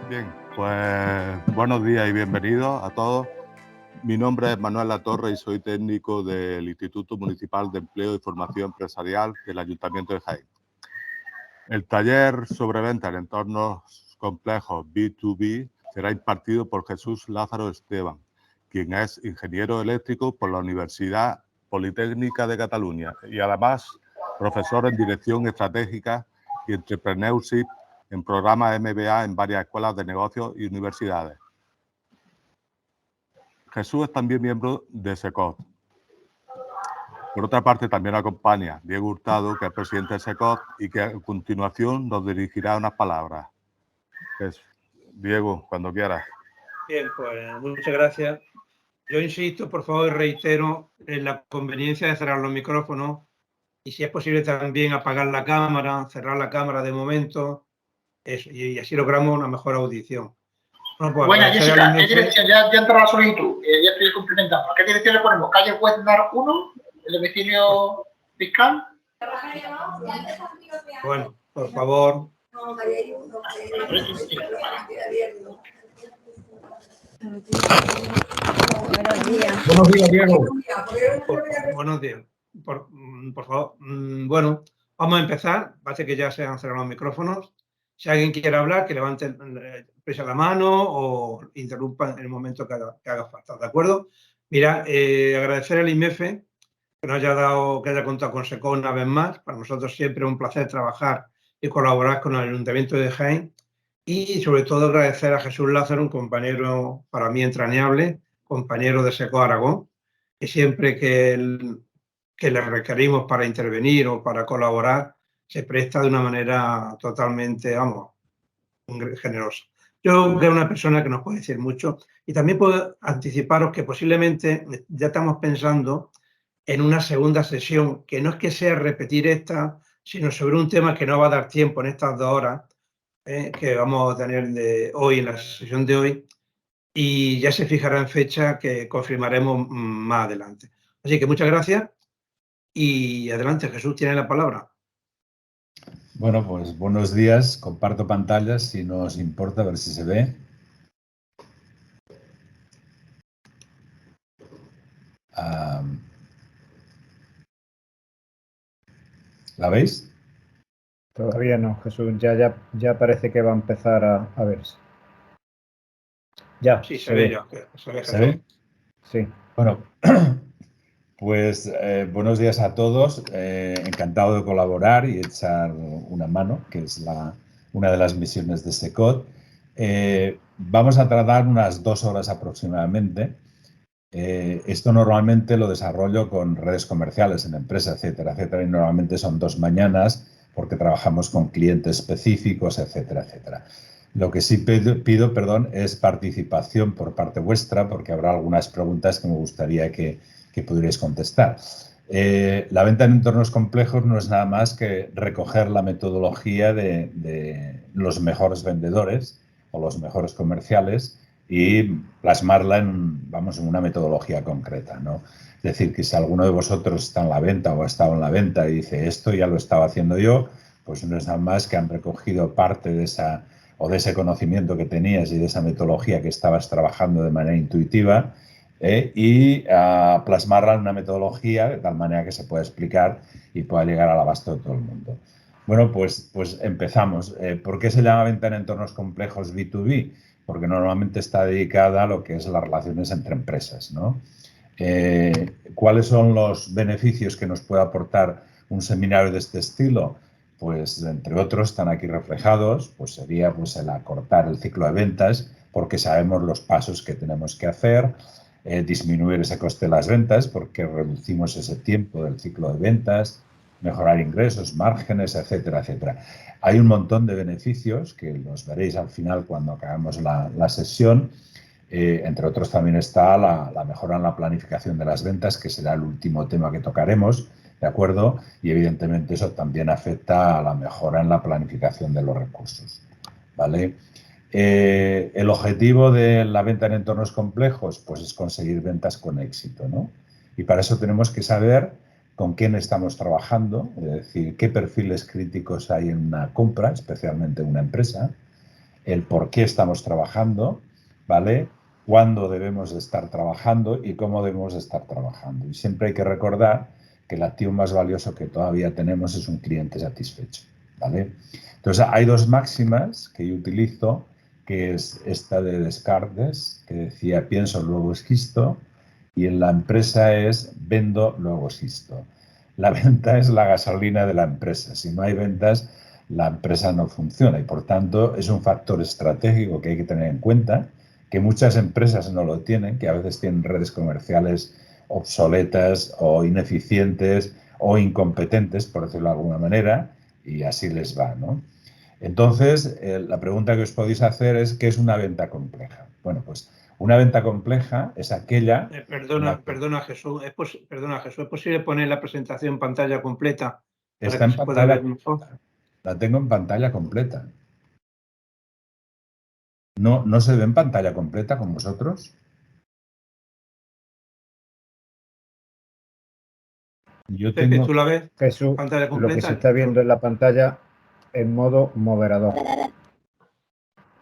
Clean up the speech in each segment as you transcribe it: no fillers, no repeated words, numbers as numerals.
Bien, pues buenos días y bienvenidos a todos. Mi nombre es Manuel Latorre y soy técnico del Instituto Municipal de Empleo y Formación Empresarial del Ayuntamiento de Jaén. El taller sobre venta en entornos complejos B2B será impartido por Jesús Lázaro Esteban, quien es ingeniero eléctrico por la Universidad Politécnica de Cataluña y además profesor en Dirección Estratégica y Entrepreneurship en programas MBA en varias escuelas de negocios y universidades. Jesús es también miembro de SECOT. Por otra parte, también acompaña Diego Hurtado, que es presidente de SECOT y que a continuación nos dirigirá unas palabras. Diego, cuando quieras. Bien, pues muchas gracias. Yo insisto, por favor, y reitero en la conveniencia de cerrar los micrófonos y, si es posible, también apagar la cámara, cerrar la cámara de momento, y así logramos una mejor audición. Bueno, pues, buena, Jessica, ¿qué dirección? Ya entró la solicitud, ya estoy cumplimentando. ¿Qué dirección le ponemos? ¿Calle Huesnar 1, el domicilio fiscal? Bueno, por favor. Buenos días. Buenos días, Diego. Buenos días. Por favor. Bueno, vamos a empezar. Parece que ya se han cerrado los micrófonos. Si alguien quiere hablar, que levante la mano o interrumpa en el momento que haga falta. ¿De acuerdo? Mira, agradecer al IMEF que nos haya contado con SECOT una vez más. Para nosotros siempre es un placer trabajar y colaborar con el Ayuntamiento de Jaén. Y sobre todo agradecer a Jesús Lázaro, un compañero para mí entrañable, compañero de SECOT Aragón, que siempre que le requerimos para intervenir o para colaborar, se presta de una manera totalmente, generosa. Yo creo que es una persona que nos puede decir mucho, y también puedo anticiparos que posiblemente ya estamos pensando en una segunda sesión, que no es que sea repetir esta, sino sobre un tema que no va a dar tiempo en estas 2 horas que vamos a tener hoy, en la sesión de hoy, y ya se fijará en fecha que confirmaremos más adelante. Así que muchas gracias y adelante, Jesús, tiene la palabra. Bueno, pues buenos días. Comparto pantallas, si no os importa, a ver si se ve. ¿La veis? Todavía no, Jesús. Ya parece que va a empezar a verse. Ya, sí, se ve ya. ¿Se ve? Sí. Bueno, pues buenos días a todos. Encantado de colaborar y echar una mano, que es una de las misiones de SECOT. Vamos a tratar unas 2 horas aproximadamente. Esto normalmente lo desarrollo con redes comerciales en empresas, etcétera, etcétera, y normalmente son 2 mañanas porque trabajamos con clientes específicos, etcétera, etcétera. Lo que sí pido, es participación por parte vuestra, porque habrá algunas preguntas que me gustaría que pudierais contestar. La venta en entornos complejos no es nada más que recoger la metodología de los mejores vendedores o los mejores comerciales y plasmarla en una metodología concreta, ¿no? Es decir, que si alguno de vosotros está en la venta o ha estado en la venta y dice esto ya lo estaba haciendo yo, pues no es nada más que han recogido parte de ese conocimiento que tenías y de esa metodología que estabas trabajando de manera intuitiva y plasmarla en una metodología de tal manera que se pueda explicar y pueda llegar al abasto de todo el mundo. Bueno, pues empezamos. ¿Por qué se llama venta en entornos complejos B2B? Porque normalmente está dedicada a lo que es las relaciones entre empresas, ¿no? ¿Cuáles son los beneficios que nos puede aportar un seminario de este estilo? Pues, entre otros, están aquí reflejados, pues sería el acortar el ciclo de ventas, porque sabemos los pasos que tenemos que hacer, disminuir ese coste de las ventas, porque reducimos ese tiempo del ciclo de ventas, mejorar ingresos, márgenes, etcétera, etcétera. Hay un montón de beneficios que los veréis al final cuando acabemos la sesión. Entre otros también está la mejora en la planificación de las ventas, que será el último tema que tocaremos, ¿de acuerdo? Y evidentemente eso también afecta a la mejora en la planificación de los recursos, ¿vale? El objetivo de la venta en entornos complejos, pues es conseguir ventas con éxito, ¿no? Y para eso tenemos que saber con quién estamos trabajando, es decir, qué perfiles críticos hay en una compra, especialmente en una empresa, el por qué estamos trabajando, ¿vale? Cuándo debemos de estar trabajando y cómo debemos de estar trabajando. Y siempre hay que recordar que el activo más valioso que todavía tenemos es un cliente satisfecho, ¿vale? Entonces, hay dos máximas que yo utilizo, que es esta de Descartes, que decía pienso, luego existo, y en la empresa es vendo, luego existo. La venta es la gasolina de la empresa. Si no hay ventas, la empresa no funciona y, por tanto, es un factor estratégico que hay que tener en cuenta, que muchas empresas no lo tienen, que a veces tienen redes comerciales obsoletas o ineficientes o incompetentes, por decirlo de alguna manera, y así les va, ¿no? Entonces, la pregunta que os podéis hacer es, ¿qué es una venta compleja? Bueno, pues una venta compleja es aquella... Perdona, Jesús. Perdona, Jesús. ¿Es posible poner la presentación en pantalla completa para Está que en se pueda ver pantalla mejor? completa. La tengo en pantalla completa. ¿No se ve en pantalla completa con vosotros? Yo Pepe, tengo... ¿tú la ves? Jesús, Pantalla lo que se completa. está viendo en la pantalla en modo moderador.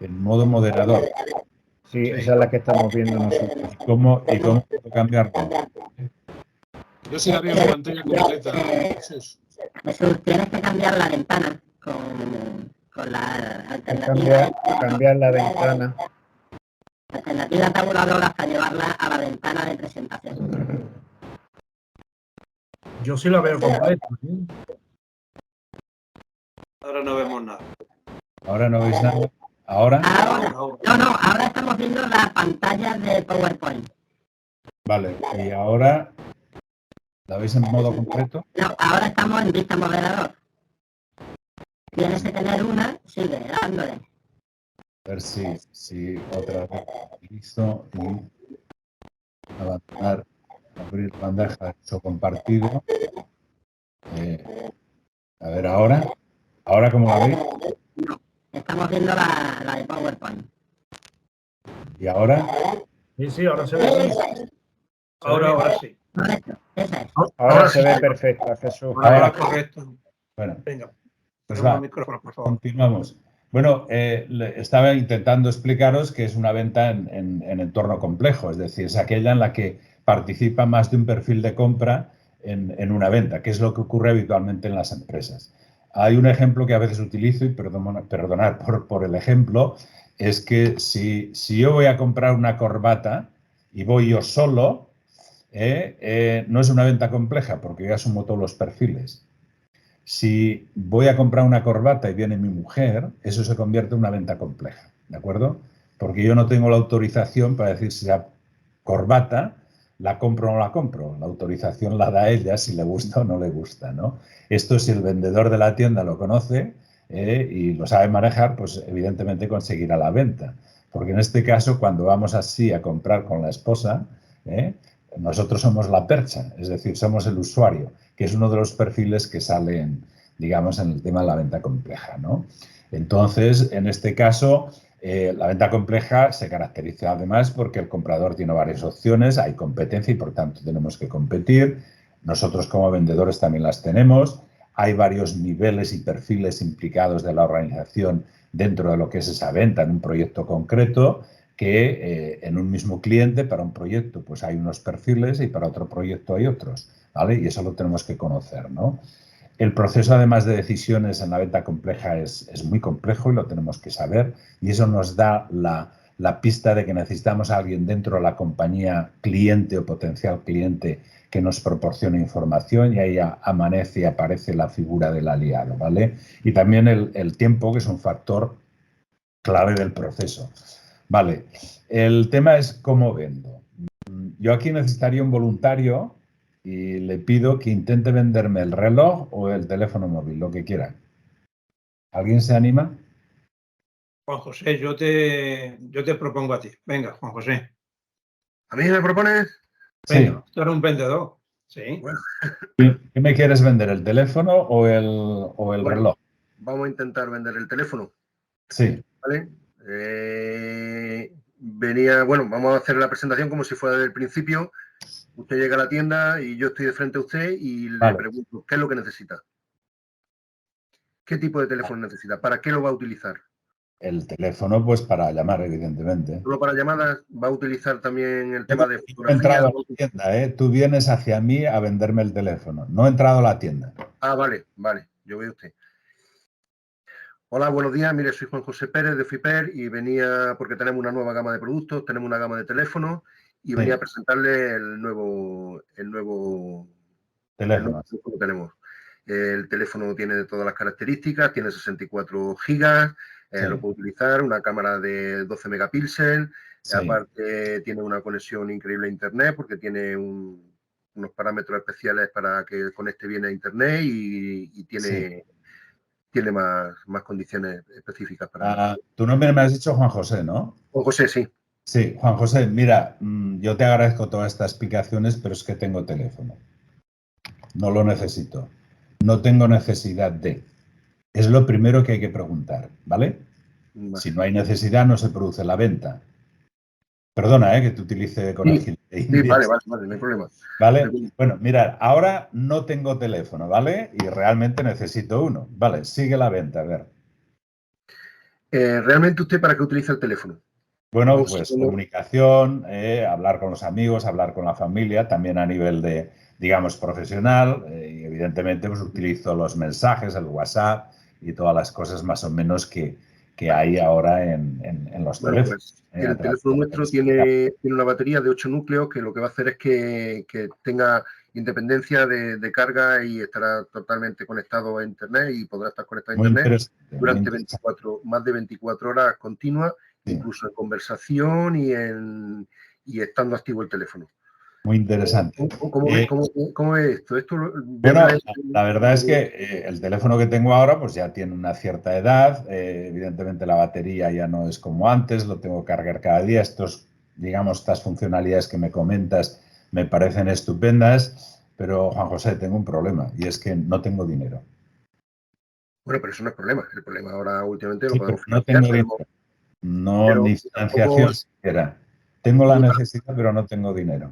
En modo moderador. Sí, Sí. esa es la que estamos viendo nosotros. ¿Y cómo puedo cambiarlo? Yo sí la veo en pantalla completa, Jesús. Jesús, tienes que cambiar la ventana con la alternativa. Cambiar la ventana. Alternativa tabuladora para llevarla a la ventana de presentación. Yo sí la veo completa. Ahora no vemos nada. ¿Ahora no veis nada? ¿Ahora? Ahora estamos viendo la pantalla de PowerPoint. Vale, y ahora... ¿La veis en modo completo? No, ahora estamos en vista moderador. Tienes que tener una, sigue dándole. A ver si otra vez utilizo y abandonar, abrir bandeja de uso compartido. A ver, ahora ¿cómo la veis? Estamos viendo la de PowerPoint. ¿Y ahora? Sí, ahora se ve bien. Ahora sí. Correcto, esa es. Ahora se ve perfecta, Jesús. Ahora correcto. Bueno, Venga, pues ponemos va, el micrófono, por favor. continuamos. Bueno, estaba intentando explicaros que es una venta en entorno complejo, es decir, es aquella en la que participa más de un perfil de compra en una venta, que es lo que ocurre habitualmente en las empresas. Hay un ejemplo que a veces utilizo, y perdonad por el ejemplo, es que si yo voy a comprar una corbata y voy yo solo, no es una venta compleja porque yo asumo todos los perfiles. Si voy a comprar una corbata y viene mi mujer, eso se convierte en una venta compleja, ¿de acuerdo? Porque yo no tengo la autorización para decir si la corbata la compro o no la compro. La autorización la da ella si le gusta o no le gusta, ¿no? Esto, si el vendedor de la tienda lo conoce y lo sabe manejar, pues evidentemente conseguirá la venta. Porque en este caso, cuando vamos así a comprar con la esposa, nosotros somos la percha, es decir, somos el usuario, que es uno de los perfiles que salen, digamos, en el tema de la venta compleja, ¿no? Entonces, en este caso, la venta compleja se caracteriza además porque el comprador tiene varias opciones, hay competencia y por tanto tenemos que competir. Nosotros como vendedores también las tenemos. Hay varios niveles y perfiles implicados de la organización dentro de lo que es esa venta en un proyecto concreto, que en un mismo cliente, para un proyecto, pues hay unos perfiles y para otro proyecto hay otros, ¿vale? Y eso lo tenemos que conocer, ¿no? El proceso, además de decisiones en la venta compleja, es muy complejo y lo tenemos que saber. Y eso nos da la pista de que necesitamos a alguien dentro de la compañía, cliente o potencial cliente, que nos proporcione información, y ahí amanece y aparece la figura del aliado, ¿vale? Y también el tiempo, que es un factor clave del proceso. Vale, el tema es cómo vendo. Yo aquí necesitaría un voluntario y le pido que intente venderme el reloj o el teléfono móvil, lo que quiera. ¿Alguien se anima? Juan José, yo te propongo a ti. Venga, Juan José. ¿A mí me propones? Venga, tú eres un vendedor. Sí. Bueno. ¿Qué me quieres vender, el teléfono o el reloj? Vamos a intentar vender el teléfono. Sí. ¿Vale? Vamos a hacer la presentación como si fuera del principio. Usted llega a la tienda y yo estoy de frente a usted y le pregunto, ¿qué es lo que necesita? ¿Qué tipo de teléfono necesita? ¿Para qué lo va a utilizar? El teléfono, pues para llamar, evidentemente. Solo para llamadas, va a utilizar también el tema de fotografía. No he entrado a la tienda, ¿eh? Tú vienes hacia mí a venderme el teléfono. No he entrado a la tienda. Ah, vale, yo veo usted. Hola, buenos días. Mire, soy Juan José Pérez de FIPER y venía porque tenemos una nueva gama de productos, tenemos una gama de teléfonos y venía a presentarle el nuevo teléfono que tenemos. El teléfono tiene todas las características, tiene 64 gigas, lo puede utilizar, una cámara de 12 megapíxeles, aparte tiene una conexión increíble a internet porque tiene unos parámetros especiales para que conecte bien a internet y tiene más condiciones específicas para... Tu nombre me has dicho Juan José, ¿no? Juan José, sí. Sí, Juan José, mira, yo te agradezco todas estas explicaciones, pero es que tengo teléfono. No lo necesito. No tengo necesidad de. Es lo primero que hay que preguntar, ¿vale? Si no hay necesidad, no se produce la venta. Perdona, que te utilice con agilidad. Sí, vale, no hay problema. ¿Vale? Bueno, mirad, ahora no tengo teléfono, ¿vale? Y realmente necesito uno. Vale, sigue la venta, a ver. ¿Realmente usted para qué utiliza el teléfono? Bueno, pues comunicación, hablar con los amigos, hablar con la familia, también a nivel de, digamos, profesional. Y evidentemente, pues utilizo los mensajes, el WhatsApp y todas las cosas más o menos que hay ahora en los teléfonos. Pues, el teléfono nuestro tiene una batería de 8 núcleos que lo que va a hacer es que tenga independencia de carga y estará totalmente conectado a internet y podrá estar conectado a internet durante más de 24 horas continuas, incluso en conversación y estando activo el teléfono. Muy interesante. ¿Cómo es esto? Bueno, la verdad es que el teléfono que tengo ahora pues ya tiene una cierta edad. Evidentemente la batería ya no es como antes, lo tengo que cargar cada día. Estas funcionalidades que me comentas me parecen estupendas, pero Juan José, tengo un problema y es que no tengo dinero. Bueno, pero eso no es problema. El problema ahora últimamente lo podemos financiar. No tengo dinero. No, ni financiación siquiera. Tengo la necesidad, pero no tengo dinero.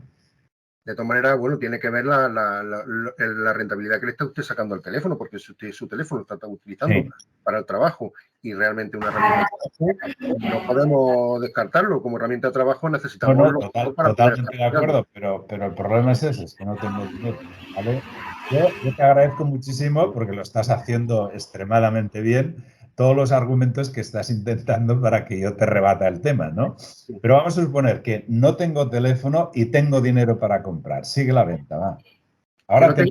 De todas maneras, bueno, tiene que ver la rentabilidad que le está usted sacando al teléfono, porque si usted su teléfono lo está utilizando para el trabajo y realmente una herramienta de trabajo, no podemos descartarlo. Como herramienta de trabajo necesitamos... Totalmente de acuerdo, pero el problema es ese, es que no tengo dinero, ¿vale? Yo te agradezco muchísimo porque lo estás haciendo extremadamente bien, todos los argumentos que estás intentando para que yo te rebata el tema, ¿no? Pero vamos a suponer que no tengo teléfono y tengo dinero para comprar. Sigue la venta, va. Ahora que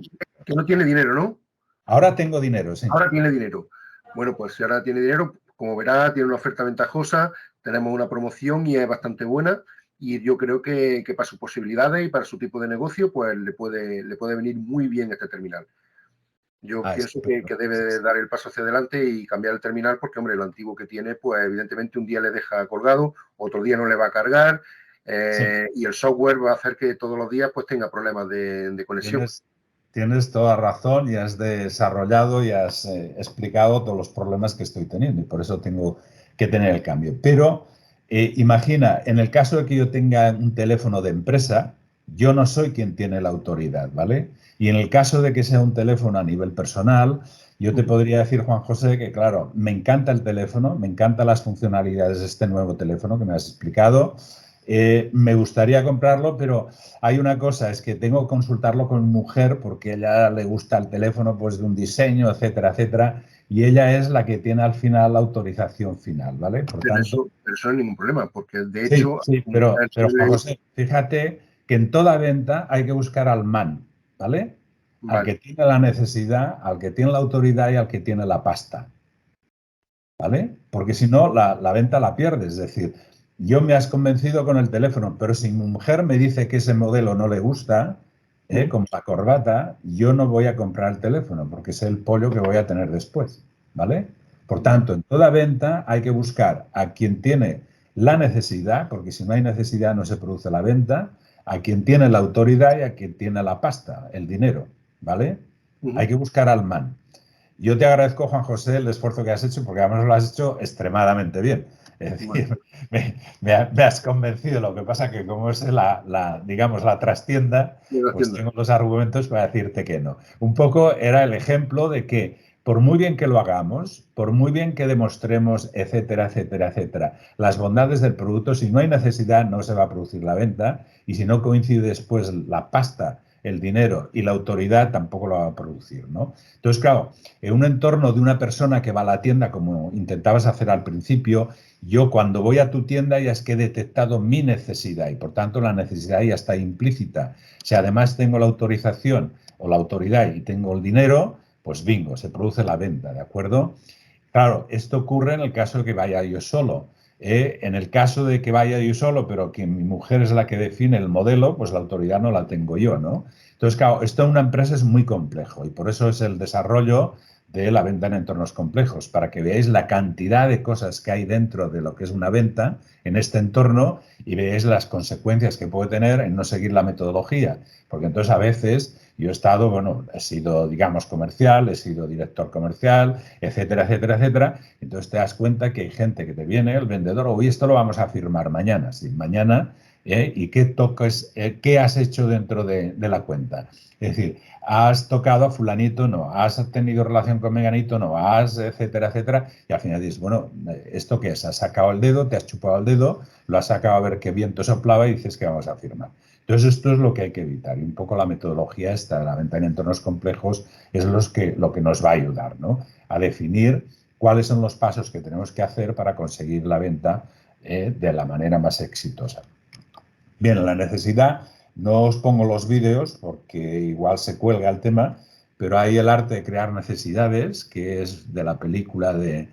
no tiene dinero, ¿no? Ahora tengo dinero, sí. Ahora tiene dinero. Bueno, pues si ahora tiene dinero, como verá, tiene una oferta ventajosa, tenemos una promoción y es bastante buena y yo creo que para sus posibilidades y para su tipo de negocio, pues le puede venir muy bien este terminal. Yo pienso que debe dar el paso hacia adelante y cambiar el terminal porque, hombre, lo antiguo que tiene, pues evidentemente un día le deja colgado, otro día no le va a cargar y el software va a hacer que todos los días pues tenga problemas de conexión. Tienes toda razón y has desarrollado y has explicado todos los problemas que estoy teniendo y por eso tengo que tener el cambio. Pero imagina, en el caso de que yo tenga un teléfono de empresa, yo no soy quien tiene la autoridad, ¿vale? Y en el caso de que sea un teléfono a nivel personal, yo te podría decir, Juan José, que claro, me encanta el teléfono, me encantan las funcionalidades de este nuevo teléfono que me has explicado. Me gustaría comprarlo, pero hay una cosa, es que tengo que consultarlo con mi mujer porque a ella le gusta el teléfono pues de un diseño, etcétera, etcétera, y ella es la que tiene al final la autorización final, ¿vale? Por pero tanto, eso no es ningún problema, porque de hecho... Sí, pero Juan José, fíjate que en toda venta hay que buscar al man, ¿vale? Al que tiene la necesidad, al que tiene la autoridad y al que tiene la pasta, ¿vale? Porque si no, la venta la pierdes, es decir... Yo me has convencido con el teléfono, pero si mi mujer me dice que ese modelo no le gusta, con la corbata, yo no voy a comprar el teléfono porque es el pollo que voy a tener después, ¿vale? Por tanto, en toda venta hay que buscar a quien tiene la necesidad, porque si no hay necesidad no se produce la venta, a quien tiene la autoridad y a quien tiene la pasta, el dinero, ¿vale? Hay que buscar al man. Yo te agradezco, Juan José, el esfuerzo que has hecho, porque además lo has hecho extremadamente bien. Es decir, me has convencido. Lo que pasa que como es digamos, la trastienda, pues tengo los argumentos para decirte que no. Un poco era el ejemplo de que por muy bien que lo hagamos, por muy bien que demostremos, etcétera, etcétera, etcétera, las bondades del producto, si no hay necesidad no se va a producir la venta y si no coincide después la pasta, el dinero y la autoridad tampoco lo va a producir, ¿no? Entonces, claro, en un entorno de una persona que va a la tienda, como intentabas hacer al principio, yo cuando voy a tu tienda ya es que he detectado mi necesidad y por tanto la necesidad ya está implícita. Si además tengo la autorización o la autoridad y tengo el dinero, pues bingo, se produce la venta, ¿de acuerdo? Claro, esto ocurre en el caso de que vaya yo solo. En el caso de que vaya yo solo, pero que mi mujer es la que define el modelo, pues la autoridad no la tengo yo, ¿no? Entonces, claro, esto en una empresa es muy complejo y por eso es el desarrollo de la venta en entornos complejos, para que veáis la cantidad de cosas que hay dentro de lo que es una venta en este entorno y veáis las consecuencias que puede tener en no seguir la metodología. Porque entonces a veces yo he estado, bueno, he sido, digamos, comercial, he sido director comercial, etcétera, etcétera, etcétera. Entonces te das cuenta que hay gente que te viene, el vendedor, hoy esto lo vamos a firmar mañana. Sí, mañana, ¿y qué toques, qué has hecho dentro de la cuenta? Es decir, has tocado a fulanito, no, has tenido relación con meganito, no, has, etcétera, etcétera, y al final dices, bueno, ¿esto qué es? Has sacado el dedo, te has chupado el dedo, lo has sacado a ver qué viento soplaba y dices que vamos a firmar. Entonces, esto es lo que hay que evitar. Y un poco la metodología esta de la venta en entornos complejos es lo que nos va a ayudar, ¿no? A definir cuáles son los pasos que tenemos que hacer para conseguir la venta de la manera más exitosa. Bien, la necesidad, no os pongo los vídeos porque igual se cuelga el tema, pero hay el arte de crear necesidades, que es de la película de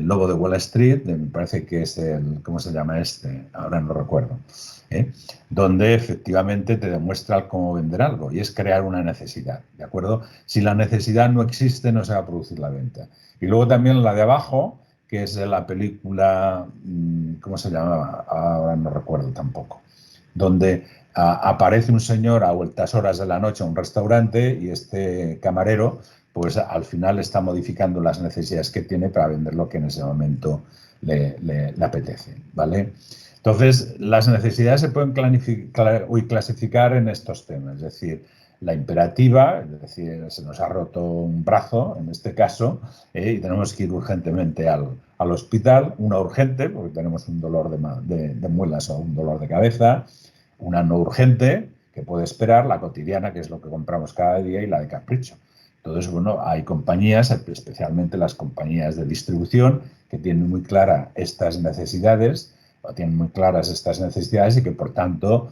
Lobo de Wall Street, me parece que es el, ¿cómo se llama este? Ahora no recuerdo. Donde efectivamente te demuestra cómo vender algo y es crear una necesidad, ¿de acuerdo? Si la necesidad no existe, no se va a producir la venta. Y luego también la de abajo, que es de la película, ¿cómo se llamaba? Ahora no recuerdo tampoco. Donde aparece un señor a vueltas horas de la noche a un restaurante y este camarero, pues al final está modificando las necesidades que tiene para vender lo que en ese momento le apetece, ¿vale? Entonces, las necesidades se pueden clasificar en estos temas, es decir, la imperativa, es decir, se nos ha roto un brazo, en este caso, y tenemos que ir urgentemente al hospital, una urgente, porque tenemos un dolor de muelas o un dolor de cabeza, una no urgente, que puede esperar, la cotidiana, que es lo que compramos cada día, y la de capricho. Entonces, bueno, hay compañías, especialmente las compañías de distribución, que tienen muy claras estas necesidades, o tienen muy claras estas necesidades y que, por tanto,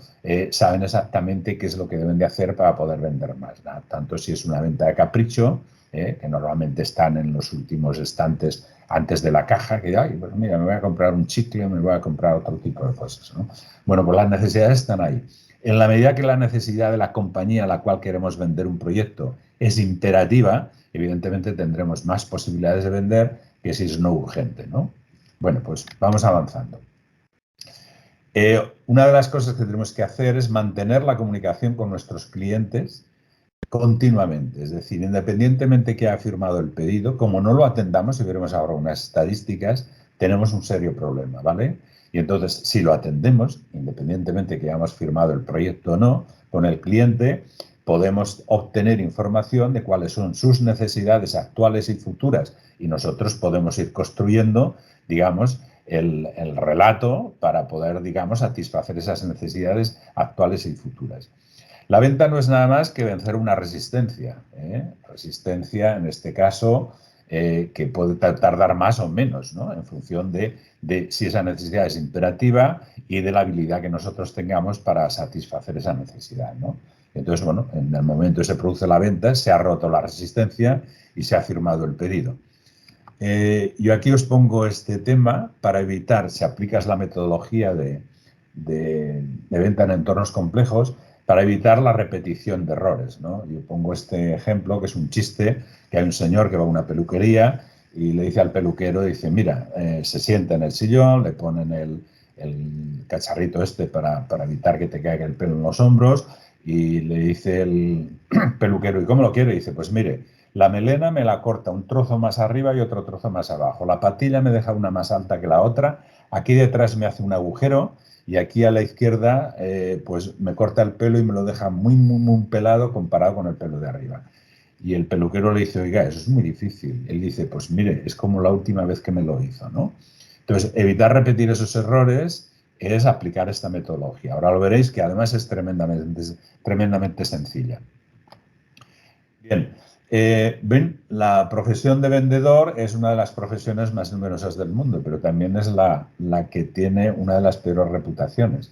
saben exactamente qué es lo que deben de hacer para poder vender más, ¿no? Tanto si es una venta de capricho, que normalmente están en los últimos estantes antes de la caja, que ay, pues mira, me voy a comprar un chicle, me voy a comprar otro tipo de cosas, ¿no? Bueno, pues las necesidades están ahí. En la medida que la necesidad de la compañía a la cual queremos vender un proyecto es imperativa, evidentemente tendremos más posibilidades de vender que si es no urgente, ¿no? Bueno, pues vamos avanzando. Una de las cosas que tenemos que hacer es mantener la comunicación con nuestros clientes continuamente, es decir, independientemente que haya firmado el pedido, como no lo atendamos, y veremos ahora unas estadísticas, tenemos un serio problema, ¿vale? Y entonces, si lo atendemos, independientemente que hayamos firmado el proyecto o no, con el cliente, podemos obtener información de cuáles son sus necesidades actuales y futuras y nosotros podemos ir construyendo, digamos, el relato para poder, digamos, satisfacer esas necesidades actuales y futuras. La venta no es nada más que vencer una resistencia. Resistencia, en este caso, que puede tardar más o menos, ¿no? En función de si esa necesidad es imperativa y de la habilidad que nosotros tengamos para satisfacer esa necesidad, ¿no? Entonces, bueno, en el momento que se produce la venta, se ha roto la resistencia y se ha firmado el pedido. Yo aquí os pongo este tema para evitar, si aplicas la metodología de venta en entornos complejos, para evitar la repetición de errores, ¿no? Yo pongo este ejemplo, que es un chiste, que hay un señor que va a una peluquería y le dice al peluquero, dice, mira, se sienta en el sillón, le ponen el cacharrito este para evitar que te caiga el pelo en los hombros y le dice el peluquero, ¿y cómo lo quiere? Y dice, pues mire, la melena me la corta un trozo más arriba y otro trozo más abajo. La patilla me deja una más alta que la otra. Aquí detrás me hace un agujero y aquí a la izquierda pues me corta el pelo y me lo deja muy, muy, muy pelado comparado con el pelo de arriba. Y el peluquero le dice, oiga, eso es muy difícil. Él dice, pues mire, es como la última vez que me lo hizo, ¿no? Entonces, evitar repetir esos errores es aplicar esta metodología. Ahora lo veréis que además es tremendamente sencilla. Bien, ven, la profesión de vendedor es una de las profesiones más numerosas del mundo, pero también es la que tiene una de las peores reputaciones,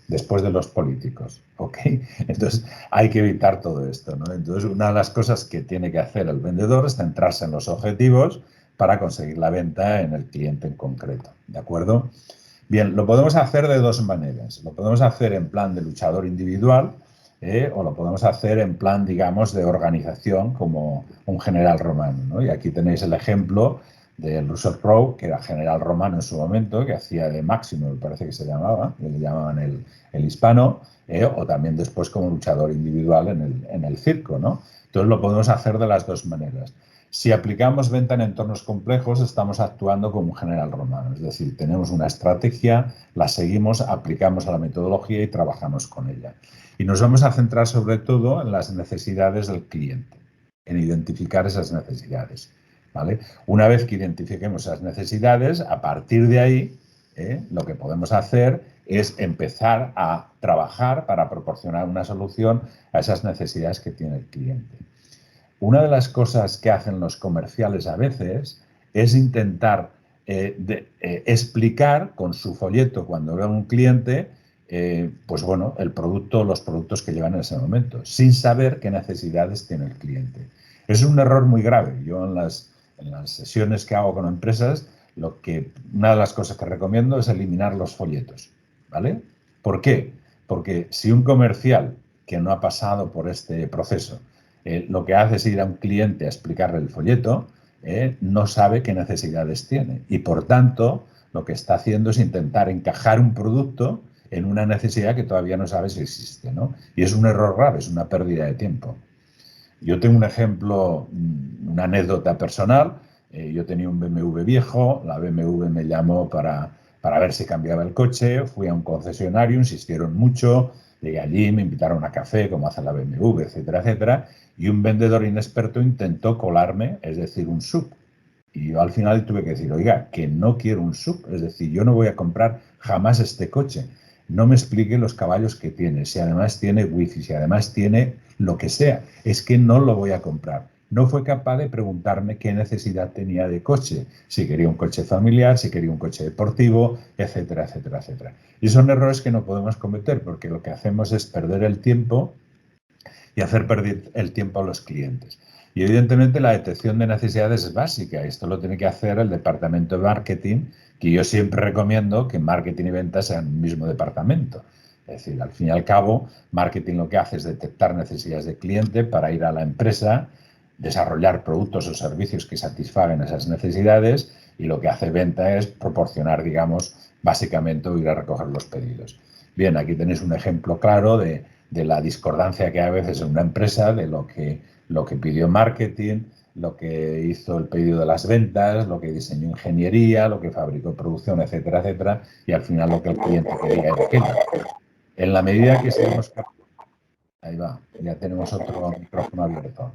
después de los políticos, ¿ok? Entonces hay que evitar todo esto, ¿no? Entonces una de las cosas que tiene que hacer el vendedor es centrarse en los objetivos para conseguir la venta en el cliente en concreto, ¿de acuerdo? Bien, lo podemos hacer de dos maneras. Lo podemos hacer en plan de luchador individual, o lo podemos hacer en plan, digamos, de organización como un general romano, ¿no? Y aquí tenéis el ejemplo de Russell Crowe, que era general romano en su momento, que hacía de Máximo, me parece que se llamaba, que le llamaban el hispano, o también después como luchador individual en el circo, ¿no? Entonces lo podemos hacer de las dos maneras. Si aplicamos venta en entornos complejos, estamos actuando como un general romano, es decir, tenemos una estrategia, la seguimos, aplicamos a la metodología y trabajamos con ella. Y nos vamos a centrar sobre todo en las necesidades del cliente, en identificar esas necesidades, ¿vale? Una vez que identifiquemos esas necesidades, a partir de ahí, lo que podemos hacer es empezar a trabajar para proporcionar una solución a esas necesidades que tiene el cliente. Una de las cosas que hacen los comerciales a veces es intentar explicar con su folleto cuando ve a un cliente, pues bueno, el producto, los productos que llevan en ese momento, sin saber qué necesidades tiene el cliente. Es un error muy grave. Yo en las sesiones que hago con empresas, una de las cosas que recomiendo es eliminar los folletos, ¿vale? ¿Por qué? Porque si un comercial que no ha pasado por este proceso lo que hace es ir a un cliente a explicarle el folleto, no sabe qué necesidades tiene y por tanto lo que está haciendo es intentar encajar un producto en una necesidad que todavía no sabe si existe, ¿no? Y es un error grave, es una pérdida de tiempo. Yo tengo un ejemplo, una anécdota personal. Yo tenía un BMW viejo, la BMW me llamó para ver si cambiaba el coche, fui a un concesionario, insistieron mucho, llegué allí, me invitaron a café, como hace la BMW, etcétera, etcétera, y un vendedor inexperto intentó colarme, es decir, un SUV. Y yo al final tuve que decir, oiga, que no quiero un SUV, es decir, yo no voy a comprar jamás este coche. No me explique los caballos que tiene, si además tiene wifi, si además tiene lo que sea, es que no lo voy a comprar. No fue capaz de preguntarme qué necesidad tenía de coche, si quería un coche familiar, si quería un coche deportivo, etcétera, etcétera, etcétera. Y son errores que no podemos cometer porque lo que hacemos es perder el tiempo y hacer perder el tiempo a los clientes. Y evidentemente la detección de necesidades es básica. Esto lo tiene que hacer el departamento de marketing, que yo siempre recomiendo que marketing y ventas sean el mismo departamento. Es decir, al fin y al cabo, marketing lo que hace es detectar necesidades de cliente para ir a la empresa, desarrollar productos o servicios que satisfagan esas necesidades y lo que hace venta es proporcionar, digamos, básicamente ir a recoger los pedidos. Bien, aquí tenéis un ejemplo claro de la discordancia que hay a veces en una empresa de lo que pidió marketing, lo que hizo el pedido de las ventas, lo que diseñó ingeniería, lo que fabricó producción, etcétera, etcétera, y al final lo que el cliente quería era aquello. En la medida que seamos capaces... Ahí va, ya tenemos otro micrófono abierto.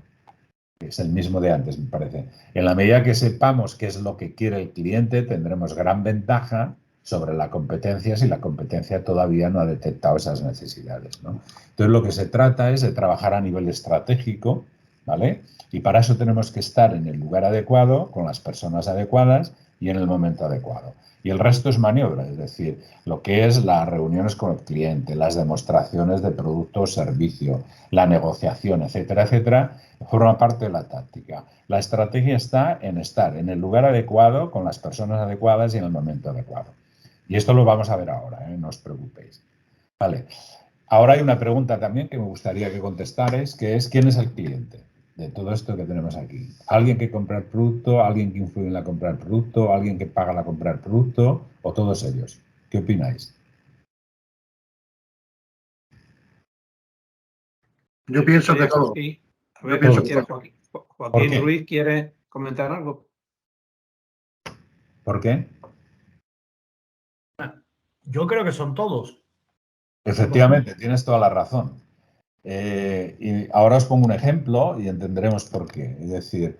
Es el mismo de antes, me parece. En la medida que sepamos qué es lo que quiere el cliente, tendremos gran ventaja sobre la competencia si la competencia todavía no ha detectado esas necesidades, ¿no? Entonces, lo que se trata es de trabajar a nivel estratégico, ¿vale? Y para eso tenemos que estar en el lugar adecuado, con las personas adecuadas y en el momento adecuado. Y el resto es maniobra, es decir, lo que es las reuniones con el cliente, las demostraciones de producto o servicio, la negociación, etcétera, etcétera, forma parte de la táctica. La estrategia está en estar en el lugar adecuado, con las personas adecuadas y en el momento adecuado. Y esto lo vamos a ver ahora, no os preocupéis. Vale. Ahora hay una pregunta también que me gustaría que contestarais, que es ¿quién es el cliente de todo esto que tenemos aquí? ¿Alguien que compra el producto? ¿Alguien que influye en la compra del producto? ¿Alguien que paga la compra del producto? ¿O todos ellos? ¿Qué opináis? Yo pienso que todo. Sí. A ver, Joaquín Ruiz quiere comentar algo. ¿Por qué? Yo creo que son todos. Efectivamente, tienes toda la razón. Y ahora os pongo un ejemplo y entenderemos por qué. Es decir,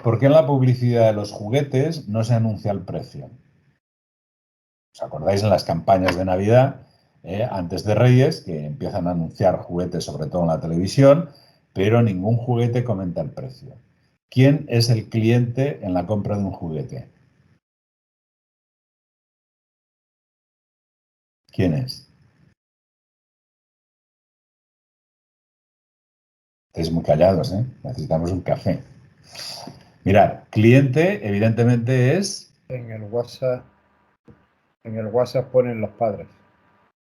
¿por qué en la publicidad de los juguetes no se anuncia el precio? ¿Os acordáis en las campañas de Navidad, antes de Reyes, que empiezan a anunciar juguetes, sobre todo en la televisión, pero ningún juguete comenta el precio? ¿Quién es el cliente en la compra de un juguete? ¿Quién es? Estáis muy callados, ¿eh? Necesitamos un café. Mirad, cliente evidentemente es... En el WhatsApp ponen los padres.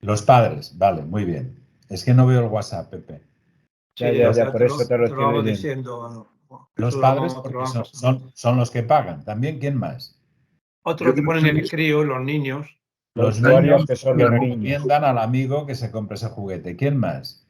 Los padres, vale, muy bien. Es que no veo el WhatsApp, Pepe. Ya, por eso te lo estoy vamos leyendo. diciendo. Los padres porque son los que pagan. ¿También quién más? Otros que ponen el crío, los niños. Los usuarios niños que son que los niños. recomiendan al amigo que se compre ese juguete. ¿Quién más?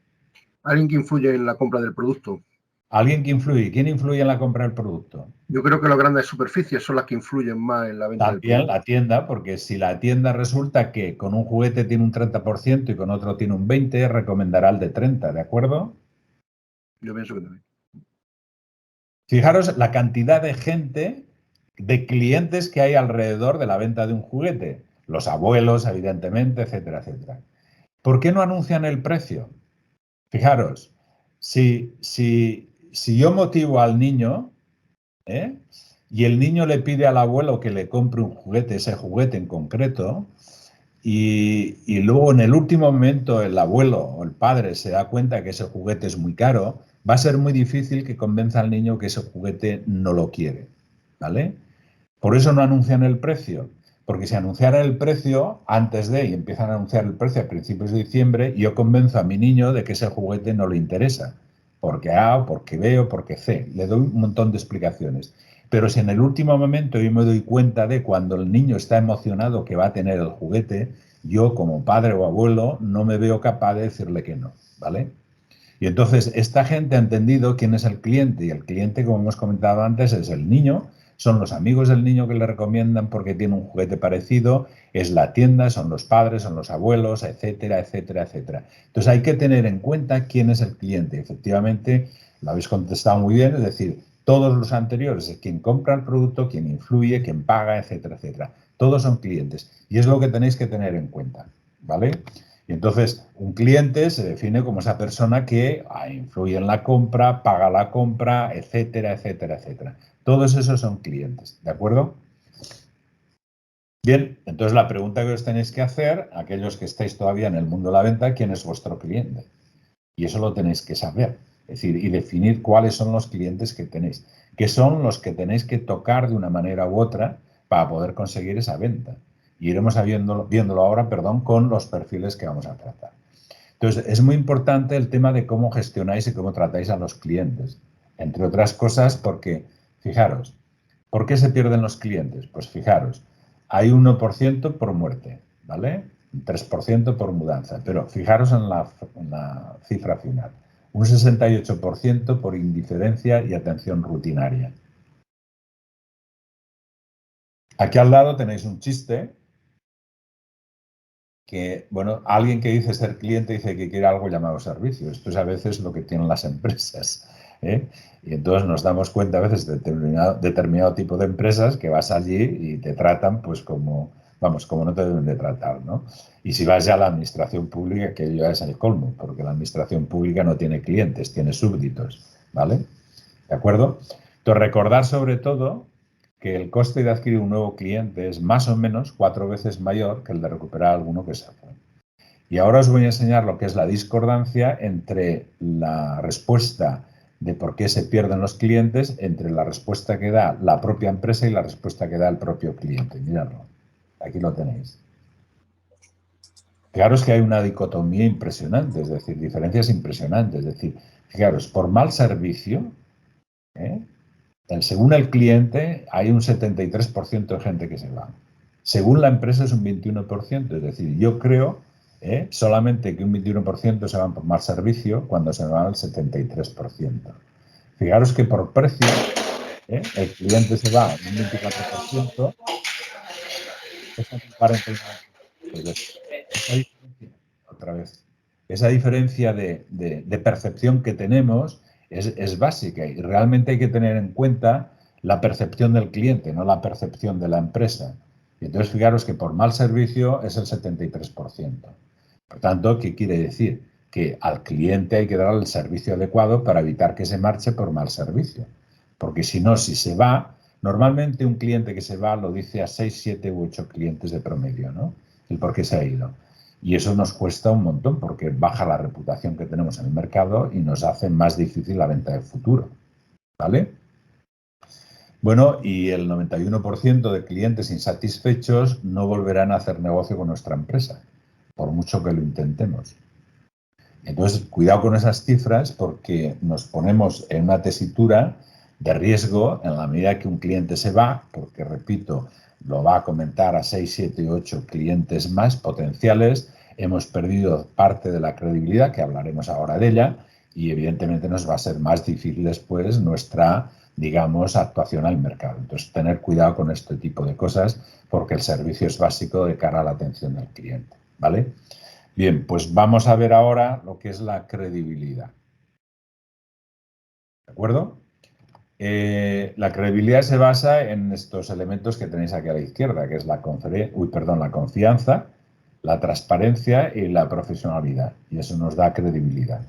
Alguien que influye en la compra del producto. ¿Alguien que influye? ¿Quién influye en la compra del producto? Yo creo que las grandes superficies son las que influyen más en la venta del También producto. la tienda, porque si la tienda resulta que con un juguete tiene un 30% y con otro tiene un 20%, recomendará el de 30%, ¿de acuerdo? Yo pienso que también. Fijaros la cantidad de gente, de clientes que hay alrededor de la venta de un juguete. Los abuelos, evidentemente, etcétera, etcétera. ¿Por qué no anuncian el precio? Fijaros, si yo motivo al niño, y el niño le pide al abuelo que le compre un juguete, ese juguete en concreto, y luego en el último momento el abuelo o el padre se da cuenta que ese juguete es muy caro, va a ser muy difícil que convenza al niño que ese juguete no lo quiere, ¿vale? Por eso no anuncian el precio, porque si anunciara el precio antes de, y empiezan a anunciar el precio a principios de diciembre, yo convenzo a mi niño de que ese juguete no le interesa, porque A, porque B o porque C. Le doy un montón de explicaciones. Pero si en el último momento yo me doy cuenta de cuando el niño está emocionado que va a tener el juguete, yo como padre o abuelo no me veo capaz de decirle que no, ¿vale? Y entonces esta gente ha entendido quién es el cliente, y el cliente, como hemos comentado antes, es el niño, son los amigos del niño que le recomiendan porque tiene un juguete parecido, es la tienda, son los padres, son los abuelos, etcétera, etcétera, etcétera. Entonces hay que tener en cuenta quién es el cliente. Efectivamente, lo habéis contestado muy bien, es decir, todos los anteriores es quien compra el producto, quien influye, quien paga, etcétera, etcétera. Todos son clientes y es lo que tenéis que tener en cuenta, ¿vale? Y entonces, un cliente se define como esa persona que influye en la compra, paga la compra, etcétera, etcétera, etcétera. Todos esos son clientes, ¿de acuerdo? Bien, entonces la pregunta que os tenéis que hacer, aquellos que estáis todavía en el mundo de la venta, ¿quién es vuestro cliente? Y eso lo tenéis que saber, es decir, y definir cuáles son los clientes que tenéis, que son los que tenéis que tocar de una manera u otra para poder conseguir esa venta. Y iremos viéndolo ahora, con los perfiles que vamos a tratar. Entonces, es muy importante el tema de cómo gestionáis y cómo tratáis a los clientes. Entre otras cosas, porque, fijaros, ¿por qué se pierden los clientes? Pues fijaros, hay 1% por muerte, ¿vale? Un 3% por mudanza, pero fijaros en la cifra final. Un 68% por indiferencia y atención rutinaria. Aquí al lado tenéis un chiste que, bueno, alguien que dice ser cliente dice que quiere algo llamado servicio. Esto es a veces lo que tienen las empresas, ¿eh? Y entonces nos damos cuenta a veces de determinado tipo de empresas que vas allí y te tratan pues como, vamos, como no te deben de tratar, ¿no? Y si vas ya a la administración pública, que ya es el colmo, porque la administración pública no tiene clientes, tiene súbditos, ¿vale? ¿De acuerdo? Entonces, recordar sobre todo que el coste de adquirir un nuevo cliente es más o menos 4 veces mayor que el de recuperar alguno que se fue. Y ahora os voy a enseñar lo que es la discordancia entre la respuesta de por qué se pierden los clientes, entre la respuesta que da la propia empresa y la respuesta que da el propio cliente. Miradlo, aquí lo tenéis. Fijaros que hay una dicotomía impresionante, es decir, diferencias impresionantes. Es decir, fijaros, por mal servicio, según el cliente, hay un 73% de gente que se va. Según la empresa es un 21%. Es decir, yo creo solamente que un 21% se van por mal servicio cuando se van el 73%. Fijaros que por precio el cliente se va en un 24%. Esa diferencia, otra vez. esa diferencia de percepción que tenemos es básica y realmente hay que tener en cuenta la percepción del cliente, no la percepción de la empresa. Y entonces fijaros que por mal servicio es el 73%. Por tanto, ¿qué quiere decir? Que al cliente hay que dar el servicio adecuado para evitar que se marche por mal servicio. Porque si no, si se va, normalmente un cliente que se va lo dice a 6, 7 u 8 clientes de promedio, ¿no? El por qué se ha ido. Y eso nos cuesta un montón porque baja la reputación que tenemos en el mercado y nos hace más difícil la venta del futuro, ¿vale? Bueno, y el 91% de clientes insatisfechos no volverán a hacer negocio con nuestra empresa, por mucho que lo intentemos. Entonces, cuidado con esas cifras porque nos ponemos en una tesitura de riesgo en la medida que un cliente se va, porque, repito, lo va a comentar a 6, 7, 8 clientes más potenciales, hemos perdido parte de la credibilidad, que hablaremos ahora de ella, y evidentemente nos va a ser más difícil después nuestra, digamos, actuación al mercado. Entonces, tener cuidado con este tipo de cosas porque el servicio es básico de cara a la atención del cliente, ¿vale? Bien, pues vamos a ver ahora lo que es la credibilidad. ¿De acuerdo? La credibilidad se basa en estos elementos que tenéis aquí a la izquierda, que es la confianza, la transparencia y la profesionalidad. Y eso nos da credibilidad.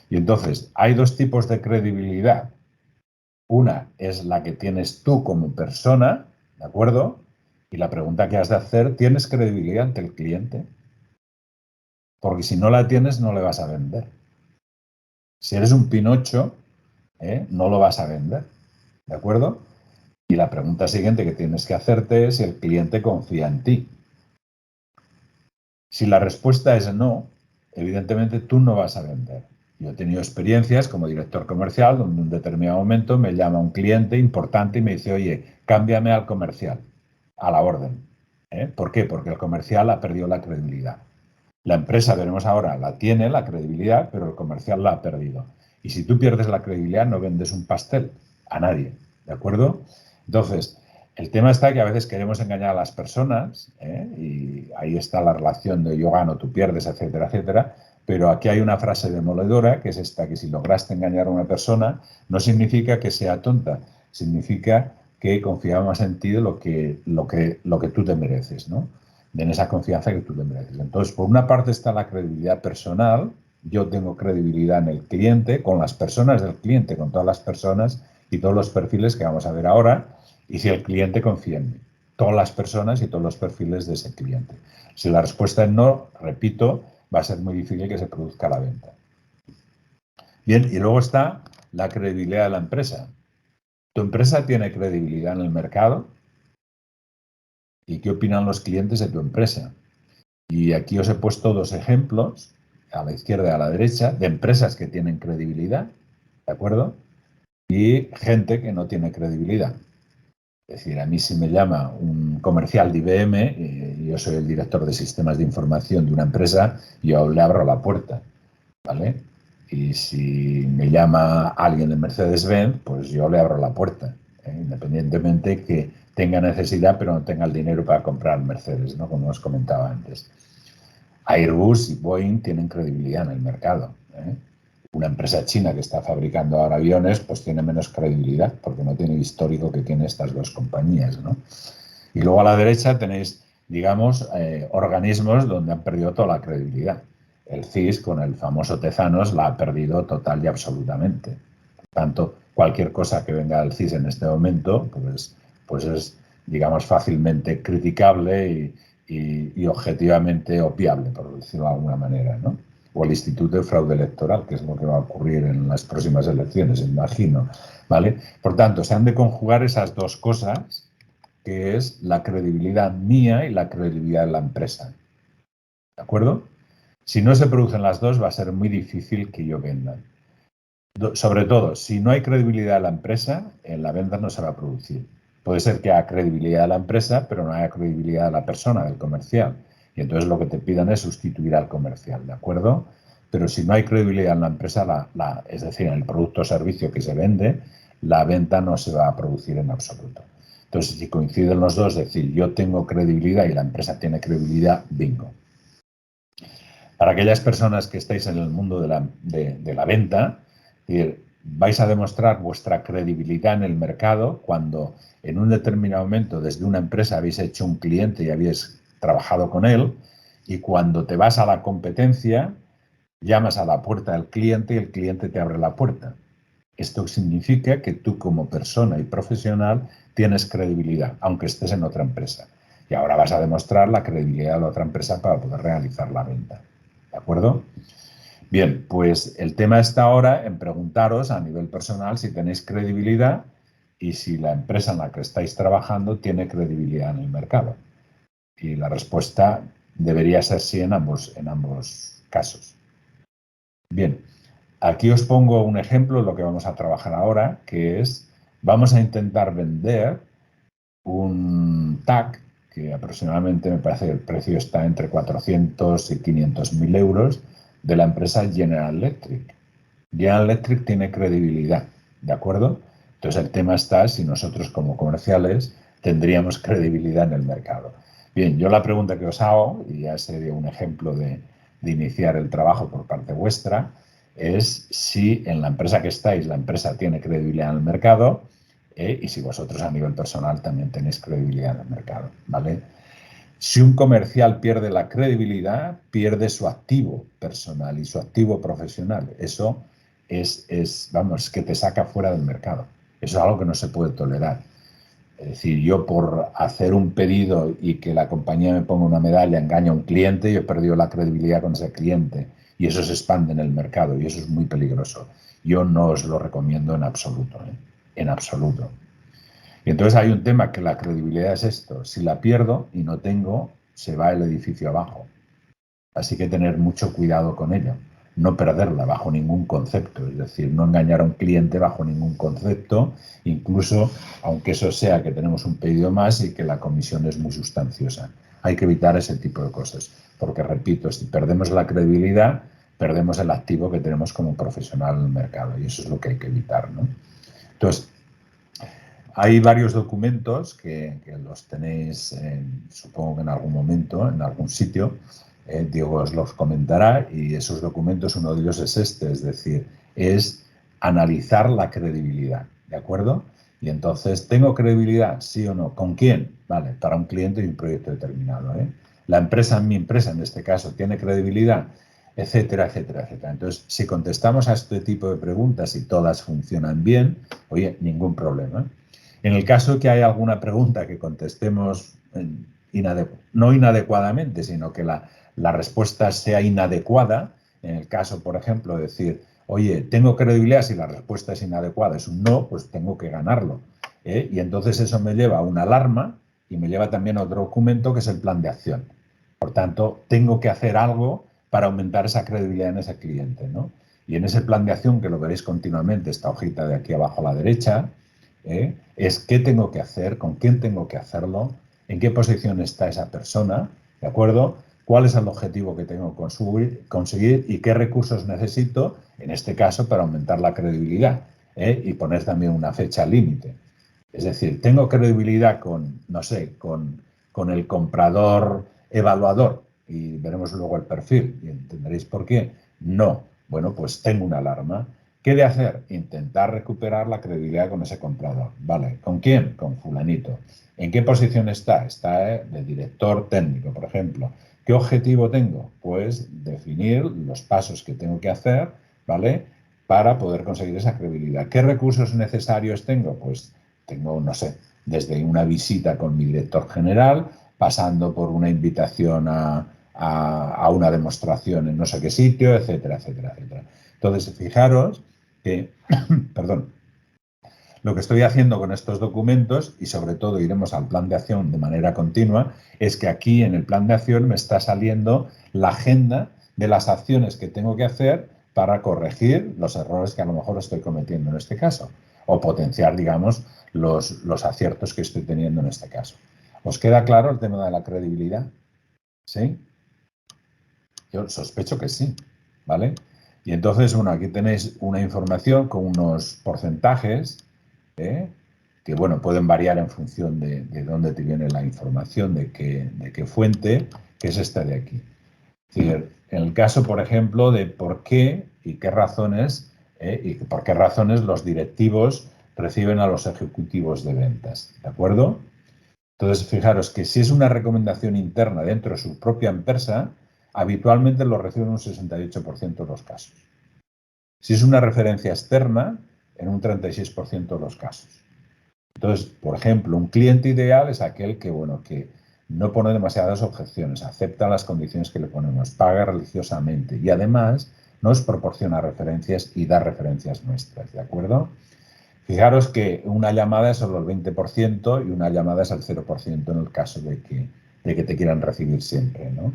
Y entonces, hay dos tipos de credibilidad. Una es la que tienes tú como persona, ¿de acuerdo? Y la pregunta que has de hacer, ¿tienes credibilidad ante el cliente? Porque si no la tienes, no le vas a vender. Si eres un pinocho, no lo vas a vender. ¿De acuerdo? Y la pregunta siguiente que tienes que hacerte es si el cliente confía en ti. Si la respuesta es no, evidentemente tú no vas a vender. Yo he tenido experiencias como director comercial donde en un determinado momento me llama un cliente importante y me dice, oye, cámbiame al comercial, a la orden. ¿Por qué? Porque el comercial ha perdido la credibilidad. La empresa, veremos ahora, la tiene, la credibilidad, pero el comercial la ha perdido. Y si tú pierdes la credibilidad, no vendes un pastel a nadie, ¿de acuerdo? Entonces, el tema está que a veces queremos engañar a las personas, y ahí está la relación de yo gano, tú pierdes, etcétera, etcétera, pero aquí hay una frase demoledora, que es esta, que si lograste engañar a una persona, no significa que sea tonta, significa que confía más en ti de lo que tú te mereces, ¿no? En esa confianza que tú te mereces. Entonces, por una parte está la credibilidad personal. Yo tengo credibilidad en el cliente, con las personas del cliente, con todas las personas y todos los perfiles que vamos a ver ahora. Y si el cliente confía en mí, todas las personas y todos los perfiles de ese cliente. Si la respuesta es no, repito, va a ser muy difícil que se produzca la venta. Bien, y luego está la credibilidad de la empresa. ¿Tu empresa tiene credibilidad en el mercado? ¿Y qué opinan los clientes de tu empresa? Y aquí os he puesto dos ejemplos, a la izquierda y a la derecha, de empresas que tienen credibilidad, ¿de acuerdo? Y gente que no tiene credibilidad. Es decir, a mí si me llama un comercial de IBM, y yo soy el director de sistemas de información de una empresa, yo le abro la puerta, ¿vale? Y si me llama alguien de Mercedes-Benz, pues yo le abro la puerta, independientemente que tenga necesidad, pero no tenga el dinero para comprar Mercedes, ¿no? Como os comentaba antes. Airbus y Boeing tienen credibilidad en el mercado. Una empresa china que está fabricando ahora aviones, pues tiene menos credibilidad porque no tiene el histórico que tienen estas dos compañías, ¿no? Y luego a la derecha tenéis, digamos, organismos donde han perdido toda la credibilidad. El CIS, con el famoso Tezanos, la ha perdido total y absolutamente. Por tanto, cualquier cosa que venga del CIS en este momento, pues es, digamos, fácilmente criticable y objetivamente obviable, por decirlo de alguna manera, ¿no? O el Instituto de Fraude Electoral, que es lo que va a ocurrir en las próximas elecciones, imagino, ¿vale? Por tanto, se han de conjugar esas dos cosas, que es la credibilidad mía y la credibilidad de la empresa, ¿de acuerdo? Si no se producen las dos, va a ser muy difícil que yo venda. Sobre todo, si no hay credibilidad de la empresa, en la venta no se va a producir. Puede ser que haya credibilidad de la empresa, pero no haya credibilidad de la persona, del comercial. Y entonces lo que te pidan es sustituir al comercial, ¿de acuerdo? Pero si no hay credibilidad en la empresa, es decir, en el producto o servicio que se vende, la venta no se va a producir en absoluto. Entonces, si coinciden los dos, es decir, yo tengo credibilidad y la empresa tiene credibilidad, bingo. Para aquellas personas que estáis en el mundo de la venta, es decir, vais a demostrar vuestra credibilidad en el mercado cuando en un determinado momento desde una empresa habéis hecho un cliente y habéis trabajado con él, y cuando te vas a la competencia, llamas a la puerta del cliente y el cliente te abre la puerta. Esto significa que tú como persona y profesional tienes credibilidad, aunque estés en otra empresa. Y ahora vas a demostrar la credibilidad de la otra empresa para poder realizar la venta. ¿De acuerdo? Bien, pues el tema está ahora en preguntaros a nivel personal si tenéis credibilidad y si la empresa en la que estáis trabajando tiene credibilidad en el mercado. Y la respuesta debería ser sí en ambos casos. Bien, aquí os pongo un ejemplo de lo que vamos a trabajar ahora, que es, vamos a intentar vender un tag que aproximadamente me parece que el precio está entre 400 y 500.000 euros, de la empresa General Electric. General Electric tiene credibilidad, ¿de acuerdo? Entonces el tema está si nosotros como comerciales tendríamos credibilidad en el mercado. Bien, yo la pregunta que os hago, y ya sería un ejemplo de iniciar el trabajo por parte vuestra, es si en la empresa que estáis, la empresa tiene credibilidad en el mercado, y si vosotros a nivel personal también tenéis credibilidad en el mercado, ¿vale? Si un comercial pierde la credibilidad, pierde su activo personal y su activo profesional. Eso vamos, que te saca fuera del mercado. Eso es algo que no se puede tolerar. Es decir, yo por hacer un pedido y que la compañía me ponga una medalla, engaña a un cliente, yo he perdido la credibilidad con ese cliente y eso se expande en el mercado y eso es muy peligroso. Yo no os lo recomiendo en absoluto, ¿eh? En absoluto. Y entonces hay un tema que la credibilidad es esto. Si la pierdo y no tengo, se va el edificio abajo. Así que tener mucho cuidado con ello. No perderla bajo ningún concepto. Es decir, no engañar a un cliente bajo ningún concepto, incluso aunque eso sea que tenemos un pedido más y que la comisión es muy sustanciosa. Hay que evitar ese tipo de cosas. Porque, repito, si perdemos la credibilidad, perdemos el activo que tenemos como profesional en el mercado. Y eso es lo que hay que evitar, ¿no? Entonces, hay varios documentos que los tenéis, supongo que en algún momento, en algún sitio. Diego os los comentará y esos documentos, uno de ellos es este, es decir, es analizar la credibilidad, ¿de acuerdo? Y entonces, ¿tengo credibilidad? ¿Sí o no? ¿Con quién? Vale, para un cliente y un proyecto determinado, ¿eh? La empresa, mi empresa en este caso, ¿tiene credibilidad? Etcétera, etcétera, etcétera. Entonces, si contestamos a este tipo de preguntas y todas funcionan bien, oye, ningún problema. En el caso que haya alguna pregunta que contestemos no inadecuadamente, sino que la respuesta sea inadecuada, en el caso, por ejemplo, de decir, oye, ¿tengo credibilidad? Si la respuesta es inadecuada, es un no, pues tengo que ganarlo, ¿eh? Y entonces eso me lleva a una alarma y me lleva también a otro documento que es el plan de acción. Por tanto, tengo que hacer algo para aumentar esa credibilidad en ese cliente, ¿no? Y en ese plan de acción, que lo veréis continuamente, esta hojita de aquí abajo a la derecha, es qué tengo que hacer, con quién tengo que hacerlo, en qué posición está esa persona, ¿de acuerdo? ¿Cuál es el objetivo que tengo que conseguir y qué recursos necesito, en este caso, para aumentar la credibilidad? Y poner también una fecha límite. Es decir, tengo credibilidad con, no sé, con el comprador evaluador y veremos luego el perfil y entenderéis por qué. No. Bueno, pues tengo una alarma. ¿Qué de hacer? Intentar recuperar la credibilidad con ese comprador. ¿Vale? ¿Con quién? Con fulanito. ¿En qué posición está? Está de director técnico, por ejemplo. ¿Qué objetivo tengo? Pues definir los pasos que tengo que hacer, ¿vale? Para poder conseguir esa credibilidad. ¿Qué recursos necesarios tengo? Pues tengo, no sé, desde una visita con mi director general, pasando por una invitación a una demostración en no sé qué sitio, etcétera, etcétera, etcétera. Entonces, fijaros que, perdón, lo que estoy haciendo con estos documentos, y sobre todo iremos al plan de acción de manera continua, es que aquí en el plan de acción me está saliendo la agenda de las acciones que tengo que hacer para corregir los errores que a lo mejor estoy cometiendo en este caso, o potenciar, digamos, los aciertos que estoy teniendo en este caso. ¿Os queda claro el tema de la credibilidad? ¿Sí? Yo sospecho que sí, ¿vale? Y entonces, bueno, aquí tenéis una información con unos porcentajes, que, bueno, pueden variar en función de dónde te viene la información, de qué fuente, que es esta de aquí. Es decir, en el caso, por ejemplo, de por qué y por qué razones los directivos reciben a los ejecutivos de ventas, ¿de acuerdo? Entonces, fijaros que si es una recomendación interna dentro de su propia empresa, habitualmente lo reciben un 68% de los casos. Si es una referencia externa, en un 36% de los casos. Entonces, por ejemplo, un cliente ideal es aquel que, bueno, que no pone demasiadas objeciones, acepta las condiciones que le ponemos, paga religiosamente y además nos proporciona referencias y da referencias nuestras, ¿de acuerdo? Fijaros que una llamada es solo el 20% y una llamada es el 0% en el caso de que te quieran recibir siempre, ¿no?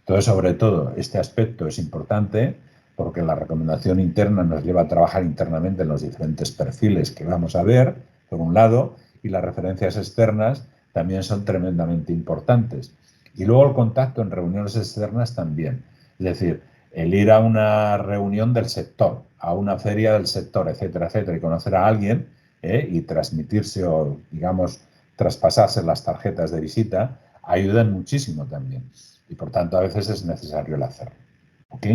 Entonces, sobre todo, este aspecto es importante porque la recomendación interna nos lleva a trabajar internamente en los diferentes perfiles que vamos a ver, por un lado, y las referencias externas también son tremendamente importantes. Y luego el contacto en reuniones externas también. Es decir, el ir a una reunión del sector, a una feria del sector, etcétera, etcétera, y conocer a alguien y transmitirse o, digamos, traspasarse las tarjetas de visita, ayudan muchísimo también. Y por tanto, a veces es necesario el hacerlo. ¿Ok?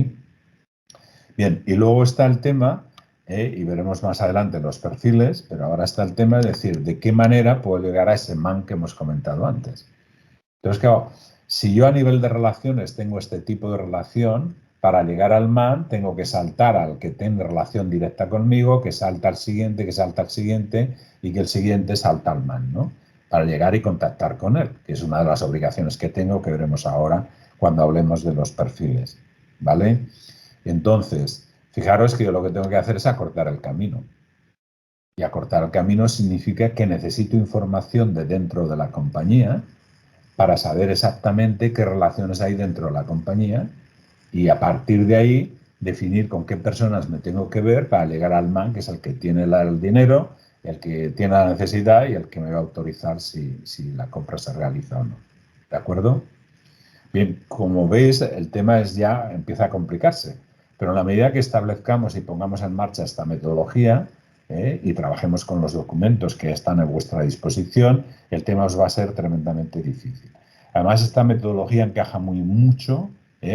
Bien, y luego está el tema, y veremos más adelante los perfiles, pero ahora está el tema de decir de qué manera puedo llegar a ese man que hemos comentado antes. Entonces, claro, si yo a nivel de relaciones tengo este tipo de relación, para llegar al man tengo que saltar al que tiene relación directa conmigo, que salta al siguiente, que salta al siguiente y que el siguiente salta al man, ¿no? Para llegar y contactar con él, que es una de las obligaciones que tengo, que veremos ahora cuando hablemos de los perfiles, ¿vale? Entonces, fijaros que yo lo que tengo que hacer es acortar el camino. Y acortar el camino significa que necesito información de dentro de la compañía para saber exactamente qué relaciones hay dentro de la compañía y a partir de ahí definir con qué personas me tengo que ver para llegar al man, que es el que tiene el dinero, el que tiene la necesidad y el que me va a autorizar si la compra se realiza o no. ¿De acuerdo? Bien, como veis, el tema empieza a complicarse, pero en la medida que establezcamos y pongamos en marcha esta metodología y trabajemos con los documentos que están a vuestra disposición, el tema os va a ser tremendamente difícil. Además, esta metodología encaja mucho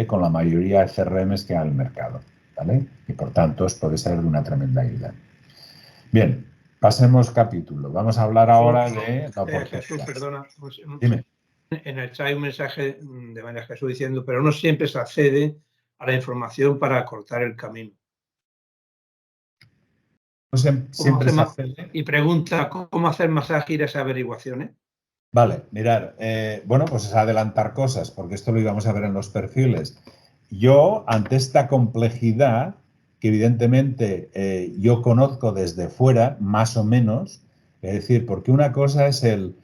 con la mayoría de CRMs que hay en el mercado, ¿vale? Y por tanto, os puede ser de una tremenda ayuda. Bien, pasemos capítulo. Vamos a hablar ahora de la oportunidad. Jesús, perdona. Dime. En el chat hay un mensaje de María Jesús diciendo, pero no siempre se accede a la información para cortar el camino. Siempre se accede. Y pregunta, ¿cómo hacer más ágiles esas averiguaciones? Vale, mirar, bueno, pues es adelantar cosas, porque esto lo íbamos a ver en los perfiles. Yo, ante esta complejidad, que evidentemente yo conozco desde fuera, más o menos, es decir, porque una cosa es el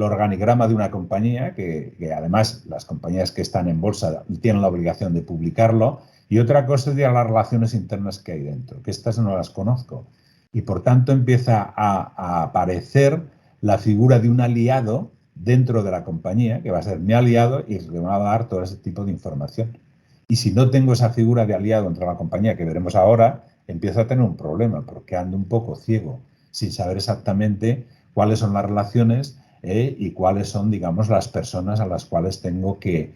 organigrama de una compañía, que además las compañías que están en bolsa tienen la obligación de publicarlo, y otra cosa es ya las relaciones internas que hay dentro, que estas no las conozco. Y por tanto empieza a aparecer la figura de un aliado dentro de la compañía, que va a ser mi aliado y que me va a dar todo ese tipo de información. Y si no tengo esa figura de aliado dentro de la compañía, que veremos ahora, empiezo a tener un problema, porque ando un poco ciego, sin saber exactamente cuáles son las relaciones y cuáles son, digamos, las personas a las cuales tengo que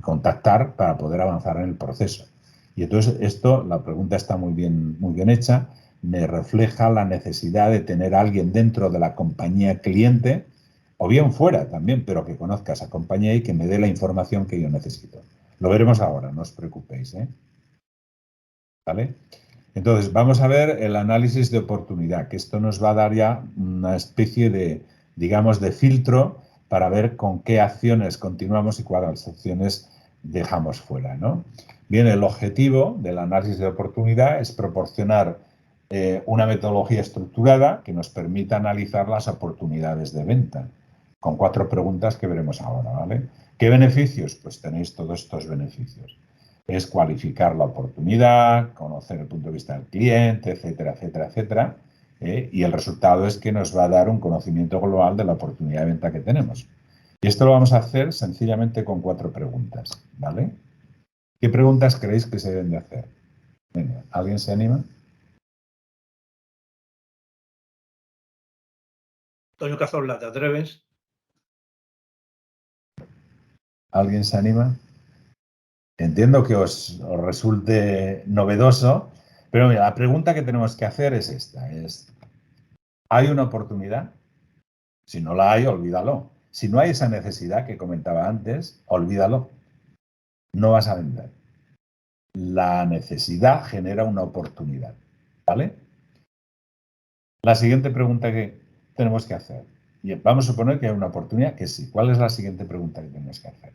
contactar para poder avanzar en el proceso. Y entonces la pregunta está muy bien hecha, me refleja la necesidad de tener a alguien dentro de la compañía cliente, o bien fuera también, pero que conozca esa compañía y que me dé la información que yo necesito. Lo veremos ahora, no os preocupéis, ¿eh? ¿Vale? Entonces, vamos a ver el análisis de oportunidad, que esto nos va a dar ya una especie de, digamos, de filtro para ver con qué acciones continuamos y cuáles acciones dejamos fuera, ¿no? Bien, el objetivo del análisis de oportunidad es proporcionar una metodología estructurada que nos permita analizar las oportunidades de venta, con 4 preguntas que veremos ahora, ¿vale? ¿Qué beneficios? Pues tenéis todos estos beneficios. Es cualificar la oportunidad, conocer el punto de vista del cliente, etcétera, etcétera, etcétera. Y el resultado es que nos va a dar un conocimiento global de la oportunidad de venta que tenemos. Y esto lo vamos a hacer sencillamente con 4 preguntas, ¿vale? ¿Qué preguntas creéis que se deben de hacer? Venga, ¿alguien se anima? Antonio Cazorla, ¿te atreves? ¿Alguien se anima? Entiendo que os resulte novedoso, pero mira, la pregunta que tenemos que hacer es esta. ¿Hay una oportunidad? Si no la hay, olvídalo. Si no hay esa necesidad que comentaba antes, olvídalo. No vas a vender. La necesidad genera una oportunidad, ¿vale? La siguiente pregunta que tenemos que hacer. Bien, vamos a suponer que hay una oportunidad que sí. ¿Cuál es la siguiente pregunta que tenemos que hacer?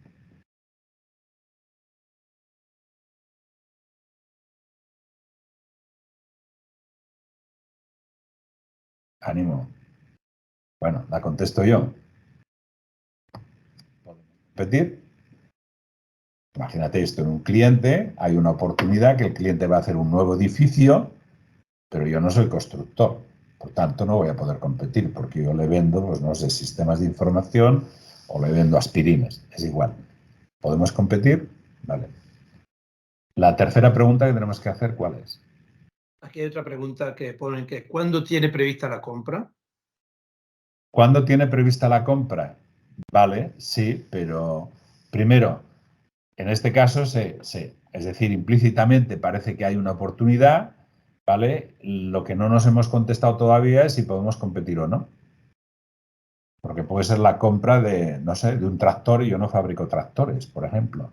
Ánimo. Bueno, la contesto yo. ¿Podemos competir? Imagínate esto en un cliente, hay una oportunidad que el cliente va a hacer un nuevo edificio, pero yo no soy constructor. Por tanto, no voy a poder competir porque yo le vendo, pues no sé, sistemas de información o le vendo aspirinas. Es igual. ¿Podemos competir? Vale. La tercera pregunta que tenemos que hacer, ¿cuál es? Aquí hay otra pregunta que ponen que ¿cuándo tiene prevista la compra? ¿Cuándo tiene prevista la compra? Vale, sí, pero primero, en este caso, es decir, implícitamente parece que hay una oportunidad, ¿vale? Lo que no nos hemos contestado todavía es si podemos competir o no. Porque puede ser la compra de, no sé, de un tractor y yo no fabrico tractores, por ejemplo.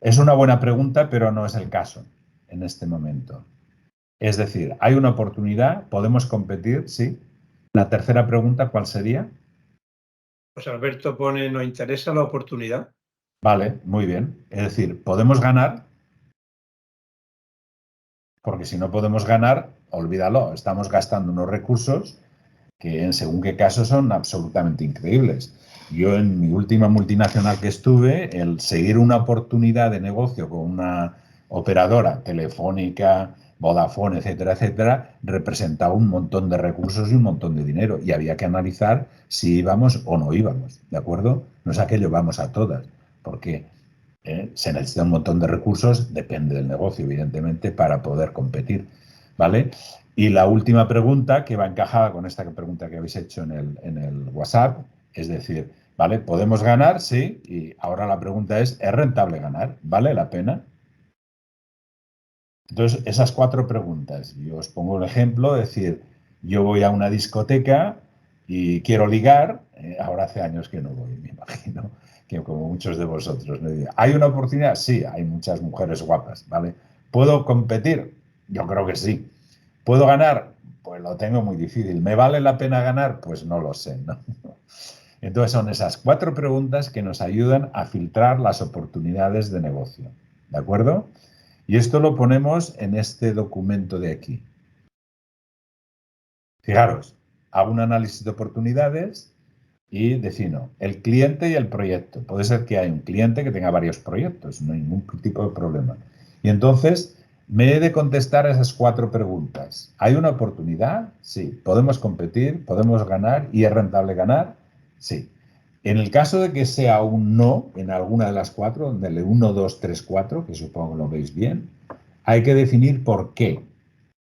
Es una buena pregunta, pero no es el caso en este momento. Es decir, hay una oportunidad, podemos competir, sí. La tercera pregunta, ¿cuál sería? Pues Alberto pone, ¿nos interesa la oportunidad? Vale, muy bien. Es decir, ¿podemos ganar? Porque si no podemos ganar, olvídalo, estamos gastando unos recursos que en según qué caso son absolutamente increíbles. Yo en mi última multinacional que estuve, el seguir una oportunidad de negocio con una operadora telefónica, Vodafone, etcétera, etcétera, representaba un montón de recursos y un montón de dinero. Y había que analizar si íbamos o no íbamos, ¿de acuerdo? No es aquello vamos a todas, porque se necesita un montón de recursos, depende del negocio, evidentemente, para poder competir, ¿vale? Y la última pregunta, que va encajada con esta pregunta que habéis hecho en el WhatsApp, es decir, ¿vale? ¿Podemos ganar? Sí. Y ahora la pregunta ¿es rentable ganar? ¿Vale la pena? Entonces, esas 4 preguntas. Yo os pongo un ejemplo, es decir, yo voy a una discoteca y quiero ligar, ahora hace años que no voy, me imagino, que como muchos de vosotros. ¿Hay una oportunidad? Sí, hay muchas mujeres guapas, ¿vale? ¿Puedo competir? Yo creo que sí. ¿Puedo ganar? Pues lo tengo muy difícil. ¿Me vale la pena ganar? Pues no lo sé, ¿no? Entonces son esas 4 preguntas que nos ayudan a filtrar las oportunidades de negocio, ¿de acuerdo? Y esto lo ponemos en este documento de aquí. Fijaros, hago un análisis de oportunidades y defino el cliente y el proyecto. Puede ser que haya un cliente que tenga varios proyectos, no hay ningún tipo de problema. Y entonces me he de contestar a esas 4 preguntas. ¿Hay una oportunidad? Sí. ¿Podemos competir? ¿Podemos ganar? ¿Y es rentable ganar? Sí. En el caso de que sea un no en alguna de las 4, donde le 1, 2, 3, 4, que supongo que lo veis bien, hay que definir por qué,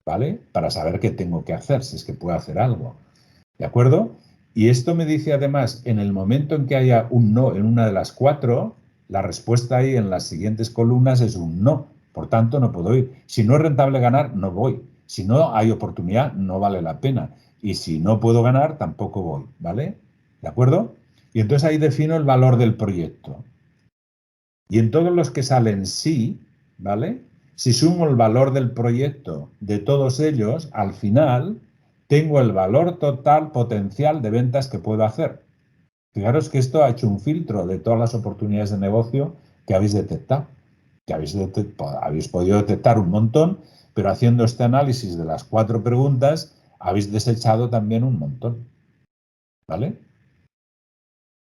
¿vale? Para saber qué tengo que hacer, si es que puedo hacer algo. ¿De acuerdo? Y esto me dice además, en el momento en que haya un no en una de las 4, la respuesta ahí en las siguientes columnas es un no. Por tanto, no puedo ir. Si no es rentable ganar, no voy. Si no hay oportunidad, no vale la pena. Y si no puedo ganar, tampoco voy. ¿Vale? ¿De acuerdo? Y entonces ahí defino el valor del proyecto. Y en todos los que salen sí, ¿vale? Si sumo el valor del proyecto de todos ellos, al final tengo el valor total potencial de ventas que puedo hacer. Fijaros que esto ha hecho un filtro de todas las oportunidades de negocio que habéis detectado. Que habéis podido detectar un montón, pero haciendo este análisis de las 4 preguntas, habéis desechado también un montón. ¿Vale?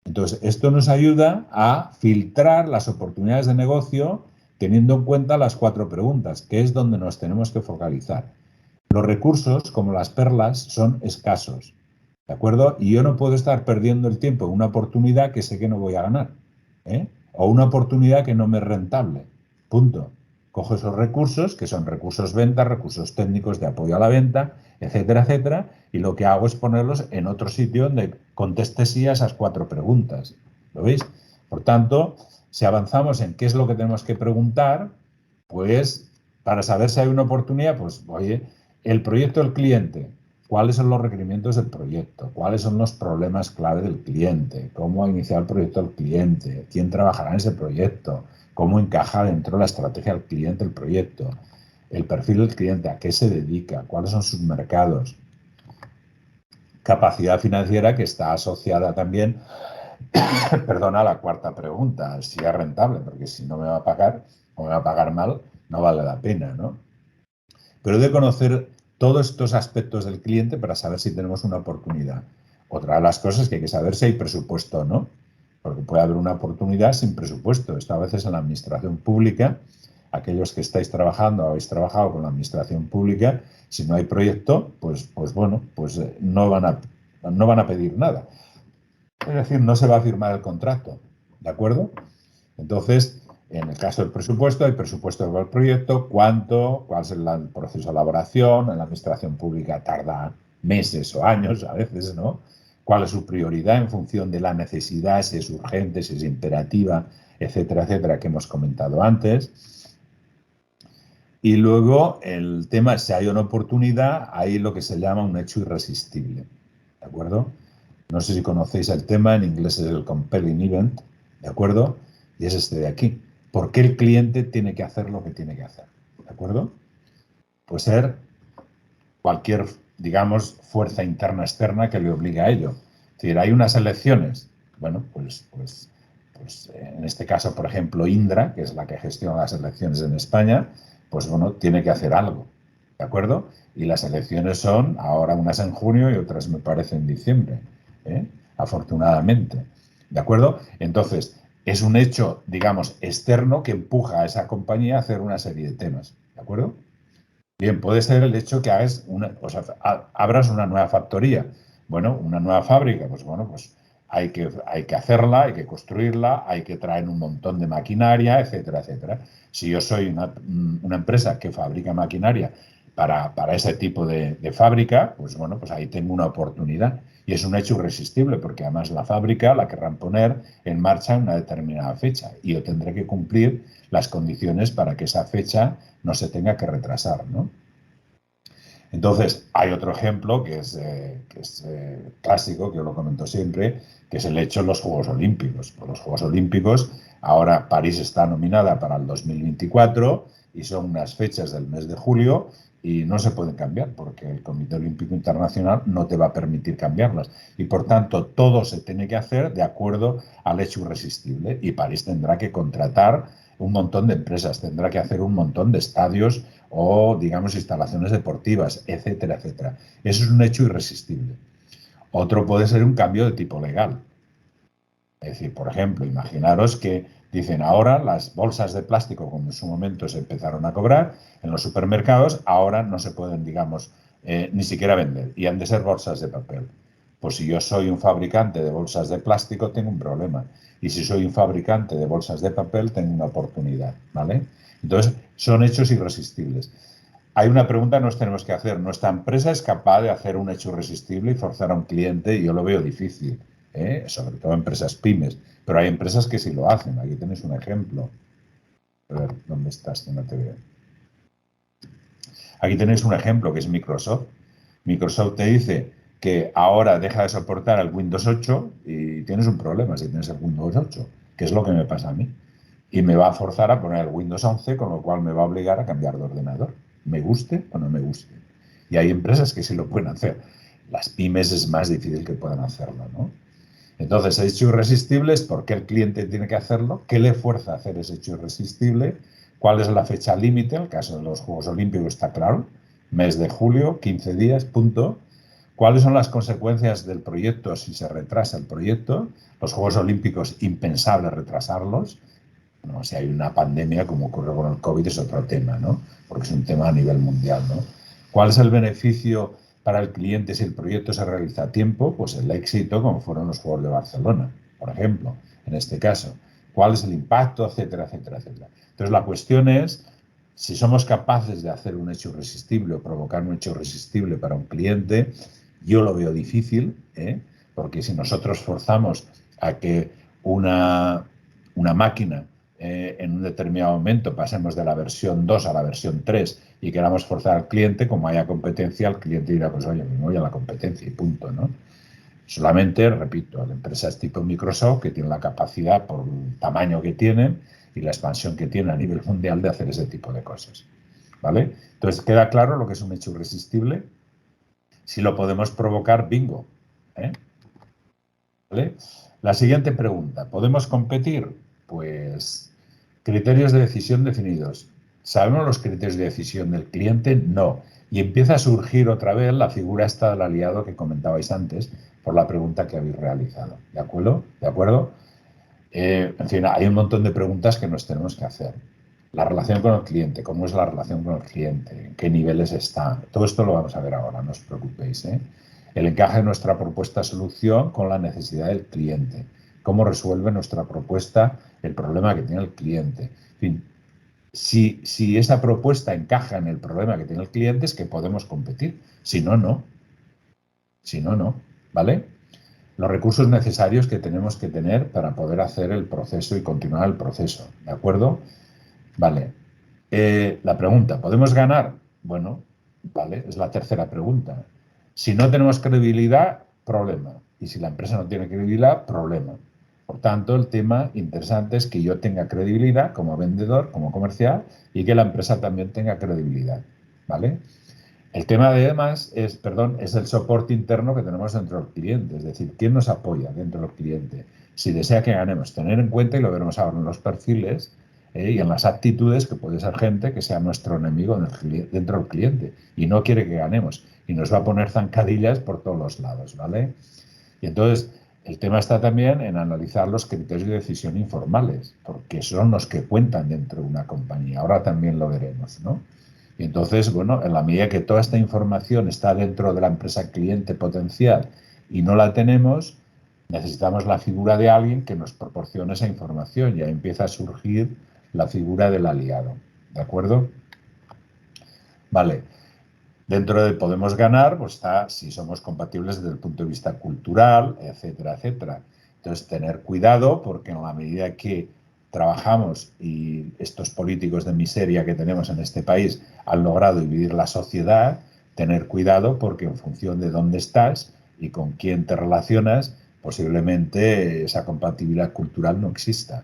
Entonces, esto nos ayuda a filtrar las oportunidades de negocio teniendo en cuenta las 4 preguntas, que es donde nos tenemos que focalizar. Los recursos, como las perlas, son escasos, ¿de acuerdo? Y yo no puedo estar perdiendo el tiempo en una oportunidad que sé que no voy a ganar, ¿eh? O una oportunidad que no me es rentable. Punto. Cojo esos recursos, que son recursos venta, recursos técnicos de apoyo a la venta, etcétera, etcétera, y lo que hago es ponerlos en otro sitio donde conteste sí a esas 4 preguntas. ¿Lo veis? Por tanto, Si avanzamos en qué es lo que tenemos que preguntar, pues para saber si hay una oportunidad, pues oye, el proyecto del cliente, ¿cuáles son los requerimientos del proyecto? ¿Cuáles son los problemas clave del cliente? ¿Cómo ha iniciado el proyecto del cliente? ¿Quién trabajará en ese proyecto? ¿Cómo encaja dentro de la estrategia del cliente el proyecto? El perfil del cliente, ¿a qué se dedica? ¿Cuáles son sus mercados? Capacidad financiera, que está asociada también, perdona, a la cuarta pregunta, si es rentable, porque si no me va a pagar o me va a pagar mal, no vale la pena, ¿no? Pero he de conocer todos estos aspectos del cliente para saber si tenemos una oportunidad. Otra de las cosas es que hay que saber si hay presupuesto o no, porque puede haber una oportunidad sin presupuesto. Esto a veces en la administración pública, aquellos que estáis trabajando o habéis trabajado con la administración pública, si no hay proyecto, pues bueno, pues no van a pedir nada. Es decir, no se va a firmar el contrato, ¿de acuerdo? Entonces, en el caso del presupuesto, hay presupuesto para el proyecto, cuál es el proceso de elaboración, en la administración pública tarda meses o años a veces, ¿no? ¿Cuál es su prioridad en función de la necesidad, si es urgente, si es imperativa, etcétera, que hemos comentado antes? Y luego el tema, si hay una oportunidad, hay lo que se llama un hecho irresistible, ¿de acuerdo? No sé si conocéis el tema, en inglés es el compelling event, ¿de acuerdo? Y es este de aquí. ¿Por qué el cliente tiene que hacer lo que tiene que hacer? ¿De acuerdo? Puede ser cualquier, digamos, fuerza interna externa que le obligue a ello. Es decir, hay unas elecciones. Bueno, pues en este caso, por ejemplo, Indra, que es la que gestiona las elecciones en España, pues bueno, tiene que hacer algo. ¿De acuerdo? Y las elecciones son ahora unas en junio y otras me parece en diciembre. Afortunadamente. ¿De acuerdo? Entonces, es un hecho, digamos, externo que empuja a esa compañía a hacer una serie de temas. ¿De acuerdo? Bien, puede ser el hecho que abras una nueva factoría. Bueno, una nueva fábrica, pues bueno, pues hay que hacerla, hay que construirla, hay que traer un montón de maquinaria, etcétera. Si yo soy una empresa que fabrica maquinaria para ese tipo de fábrica, pues bueno, pues ahí tengo una oportunidad. Y es un hecho irresistible, porque además la fábrica la querrán poner en marcha en una determinada fecha y yo tendré que cumplir las condiciones para que esa fecha no se tenga que retrasar, ¿no? Entonces, hay otro ejemplo que es clásico, que yo lo comento siempre, que es el hecho de los Juegos Olímpicos. Por los Juegos Olímpicos, ahora París está nominada para el 2024 y son unas fechas del mes de julio y no se pueden cambiar porque el Comité Olímpico Internacional no te va a permitir cambiarlas. Y por tanto, todo se tiene que hacer de acuerdo al hecho irresistible y París tendrá que contratar un montón de empresas, tendrá que hacer un montón de estadios o, digamos, instalaciones deportivas, etcétera. Eso es un hecho irresistible. Otro puede ser un cambio de tipo legal. Es decir, por ejemplo, imaginaros que dicen ahora las bolsas de plástico, como en su momento se empezaron a cobrar en los supermercados, ahora no se pueden, digamos, ni siquiera vender y han de ser bolsas de papel. Pues si yo soy un fabricante de bolsas de plástico, tengo un problema. Y si soy un fabricante de bolsas de papel, tengo una oportunidad, ¿vale? Entonces, son hechos irresistibles. Hay una pregunta que nos tenemos que hacer. ¿Nuestra empresa es capaz de hacer un hecho irresistible y forzar a un cliente? Yo lo veo difícil, sobre todo empresas pymes. Pero hay empresas que sí lo hacen. Aquí tenéis un ejemplo. A ver, ¿dónde estás? Que no te veo. Aquí tenéis un ejemplo que es Microsoft. Microsoft te dice que ahora deja de soportar el Windows 8 y tienes un problema si tienes el Windows 8, que es lo que me pasa a mí. Y me va a forzar a poner el Windows 11, con lo cual me va a obligar a cambiar de ordenador, me guste o no me guste. Y hay empresas que sí lo pueden hacer. Las pymes es más difícil que puedan hacerlo, ¿no? Entonces, el hecho irresistible es por qué el cliente tiene que hacerlo, qué le fuerza a hacer ese hecho irresistible, cuál es la fecha límite. En el caso de los Juegos Olímpicos está claro, mes de julio, 15 días, punto. ¿Cuáles son las consecuencias del proyecto si se retrasa el proyecto? Los Juegos Olímpicos, impensable retrasarlos. No, si hay una pandemia, como ocurre con el COVID, es otro tema, ¿no? Porque es un tema a nivel mundial, ¿no? ¿Cuál es el beneficio para el cliente si el proyecto se realiza a tiempo? Pues el éxito, como fueron los Juegos de Barcelona, por ejemplo, en este caso. ¿Cuál es el impacto? Etcétera. Entonces, la cuestión es si somos capaces de hacer un hecho irresistible o provocar un hecho irresistible para un cliente. Yo lo veo difícil, porque si nosotros forzamos a que una una máquina en un determinado momento pasemos de la versión 2 a la versión 3 y queramos forzar al cliente, como haya competencia, el cliente dirá, pues oye, me voy a la competencia y punto, ¿no? Solamente, repito, empresas tipo Microsoft que tienen la capacidad por el tamaño que tienen y la expansión que tienen a nivel mundial de hacer ese tipo de cosas, ¿vale? Entonces, queda claro lo que es un hecho irresistible. Si lo podemos provocar, bingo, ¿eh? ¿Vale? La siguiente pregunta, ¿podemos competir? Pues, criterios de decisión definidos. ¿Sabemos los criterios de decisión del cliente? No. Y empieza a surgir otra vez la figura esta del aliado que comentabais antes por la pregunta que habéis realizado. ¿De acuerdo? ¿De acuerdo? En fin, hay un montón de preguntas que nos tenemos que hacer. La relación con el cliente, ¿cómo es la relación con el cliente? ¿En qué niveles está? Todo esto lo vamos a ver ahora, no os preocupéis, ¿eh? El encaje de nuestra propuesta de solución con la necesidad del cliente. ¿Cómo resuelve nuestra propuesta el problema que tiene el cliente? En fin, si esa propuesta encaja en el problema que tiene el cliente es que podemos competir. Si no, no. Si no, no. ¿Vale? Los recursos necesarios que tenemos que tener para poder hacer el proceso y continuar el proceso. ¿De acuerdo? Vale. La pregunta, ¿podemos ganar? Bueno, vale, es la tercera pregunta. Si no tenemos credibilidad, problema. Y si la empresa no tiene credibilidad, problema. Por tanto, el tema interesante es que yo tenga credibilidad como vendedor, como comercial, y que la empresa también tenga credibilidad. ¿Vale? El tema de demás es el soporte interno que tenemos dentro del cliente. Es decir, ¿quién nos apoya dentro del cliente? Si desea que ganemos, tener en cuenta, y lo veremos ahora en los perfiles, y en las actitudes, que puede ser gente que sea nuestro enemigo dentro del cliente y no quiere que ganemos y nos va a poner zancadillas por todos los lados, ¿vale? Y entonces el tema está también en analizar los criterios de decisión informales, porque son los que cuentan dentro de una compañía. Ahora también lo veremos, ¿no? Y entonces, bueno, en la medida que toda esta información está dentro de la empresa cliente potencial y no la tenemos, necesitamos la figura de alguien que nos proporcione esa información y ahí empieza a surgir la figura del aliado. ¿De acuerdo? Vale. Dentro de podemos ganar, pues está si somos compatibles desde el punto de vista cultural, etcétera, etcétera. Entonces, tener cuidado porque en la medida que trabajamos y estos políticos de miseria que tenemos en este país han logrado dividir la sociedad, tener cuidado porque en función de dónde estás y con quién te relacionas, posiblemente esa compatibilidad cultural no exista.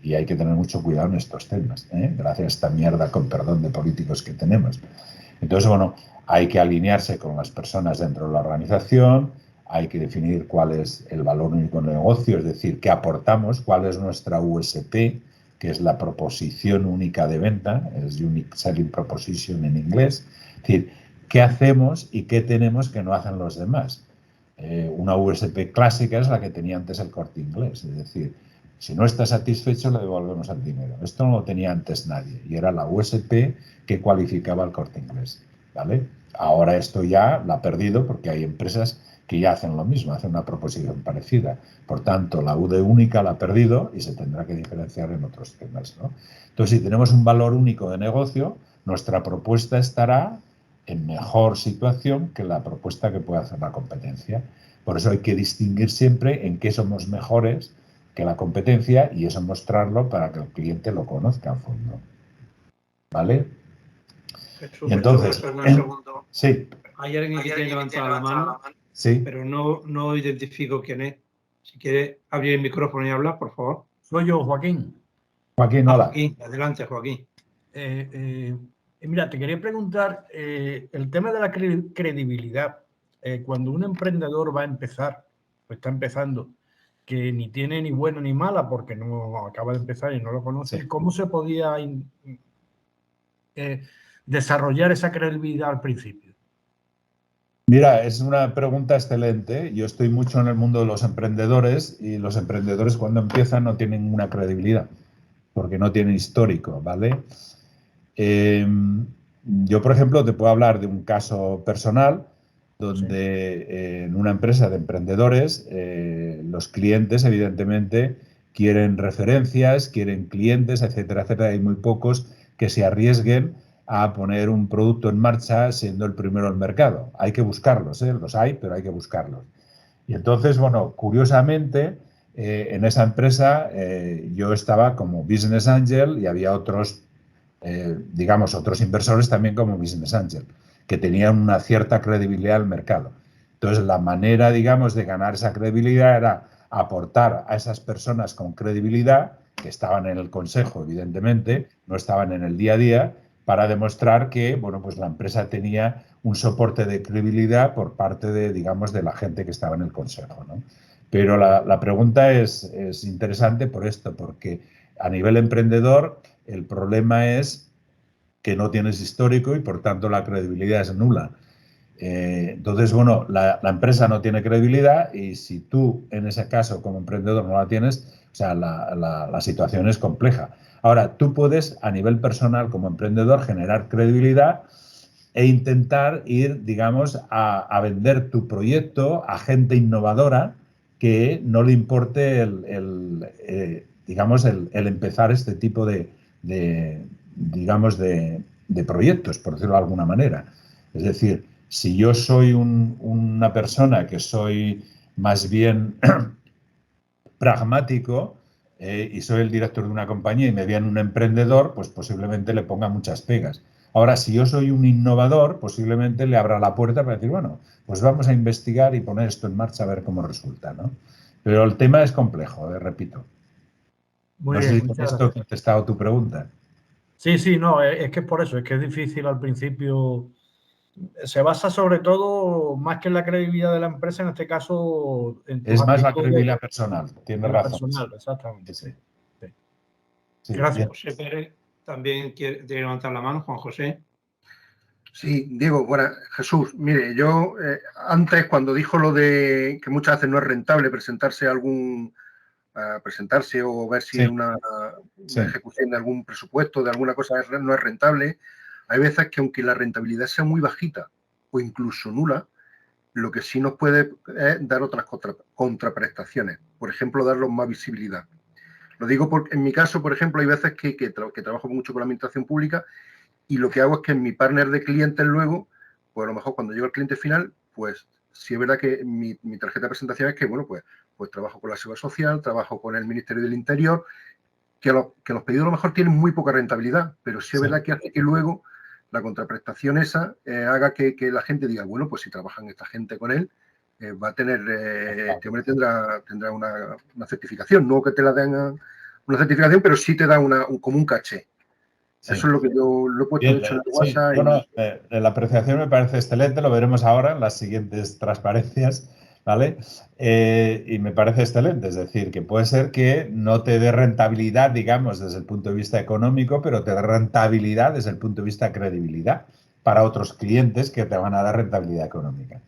Y hay que tener mucho cuidado en estos temas, ¿eh? Gracias a esta mierda, con perdón, de políticos que tenemos. Entonces, bueno, hay que alinearse con las personas dentro de la organización, hay que definir cuál es el valor único del negocio, es decir, qué aportamos, cuál es nuestra USP, que es la proposición única de venta, es Unique Selling Proposition en inglés. Es decir, qué hacemos y qué tenemos que no hacen los demás. Una USP clásica es la que tenía antes el Corte Inglés, es decir, si no está satisfecho, le devolvemos el dinero. Esto no lo tenía antes nadie y era la USP que cualificaba el Corte Inglés, ¿vale? Ahora esto ya la ha perdido porque hay empresas que ya hacen lo mismo, hacen una proposición parecida. Por tanto, la UD única la ha perdido y se tendrá que diferenciar en otros temas, ¿no? Entonces, si tenemos un valor único de negocio, nuestra propuesta estará en mejor situación que la propuesta que puede hacer la competencia. Por eso hay que distinguir siempre en qué somos mejores que la competencia y eso mostrarlo para que el cliente lo conozca a fondo. ¿Vale? Jesús, y entonces, segundo. Sí. Hay alguien que tiene levantada la mano, Sí. pero no identifico quién es. Si quiere abrir el micrófono y hablar, por favor. Soy yo, Joaquín. Joaquín, hola. Joaquín, adelante, Joaquín. Mira, te quería preguntar el tema de la credibilidad. Cuando un emprendedor va a empezar, o está empezando, que ni tiene ni buena ni mala porque no acaba de empezar y no lo conoce, sí. ¿Cómo se podía desarrollar esa credibilidad al principio? Mira, es una pregunta excelente. Yo estoy mucho en el mundo de los emprendedores y los emprendedores cuando empiezan no tienen ninguna credibilidad porque no tienen histórico, ¿vale? Yo, por ejemplo, te puedo hablar de un caso personal donde en una empresa de emprendedores los clientes evidentemente quieren referencias, quieren clientes, etcétera, etcétera. Hay muy pocos que se arriesguen a poner un producto en marcha siendo el primero al mercado. Hay que buscarlos, los hay, pero hay que buscarlos. Y entonces, bueno, curiosamente, en esa empresa yo estaba como Business Angel y había otros, digamos, otros inversores también como Business Angel, que tenían una cierta credibilidad al mercado. Entonces, la manera, digamos, de ganar esa credibilidad era aportar a esas personas con credibilidad, que estaban en el consejo, evidentemente, no estaban en el día a día, para demostrar que, bueno, pues la empresa tenía un soporte de credibilidad por parte de, digamos, de la gente que estaba en el consejo, ¿no? Pero la pregunta es interesante por esto, porque a nivel emprendedor el problema es que no tienes histórico y por tanto la credibilidad es nula. Entonces, bueno, la empresa no tiene credibilidad y si tú, en ese caso, como emprendedor no la tienes, o sea, la situación es compleja. Ahora, tú puedes, a nivel personal, como emprendedor, generar credibilidad e intentar ir, digamos, a vender tu proyecto a gente innovadora que no le importe digamos, el empezar este tipo digamos, de proyectos, por decirlo de alguna manera. Es decir, si yo soy una persona que soy más bien pragmático y soy el director de una compañía y me viene un emprendedor, pues posiblemente le ponga muchas pegas. Ahora, si yo soy un innovador, posiblemente le abra la puerta para decir, bueno, pues vamos a investigar y poner esto en marcha a ver cómo resulta, ¿no? Pero el tema es complejo, repito. Muy no bien, sé si con esto he contestado tu pregunta. Sí, sí, no, es que es por eso, es que es difícil al principio. Se basa sobre todo, más que en la credibilidad de la empresa, en este caso, en tus es más la actitudes, credibilidad personal, tienes razón. Personal, exactamente. Sí. Sí. Gracias. José Pérez también quiere levantar la mano, Juan José. Sí, Diego, bueno, Jesús, mire, yo antes cuando dijo lo de que muchas veces no es rentable presentarse presentarse o ver si una ejecución de algún presupuesto, de alguna cosa no es rentable, hay veces que aunque la rentabilidad sea muy bajita o incluso nula, lo que sí nos puede es dar otras contraprestaciones, por ejemplo, darles más visibilidad. Lo digo porque en mi caso, por ejemplo, hay veces que trabajo mucho con la administración pública y lo que hago es que en mi partner de clientes luego, pues a lo mejor cuando llego al cliente final, pues sí es verdad que mi tarjeta de presentación es que, bueno, pues trabajo con la Seguridad Social, trabajo con el Ministerio del Interior, que los pedidos a lo mejor tienen muy poca rentabilidad, pero sí es verdad que hace que luego la contraprestación esa haga que la gente diga, bueno, pues si trabajan esta gente con él, va a tener, este hombre tendrá una certificación, no que te la den una certificación, pero sí te da como un caché. Sí. Eso es lo que yo lo he puesto Bien, de hecho en el WhatsApp. Sí, bueno, la apreciación me parece excelente, lo veremos ahora en las siguientes transparencias, ¿vale? Y me parece excelente, es decir, que puede ser que no te dé rentabilidad, digamos, desde el punto de vista económico, pero te dé rentabilidad desde el punto de vista de credibilidad para otros clientes que te van a dar rentabilidad económica.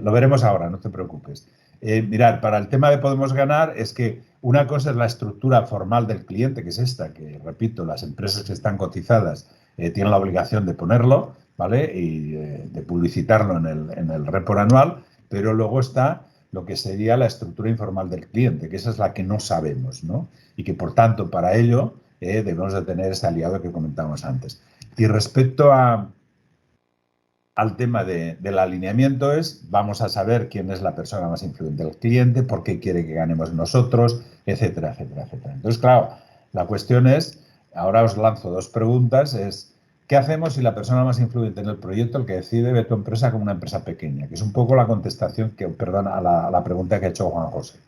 Lo veremos ahora, no te preocupes. Mirad, para el tema de podemos ganar es que una cosa es la estructura formal del cliente, que es esta, que repito, las empresas que están cotizadas tienen la obligación de ponerlo, ¿vale? Y de publicitarlo en el report anual, pero luego está lo que sería la estructura informal del cliente, que esa es la que no sabemos, ¿no? Y que por tanto para ello debemos de tener ese aliado que comentábamos antes. Y respecto al tema del alineamiento vamos a saber quién es la persona más influyente del cliente, por qué quiere que ganemos nosotros, etcétera, etcétera, etcétera. Entonces, claro, la cuestión ahora os lanzo dos preguntas, ¿qué hacemos si la persona más influyente en el proyecto, el que decide, ve tu empresa como una empresa pequeña? Que es un poco la contestación a la pregunta que ha hecho Juan José.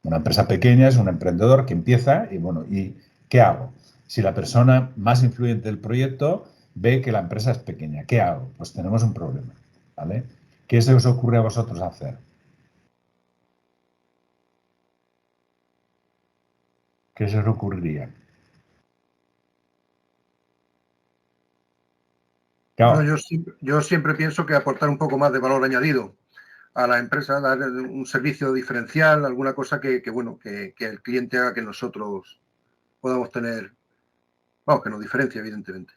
Una empresa pequeña es un emprendedor que empieza y, bueno, ¿y qué hago? Si la persona más influyente del proyecto ve que la empresa es pequeña, ¿qué hago? Pues tenemos un problema, ¿vale? ¿Qué se os ocurre a vosotros hacer? ¿Qué se os ocurriría? Claro. No, yo siempre pienso que aportar un poco más de valor añadido a la empresa, dar un servicio diferencial, alguna cosa que el cliente haga que nosotros podamos tener, vamos, que nos diferencie, evidentemente.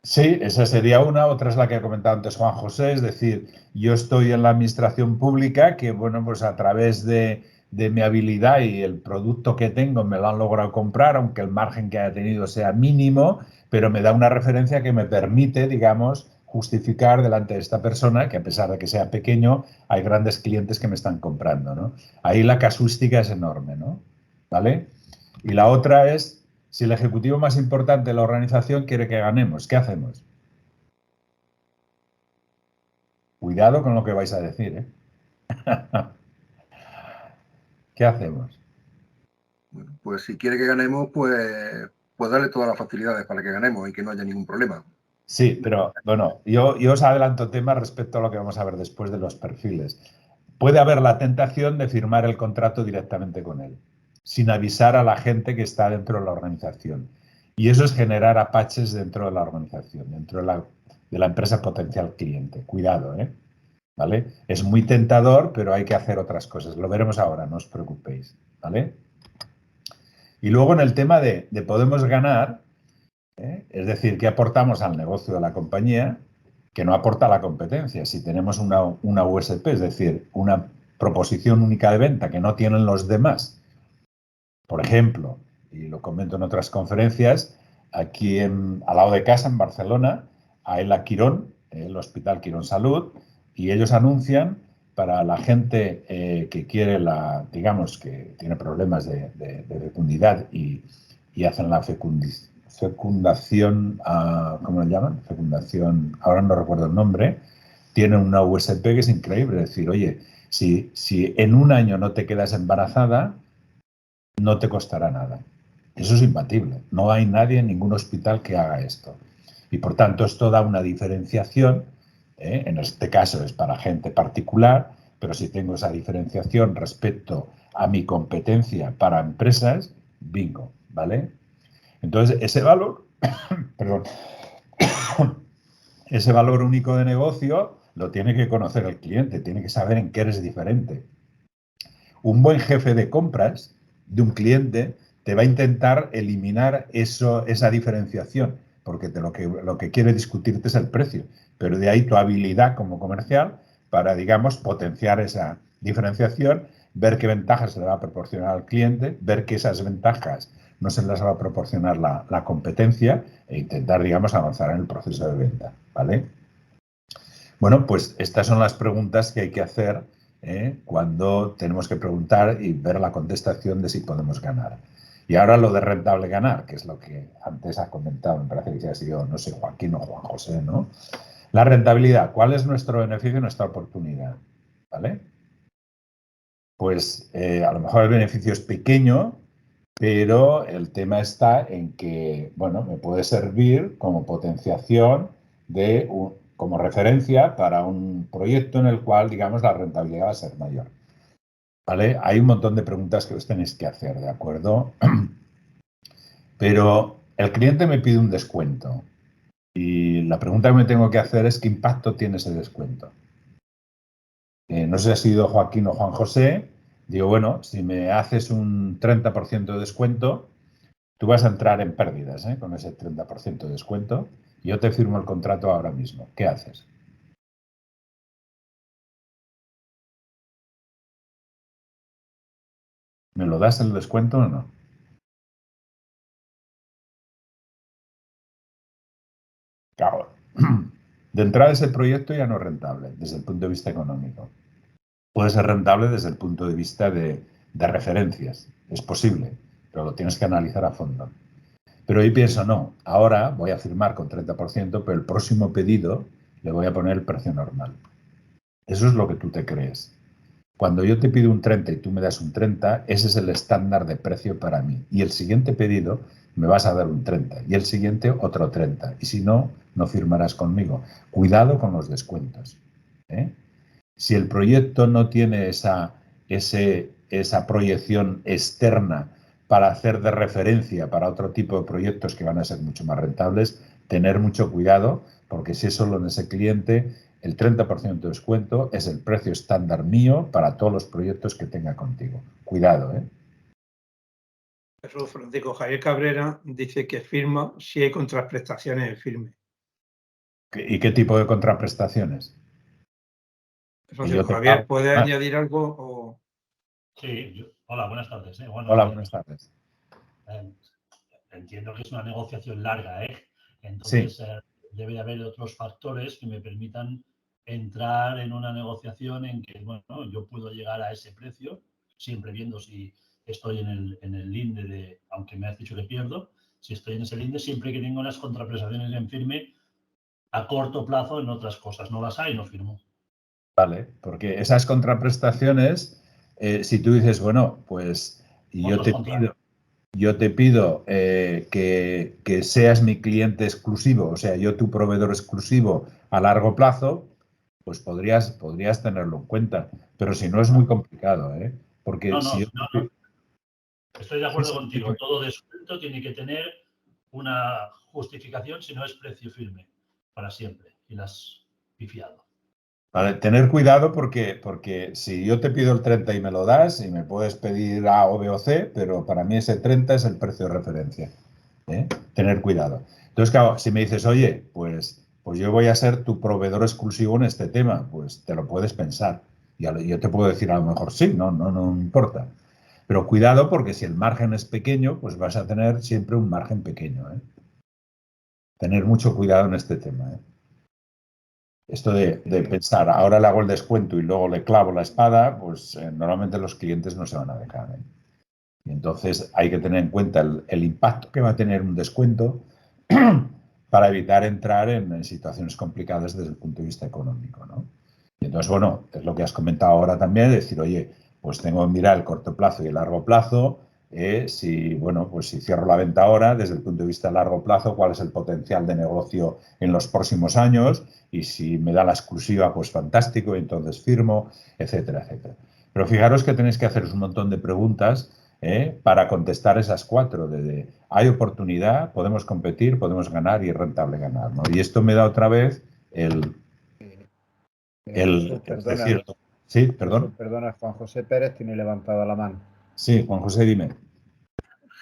Sí, esa sería una. Otra es la que ha comentado antes Juan José, es decir, yo estoy en la administración pública que, bueno, pues a través de mi habilidad y el producto que tengo me lo han logrado comprar, aunque el margen que haya tenido sea mínimo, pero me da una referencia que me permite, digamos, justificar delante de esta persona que, a pesar de que sea pequeño, hay grandes clientes que me están comprando, ¿no? Ahí la casuística es enorme, ¿no? ¿Vale? Y la otra es, si el ejecutivo más importante de la organización quiere que ganemos, ¿qué hacemos? Cuidado con lo que vais a decir, ¿eh? ¿Qué hacemos? Bueno, pues si quiere que ganemos, pues darle todas las facilidades para que ganemos y que no haya ningún problema. Sí, pero bueno, yo os adelanto temas respecto a lo que vamos a ver después de los perfiles. Puede haber la tentación de firmar el contrato directamente con él, sin avisar a la gente que está dentro de la organización. Y eso es generar apaches dentro de la organización, dentro de la empresa potencial cliente. Cuidado, ¿eh? ¿Vale? Es muy tentador, pero hay que hacer otras cosas. Lo veremos ahora, no os preocupéis, ¿vale? Y luego en el tema de podemos ganar, es decir, ¿qué aportamos al negocio de la compañía que no aporta la competencia? Si tenemos una USP, es decir, una proposición única de venta que no tienen los demás. Por ejemplo, y lo comento en otras conferencias, aquí al lado de casa, en Barcelona, hay la Quirón, el Hospital Quirón Salud, y ellos anuncian para la gente que quiere digamos, que tiene problemas de fecundidad y hacen la fecundación, ¿cómo le llaman? Fecundación, ahora no recuerdo el nombre, tienen una USP que es increíble. Es decir, oye, si en un año no te quedas embarazada, no te costará nada. Eso es imbatible. No hay nadie en ningún hospital que haga esto. Y por tanto, esto da una diferenciación. En este caso es para gente particular, pero si tengo esa diferenciación respecto a mi competencia para empresas, bingo, ¿vale? Entonces, ese valor, perdón, ese valor único de negocio lo tiene que conocer el cliente, tiene que saber en qué eres diferente. Un buen jefe de compras de un cliente te va a intentar eliminar esa diferenciación, porque lo que quiere discutirte es el precio, pero de ahí tu habilidad como comercial para, digamos, potenciar esa diferenciación, ver qué ventajas se le va a proporcionar al cliente, ver que esas ventajas no se las va a proporcionar la competencia e intentar, digamos, avanzar en el proceso de venta, ¿vale? Bueno, pues estas son las preguntas que hay que hacer cuando tenemos que preguntar y ver la contestación de si podemos ganar. Y ahora lo de rentable ganar, que es lo que antes ha comentado, me parece que ha sido, no sé, Joaquín o Juan José, ¿no? La rentabilidad, ¿cuál es nuestro beneficio y nuestra oportunidad? ¿Vale? Pues a lo mejor el beneficio es pequeño, pero el tema está en que, bueno, me puede servir como potenciación como referencia para un proyecto en el cual, digamos, la rentabilidad va a ser mayor. ¿Vale? Hay un montón de preguntas que os tenéis que hacer, ¿de acuerdo? Pero el cliente me pide un descuento y la pregunta que me tengo que hacer es ¿qué impacto tiene ese descuento? No sé si ha sido Joaquín o Juan José. Digo, bueno, si me haces un 30% de descuento, tú vas a entrar en pérdidas con ese 30% de descuento. Y yo te firmo el contrato ahora mismo. ¿Qué haces? ¿Me lo das el descuento o no? Claro. De entrada ese proyecto ya no es rentable desde el punto de vista económico. Puede ser rentable desde el punto de vista de referencias. Es posible, pero lo tienes que analizar a fondo. Pero yo pienso, no, ahora voy a firmar con 30%, pero el próximo pedido le voy a poner el precio normal. Eso es lo que tú te crees. Cuando yo te pido un 30 y tú me das un 30, ese es el estándar de precio para mí. Y el siguiente pedido me vas a dar un 30 y el siguiente otro 30. Y si no, no firmarás conmigo. Cuidado con los descuentos. Si el proyecto no tiene esa proyección externa para hacer de referencia para otro tipo de proyectos que van a ser mucho más rentables, tener mucho cuidado, porque si es solo en ese cliente, el 30% de descuento es el precio estándar mío para todos los proyectos que tenga contigo. Cuidado, ¿eh? Jesús Francisco Javier Cabrera dice que firma si hay contraprestaciones en firme. ¿Y qué tipo de contraprestaciones? Francisco Javier, ¿puede añadir algo? O... Sí, hola, buenas tardes. Hola, buenas tardes. Entiendo que es una negociación larga, ¿eh? Entonces, Sí. debe haber otros factores que me permitan entrar en una negociación en que, bueno, yo puedo llegar a ese precio, siempre viendo si estoy en el linde de, aunque me has dicho que pierdo, si estoy en ese linde, siempre que tengo unas contraprestaciones en firme a corto plazo en otras cosas. No las hay, no firmo. Vale, porque esas contraprestaciones, si tú dices, bueno, pues yo te pido que seas mi cliente exclusivo, o sea, yo tu proveedor exclusivo a largo plazo, pues podrías tenerlo en cuenta. Pero si no, es muy complicado, ¿eh? Porque No. Estoy de acuerdo contigo. Todo descuento tiene que tener una justificación, si no es precio firme, para siempre. Y las has pifiado. Vale, tener cuidado porque si yo te pido el 30 y me lo das, y me puedes pedir A o B o C, pero para mí ese 30 es el precio de referencia. Tener cuidado. Entonces, claro, si me dices, oye, pues yo voy a ser tu proveedor exclusivo en este tema, pues te lo puedes pensar. Y yo te puedo decir a lo mejor sí, no importa. Pero cuidado porque si el margen es pequeño, pues vas a tener siempre un margen pequeño. Tener mucho cuidado en este tema. Esto de pensar, ahora le hago el descuento y luego le clavo la espada, pues normalmente los clientes no se van a dejar. Y entonces hay que tener en cuenta el impacto que va a tener un descuento para evitar entrar en situaciones complicadas desde el punto de vista económico, ¿no? Y entonces, bueno, es lo que has comentado ahora también, decir, oye, pues tengo que mirar el corto plazo y el largo plazo. Si cierro la venta ahora, desde el punto de vista de largo plazo, cuál es el potencial de negocio en los próximos años, y si me da la exclusiva, pues fantástico, entonces firmo, etcétera, etcétera. Pero fijaros que tenéis que haceros un montón de preguntas para contestar esas 4, hay oportunidad, podemos competir, podemos ganar y es rentable ganar, ¿no? Y esto me da otra vez Perdona, sí, perdón. Perdona, Juan José Pérez tiene levantada la mano. Sí, Juan José, dime.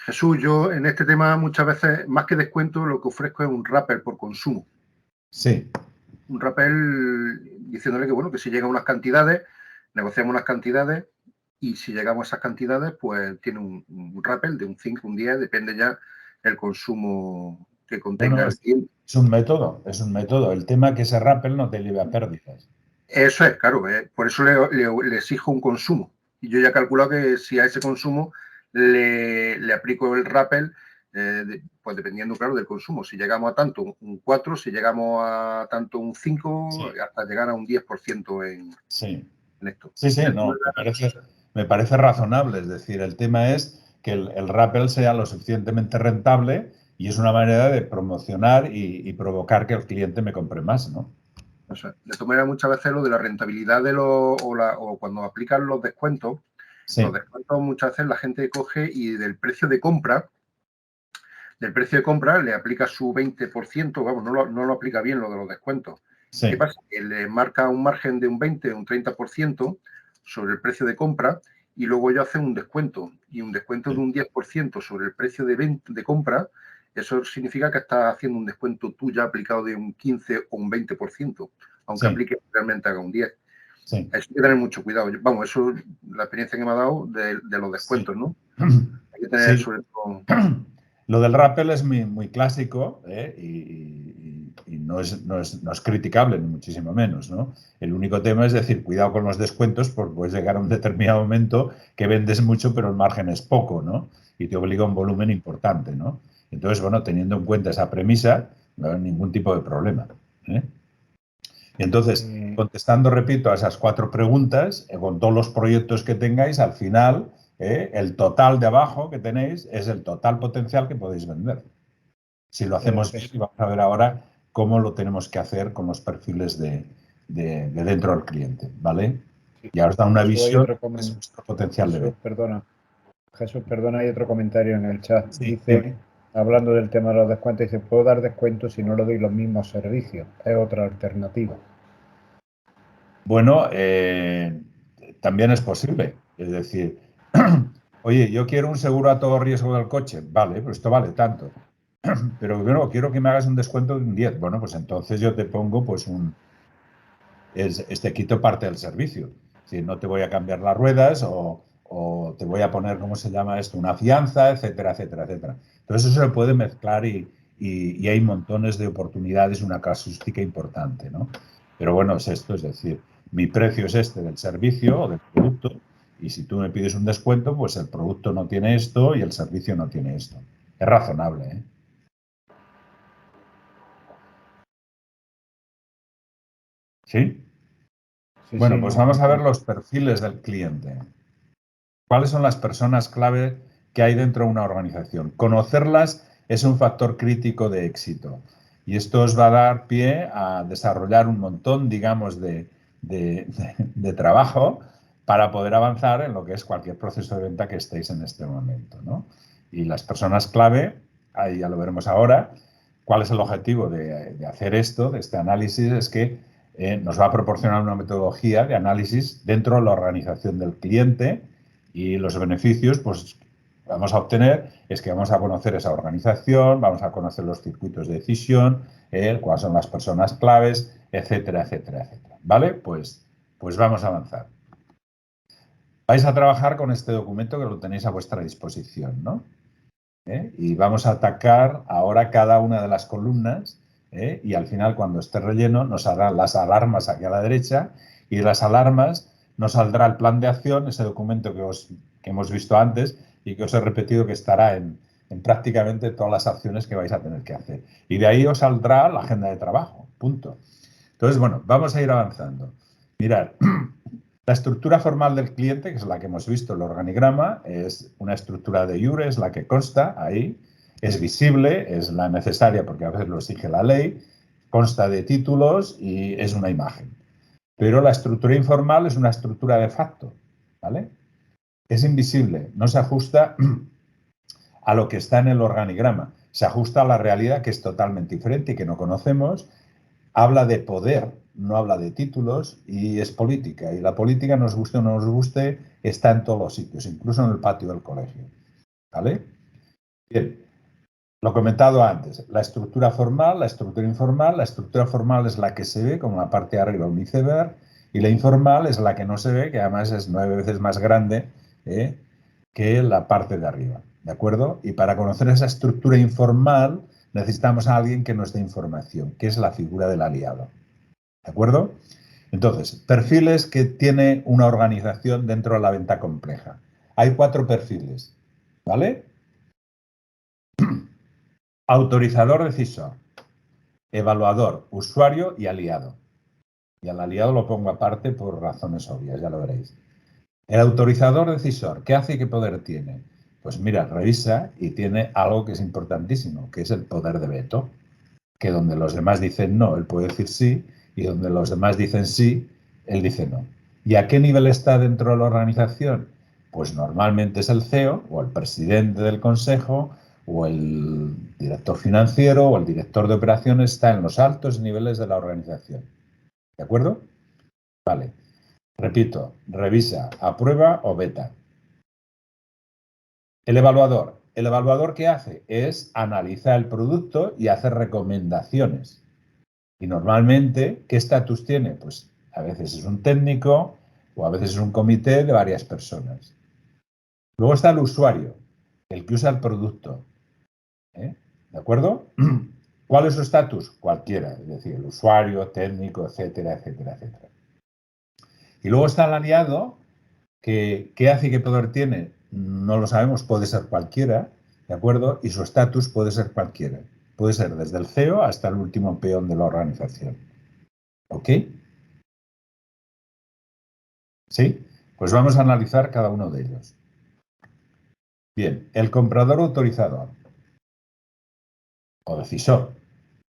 Jesús, yo en este tema muchas veces, más que descuento, lo que ofrezco es un rappel por consumo. Sí. Un rappel diciéndole que, bueno, que si llega a unas cantidades, negociamos unas cantidades y si llegamos a esas cantidades, pues tiene un rappel de un 5, un 10, depende ya el consumo que contenga el cliente. Es un método. El tema es que ese rappel no te lleve a pérdidas. Eso es, claro. Por eso le exijo un consumo. Y yo ya he calculado que si a ese consumo le aplico el rappel, pues dependiendo, claro, del consumo. Si llegamos a tanto, un 4, si llegamos a tanto, un 5, sí, hasta llegar a un 10% en esto. Sí, no, me parece razonable. Es decir, el tema es que el rappel sea lo suficientemente rentable y es una manera de promocionar y provocar que el cliente me compre más, ¿no? O sea, de todas maneras, muchas veces lo de la rentabilidad de o cuando aplican los descuentos, muchas veces la gente coge y del precio de compra le aplica su 20%, vamos, no lo aplica bien lo de los descuentos. Sí. ¿Qué pasa? Que le marca un margen de un 20 o un 30% sobre el precio de compra y luego ellos hacen un descuento. Y un descuento de un 10% sobre el precio de compra, eso significa que estás haciendo un descuento tú ya aplicado de un 15 o un 20%, aunque aplique realmente haga un 10%. Sí. Eso hay que tener mucho cuidado. Vamos, eso es la experiencia que me ha dado de los descuentos, ¿no? Hay que tener sobre todo... Lo del rappel es muy clásico y no es criticable, ni muchísimo menos, ¿no? El único tema es decir, cuidado con los descuentos, porque puedes llegar a un determinado momento que vendes mucho, pero el margen es poco, ¿no? Y te obliga a un volumen importante, ¿no? Entonces, bueno, teniendo en cuenta esa premisa, no hay ningún tipo de problema. Y entonces, contestando, repito, a esas 4 preguntas, con todos los proyectos que tengáis, al final... el total de abajo que tenéis es el total potencial que podéis vender. Si lo hacemos bien, y vamos a ver ahora cómo lo tenemos que hacer con los perfiles de dentro del cliente, ¿vale? Y ahora os da una visión de nuestro potencial de venta. Jesús, perdona, hay otro comentario en el chat. Dice, hablando del tema de los descuentos, dice, puedo dar descuentos si no le doy los mismos servicios. Es otra alternativa. Bueno, también es posible. Es decir, oye, yo quiero un seguro a todo riesgo del coche. Vale, pues esto vale tanto. Pero bueno, quiero que me hagas un descuento de un 10. Bueno, pues entonces yo te pongo pues te quito parte del servicio. Si no te voy a cambiar las ruedas o o te voy a poner, ¿cómo se llama esto? Una fianza, etcétera, etcétera, etcétera. Entonces eso se puede mezclar y y hay montones de oportunidades, una casuística importante, ¿no? Pero bueno, es esto, es decir, mi precio es este del servicio o del producto y si tú me pides un descuento, pues el producto no tiene esto y el servicio no tiene esto. Es razonable, ¿eh? ¿Sí? Bueno, pues vamos a ver los perfiles del cliente. ¿Cuáles son las personas clave que hay dentro de una organización? Conocerlas es un factor crítico de éxito y esto os va a dar pie a desarrollar un montón, digamos, de trabajo para poder avanzar en lo que es cualquier proceso de venta que estéis en este momento, ¿no? Y las personas clave, ahí ya lo veremos ahora, cuál es el objetivo de hacer esto, de este análisis, es que nos va a proporcionar una metodología de análisis dentro de la organización del cliente y los beneficios, pues vamos a obtener es que vamos a conocer esa organización, vamos a conocer los circuitos de decisión, cuáles son las personas claves, etcétera, etcétera, etcétera. ¿Vale? Pues vamos a avanzar. Vais a trabajar con este documento que lo tenéis a vuestra disposición, ¿no? Y vamos a atacar ahora cada una de las columnas y al final, cuando esté relleno, nos harán las alarmas aquí a la derecha y de las alarmas nos saldrá el plan de acción, ese documento que hemos visto antes y que os he repetido que estará en prácticamente todas las acciones que vais a tener que hacer. Y de ahí os saldrá la agenda de trabajo, punto. Entonces, bueno, vamos a ir avanzando. Mirad, la estructura formal del cliente, que es la que hemos visto, el organigrama, es una estructura de iure, es la que consta ahí, es visible, es la necesaria porque a veces lo exige la ley, consta de títulos y es una imagen. Pero la estructura informal es una estructura de facto, ¿vale? Es invisible, no se ajusta a lo que está en el organigrama, se ajusta a la realidad que es totalmente diferente y que no conocemos, habla de poder, no habla de títulos y es política. Y la política, nos guste o no nos guste, está en todos los sitios, incluso en el patio del colegio, ¿vale? Bien, lo comentado antes, la estructura formal, la estructura informal. La estructura formal es la que se ve, como la parte de arriba un iceberg, y la informal es la que no se ve, que además es 9 veces más grande que la parte de arriba, ¿de acuerdo? Y para conocer esa estructura informal necesitamos a alguien que nos dé información, que es la figura del aliado, ¿de acuerdo? Entonces, perfiles que tiene una organización dentro de la venta compleja. Hay 4 perfiles, ¿vale? Autorizador decisor, evaluador, usuario y aliado. Y al aliado lo pongo aparte por razones obvias, ya lo veréis. El autorizador decisor, ¿qué hace y qué poder tiene? Pues mira, revisa y tiene algo que es importantísimo, que es el poder de veto. Que donde los demás dicen no, él puede decir sí, y donde los demás dicen sí, él dice no. ¿Y a qué nivel está dentro de la organización? Pues normalmente es el CEO o el presidente del consejo o el director financiero o el director de operaciones, está en los altos niveles de la organización. ¿De acuerdo? Vale. Repito, revisa, aprueba o veta. El evaluador. ¿El evaluador qué hace? Es analizar el producto y hacer recomendaciones. Y normalmente, ¿qué estatus tiene? Pues a veces es un técnico o a veces es un comité de varias personas. Luego está el usuario, el que usa el producto. ¿De acuerdo? ¿Cuál es su estatus? Cualquiera, es decir, el usuario, técnico, etcétera, etcétera, etcétera. Y luego está el aliado, que ¿qué hace y qué poder tiene? No lo sabemos, puede ser cualquiera, ¿de acuerdo? Y su estatus puede ser cualquiera. Puede ser desde el CEO hasta el último peón de la organización. ¿Ok? ¿Sí? Pues vamos a analizar cada uno de ellos. Bien, el comprador autorizador o decisor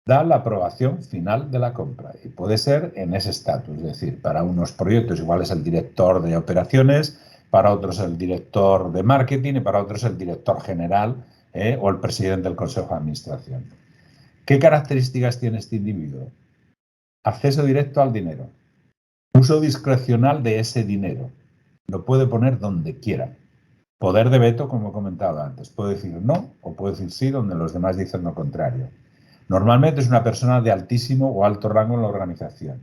da la aprobación final de la compra y puede ser en ese estatus, es decir, para unos proyectos igual es el director de operaciones, para otros el director de marketing y para otros el director general o el presidente del consejo de administración. ¿Qué características tiene este individuo? Acceso directo al dinero, uso discrecional de ese dinero, lo puede poner donde quiera. Poder de veto, como he comentado antes, puede decir no o puede decir sí donde los demás dicen lo contrario. Normalmente es una persona de altísimo o alto rango en la organización.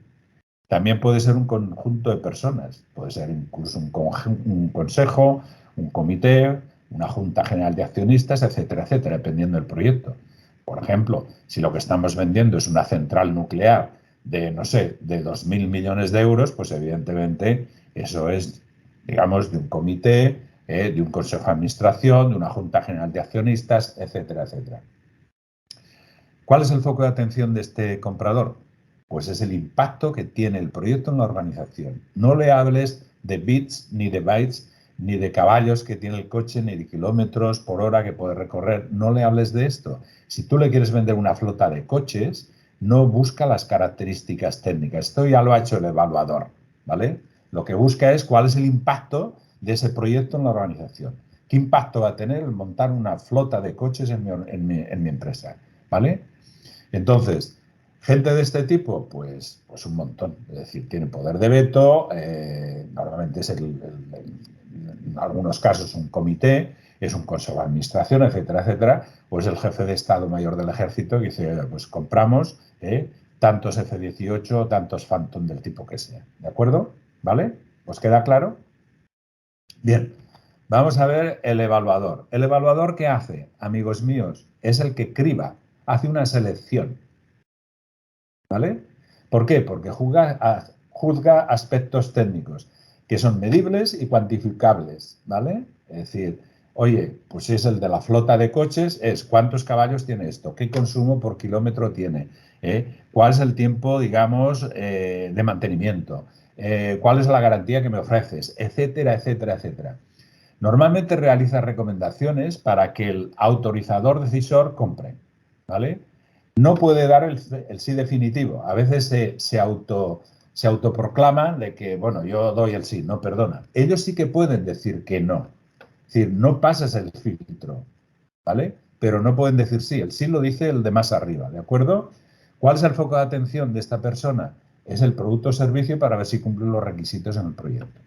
También puede ser un conjunto de personas, puede ser incluso un consejo, un comité, una junta general de accionistas, etcétera, etcétera, dependiendo del proyecto. Por ejemplo, si lo que estamos vendiendo es una central nuclear de, no sé, de 2.000 millones de euros, pues evidentemente eso es, digamos, de un comité, de un consejo de administración, de una junta general de accionistas, etcétera, etcétera. ¿Cuál es el foco de atención de este comprador? Pues es el impacto que tiene el proyecto en la organización. No le hables de bits, ni de bytes, ni de caballos que tiene el coche, ni de kilómetros por hora que puede recorrer. No le hables de esto. Si tú le quieres vender una flota de coches, no busca las características técnicas. Esto ya lo ha hecho el evaluador, ¿vale? Lo que busca es cuál es el impacto de ese proyecto en la organización. ¿Qué impacto va a tener el montar una flota de coches en mi empresa? ¿Vale? Entonces, gente de este tipo, pues un montón. Es decir, tiene poder de veto, normalmente es en algunos casos un comité, es un consejo de administración, etcétera, etcétera, o es el jefe de Estado Mayor del Ejército que dice, pues compramos tantos F-18, tantos Phantom del tipo que sea. ¿De acuerdo? ¿Vale? ¿Os queda claro? Bien, vamos a ver el evaluador. ¿El evaluador qué hace, amigos míos? Es el que criba, hace una selección. ¿Vale? ¿Por qué? Porque juzga aspectos técnicos que son medibles y cuantificables, ¿vale? Es decir, oye, pues si es el de la flota de coches, es cuántos caballos tiene esto, qué consumo por kilómetro tiene, cuál es el tiempo, digamos, de mantenimiento, cuál es la garantía que me ofreces, etcétera, etcétera, etcétera. Normalmente realiza recomendaciones para que el autorizador decisor compre, ¿vale? No puede dar el sí definitivo. A veces se autoproclaman de que, bueno, yo doy el sí, no, perdona. Ellos sí que pueden decir que no. Es decir, no pasas el filtro, ¿vale? Pero no pueden decir sí. El sí lo dice el de más arriba, ¿de acuerdo? ¿Cuál es el foco de atención de esta persona? Es el producto o servicio para ver si cumplen los requisitos en el proyecto.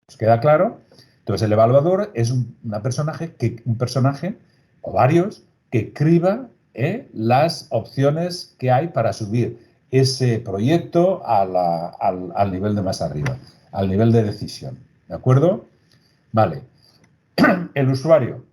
¿Os queda claro? Entonces, el evaluador es un personaje o varios que criba las opciones que hay para subir ese proyecto al nivel de más arriba, al nivel de decisión. ¿De acuerdo? Vale. El usuario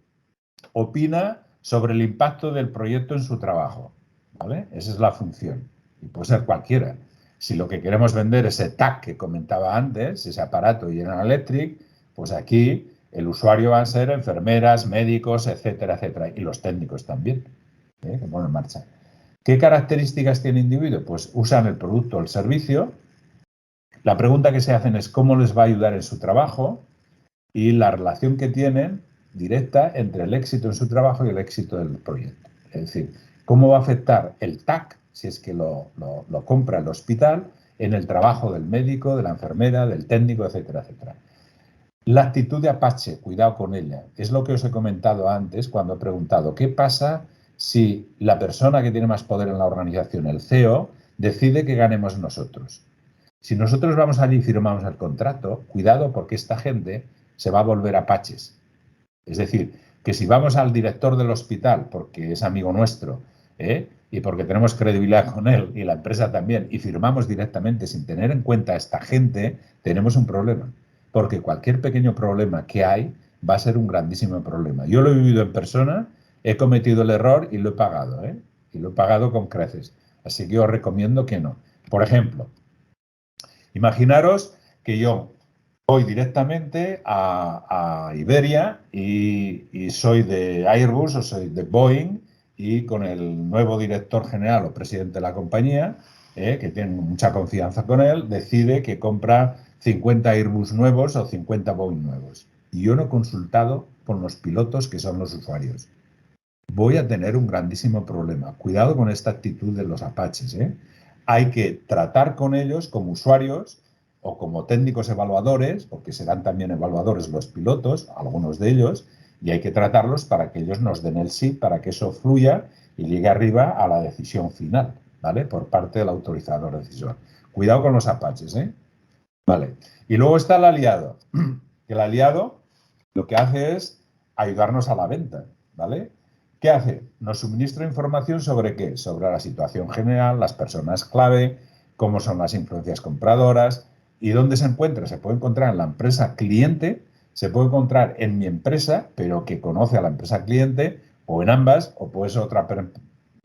opina sobre el impacto del proyecto en su trabajo. ¿Vale? Esa es la función. Y puede ser cualquiera. Si lo que queremos vender es ese TAC que comentaba antes, ese aparato General Electric, pues aquí el usuario va a ser enfermeras, médicos, etcétera, etcétera. Y los técnicos también, que ponen en marcha. ¿Qué características tiene el individuo? Pues usan el producto o el servicio. La pregunta que se hacen es cómo les va a ayudar en su trabajo y la relación que tienen directa entre el éxito en su trabajo y el éxito del proyecto. Es decir, cómo va a afectar el TAC, si es que lo compra el hospital, en el trabajo del médico, de la enfermera, del técnico, etcétera, etcétera. La actitud de Apache, cuidado con ella, es lo que os he comentado antes cuando he preguntado qué pasa si la persona que tiene más poder en la organización, el CEO, decide que ganemos nosotros. Si nosotros vamos allí y firmamos el contrato, cuidado porque esta gente se va a volver apaches. Es decir, que si vamos al director del hospital, porque es amigo nuestro, y porque tenemos credibilidad con él y la empresa también, y firmamos directamente sin tener en cuenta a esta gente, tenemos un problema. Porque cualquier pequeño problema que hay va a ser un grandísimo problema. Yo lo he vivido en persona, he cometido el error y lo he pagado, y lo he pagado con creces. Así que os recomiendo que no. Por ejemplo, imaginaros que yo voy directamente a Iberia y soy de Airbus o soy de Boeing y con el nuevo director general o presidente de la compañía, que tiene mucha confianza con él, decide que compra 50 Airbus nuevos o 50 Boeing nuevos. Y yo no he consultado con los pilotos que son los usuarios. Voy a tener un grandísimo problema. Cuidado con esta actitud de los apaches. Hay que tratar con ellos como usuarios o como técnicos evaluadores, porque serán también evaluadores los pilotos, algunos de ellos, y hay que tratarlos para que ellos nos den el sí, para que eso fluya y llegue arriba a la decisión final, ¿vale? Por parte del autorizador decisor. Cuidado con los apaches, Vale. Y luego está el aliado. El aliado lo que hace es ayudarnos a la venta, ¿vale? ¿Qué hace? Nos suministra información sobre qué, sobre la situación general, las personas clave, cómo son las influencias compradoras y dónde se encuentra. Se puede encontrar en la empresa cliente, se puede encontrar en mi empresa, pero que conoce a la empresa cliente, o en ambas, o puede ser otra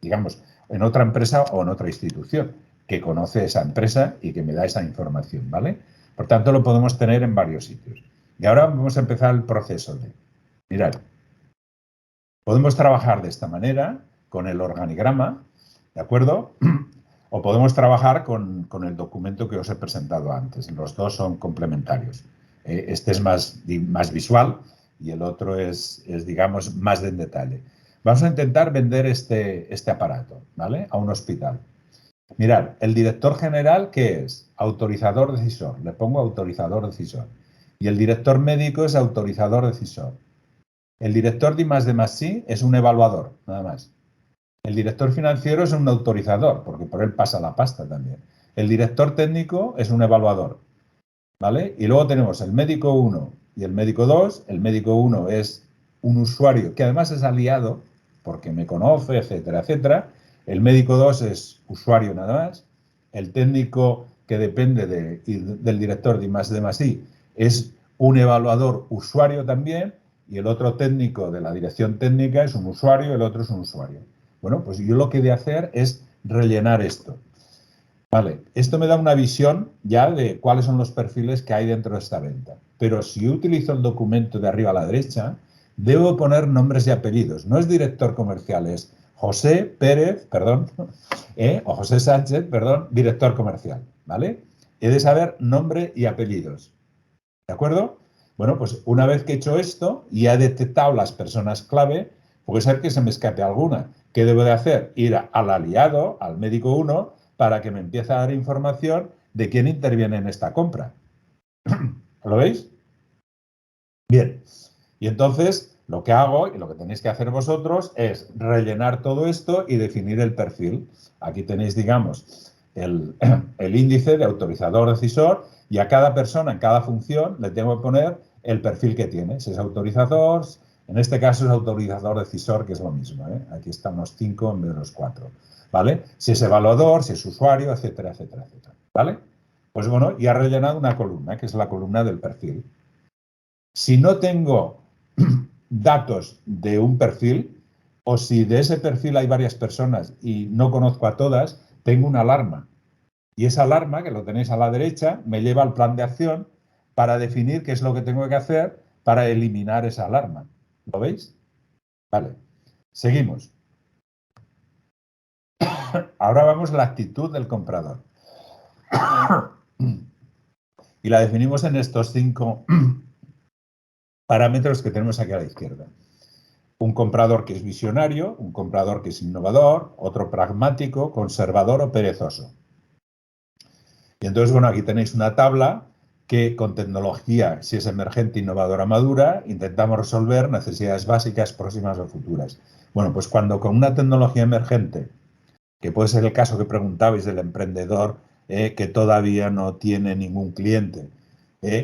digamos, en otra empresa o en otra institución que conoce esa empresa y que me da esa información, ¿vale? Por tanto, lo podemos tener en varios sitios. Y ahora vamos a empezar el proceso de, mirad, podemos trabajar de esta manera con el organigrama, ¿de acuerdo? O podemos trabajar con el documento que os he presentado antes. Los dos son complementarios. Este es más visual y el otro es, digamos, más en detalle. Vamos a intentar vender este aparato, ¿vale? A un hospital. Mirad, el director general, ¿qué es? Autorizador decisor. Le pongo autorizador decisor. Y el director médico es autorizador decisor. El director de I+D+I es un evaluador, nada más. El director financiero es un autorizador, porque por él pasa la pasta también. El director técnico es un evaluador, ¿vale? Y luego tenemos el médico 1 y el médico 2. El médico 1 es un usuario que además es aliado, porque me conoce, etcétera, etcétera. El médico 2 es usuario nada más. El técnico que depende del director de I+D+I es un evaluador usuario también. Y el otro técnico de la dirección técnica es un usuario, el otro es un usuario. Bueno, pues yo lo que he de hacer es rellenar esto. Vale, esto me da una visión ya de cuáles son los perfiles que hay dentro de esta venta. Pero si yo utilizo el documento de arriba a la derecha, debo poner nombres y apellidos. No es director comercial, es José Pérez, perdón, o José Sánchez, perdón, director comercial, ¿vale? He de saber nombre y apellidos, ¿de acuerdo? Bueno, pues una vez que he hecho esto y he detectado las personas clave, puede ser que se me escape alguna. ¿Qué debo de hacer? Ir al aliado, al médico 1, para que me empiece a dar información de quién interviene en esta compra. ¿Lo veis? Bien. Y entonces lo que hago y lo que tenéis que hacer vosotros es rellenar todo esto y definir el perfil. Aquí tenéis, digamos, el índice de autorizador decisor y a cada persona, en cada función, le tengo que poner el perfil que tiene. Si es autorizador, en este caso es autorizador decisor, que es lo mismo, ¿eh? Aquí están los 5 en vez de los 4, ¿vale? Si es evaluador, si es usuario, etcétera, etcétera, etcétera, ¿vale? Pues bueno, ya he rellenado una columna, que es la columna del perfil. Si no tengo datos de un perfil, o si de ese perfil hay varias personas y no conozco a todas, tengo una alarma. Y esa alarma, que lo tenéis a la derecha, me lleva al plan de acción para definir qué es lo que tengo que hacer para eliminar esa alarma. ¿Lo veis? Vale. Seguimos. Ahora vamos a la actitud del comprador. Y la definimos en estos 5 parámetros que tenemos aquí a la izquierda. Un comprador que es visionario, un comprador que es innovador, otro pragmático, conservador o perezoso. Y entonces, bueno, aquí tenéis una tabla que con tecnología, si es emergente, innovadora, madura, intentamos resolver necesidades básicas próximas o futuras. Bueno, pues cuando con una tecnología emergente, que puede ser el caso que preguntabais del emprendedor que todavía no tiene ningún cliente,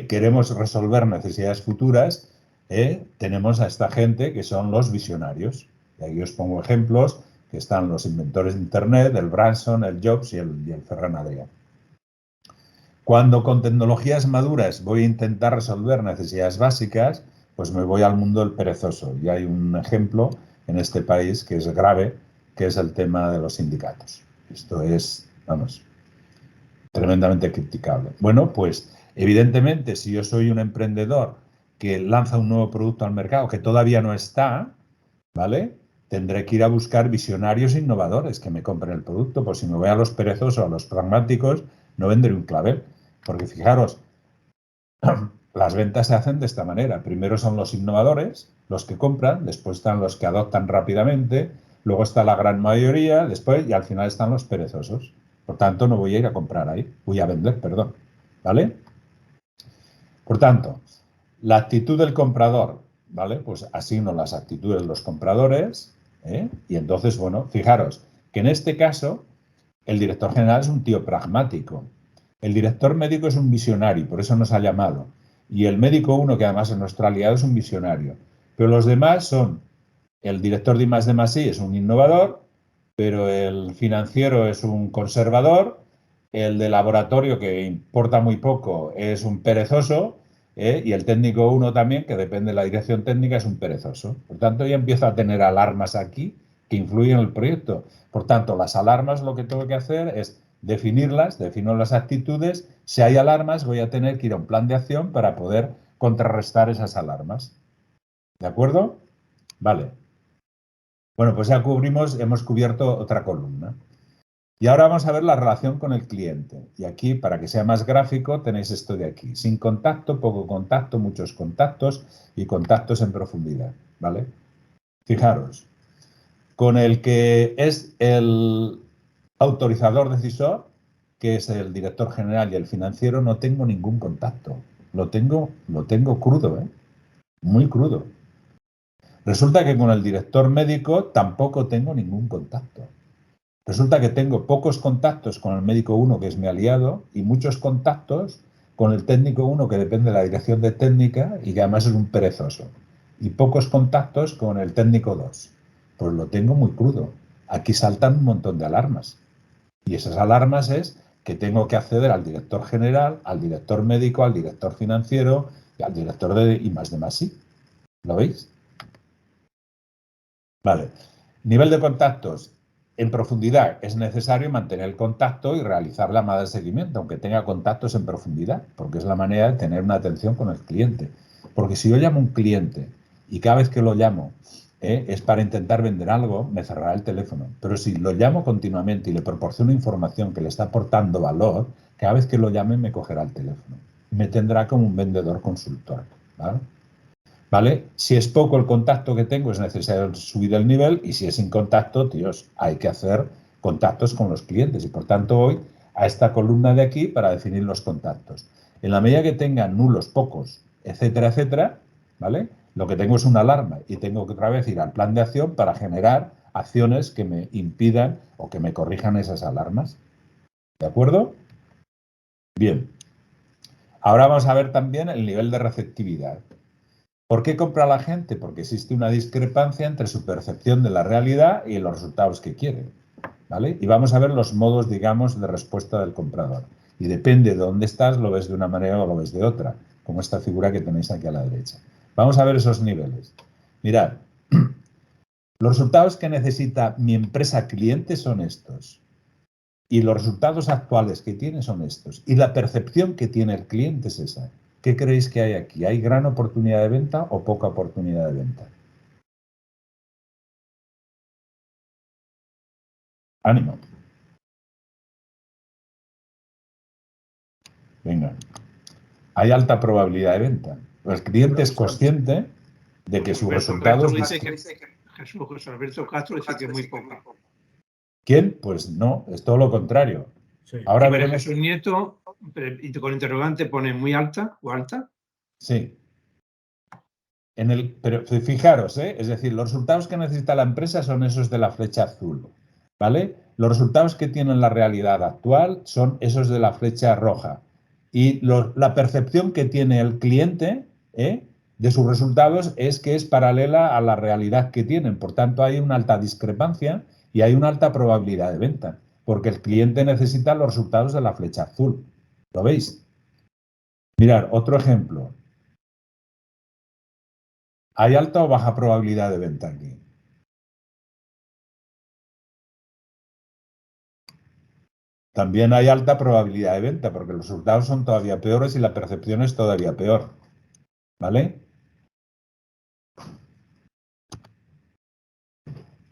queremos resolver necesidades futuras, tenemos a esta gente que son los visionarios. Y aquí os pongo ejemplos, que están los inventores de Internet, el Branson, el Jobs y el Ferran Adrià. Cuando con tecnologías maduras voy a intentar resolver necesidades básicas, pues me voy al mundo del perezoso. Y hay un ejemplo en este país que es grave, que es el tema de los sindicatos. Esto es, vamos, tremendamente criticable. Bueno, pues evidentemente si yo soy un emprendedor que lanza un nuevo producto al mercado que todavía no está, ¿vale? Tendré que ir a buscar visionarios e innovadores que me compren el producto. Pues si me voy a los perezosos o a los pragmáticos, no vendré un clavel. Porque fijaros, las ventas se hacen de esta manera. Primero son los innovadores, los que compran, después están los que adoptan rápidamente, luego está la gran mayoría, después y al final están los perezosos. Por tanto, no voy a ir a comprar ahí, voy a vender, perdón. ¿Vale? Por tanto, la actitud del comprador, ¿vale? Pues asigno las actitudes de los compradores, y entonces, bueno, fijaros que en este caso el director general es un tío pragmático. El director médico es un visionario, por eso nos ha llamado. Y el médico 1, que además es nuestro aliado, es un visionario. Pero los demás son, el director de I+D+I es un innovador, pero el financiero es un conservador, el de laboratorio, que importa muy poco, es un perezoso, y el técnico 1 también, que depende de la dirección técnica, es un perezoso. Por tanto, ya empiezo a tener alarmas aquí que influyen en el proyecto. Por tanto, las alarmas lo que tengo que hacer es definirlas, defino las actitudes. Si hay alarmas, voy a tener que ir a un plan de acción para poder contrarrestar esas alarmas. ¿De acuerdo? Vale. Bueno, pues ya hemos cubierto otra columna. Y ahora vamos a ver la relación con el cliente. Y aquí, para que sea más gráfico, tenéis esto de aquí. Sin contacto, poco contacto, muchos contactos y contactos en profundidad. ¿Vale? Fijaros, con el que es el autorizador decisor, que es el director general y el financiero, no tengo ningún contacto. Lo tengo crudo, ¿eh? Muy crudo. Resulta que con el director médico tampoco tengo ningún contacto. Resulta que tengo pocos contactos con el médico 1, que es mi aliado, y muchos contactos con el técnico 1, que depende de la dirección de técnica y que además es un perezoso. Y pocos contactos con el técnico 2. Pues lo tengo muy crudo. Aquí saltan un montón de alarmas. Y esas alarmas es que tengo que acceder al director general, al director médico, al director financiero y al director de I más D más I. ¿Lo veis? Vale. Nivel de contactos. En profundidad es necesario mantener el contacto y realizar la llamada de seguimiento, aunque tenga contactos en profundidad, porque es la manera de tener una atención con el cliente. Porque si yo llamo a un cliente y cada vez que lo llamo es para intentar vender algo, me cerrará el teléfono. Pero si lo llamo continuamente y le proporciono información que le está aportando valor, cada vez que lo llame me cogerá el teléfono. Y me tendrá como un vendedor consultor. ¿Vale? ¿Vale? Si es poco el contacto que tengo, es necesario subir el nivel, y si es sin contacto, tíos, hay que hacer contactos con los clientes. Y por tanto voy a esta columna de aquí para definir los contactos. En la medida que tenga nulos, pocos, etcétera, etcétera, ¿vale? Lo que tengo es una alarma y tengo que otra vez ir al plan de acción para generar acciones que me impidan o que me corrijan esas alarmas. ¿De acuerdo? Bien. Ahora vamos a ver también el nivel de receptividad. ¿Por qué compra la gente? Porque existe una discrepancia entre su percepción de la realidad y los resultados que quiere. ¿Vale? Y vamos a ver los modos, digamos, de respuesta del comprador. Y depende de dónde estás, lo ves de una manera o lo ves de otra, como esta figura que tenéis aquí a la derecha. Vamos a ver esos niveles. Mirad, los resultados que necesita mi empresa cliente son estos. Y los resultados actuales que tiene son estos. Y la percepción que tiene el cliente es esa. ¿Qué creéis que hay aquí? ¿Hay gran oportunidad de venta o poca oportunidad de venta? Ánimo. Venga. Hay alta probabilidad de venta. El cliente es consciente de que sus resultados... Jesús Alberto Castro dice que es muy poca. ¿Quién? Pues no, es todo lo contrario. Sí. Ahora Pero veremos... Jesús Nieto, y con interrogante, pone muy alta o alta. Sí. Pero fijaros, es decir, los resultados que necesita la empresa son esos de la flecha azul, ¿vale? Los resultados que tiene la realidad actual son esos de la flecha roja. Y la percepción que tiene el cliente de sus resultados es que es paralela a la realidad que tienen. Por tanto, hay una alta discrepancia y hay una alta probabilidad de venta, porque el cliente necesita los resultados de la flecha azul. ¿Lo veis? Mirad, otro ejemplo. ¿Hay alta o baja probabilidad de venta aquí? También hay alta probabilidad de venta, porque los resultados son todavía peores y la percepción es todavía peor. ¿Vale?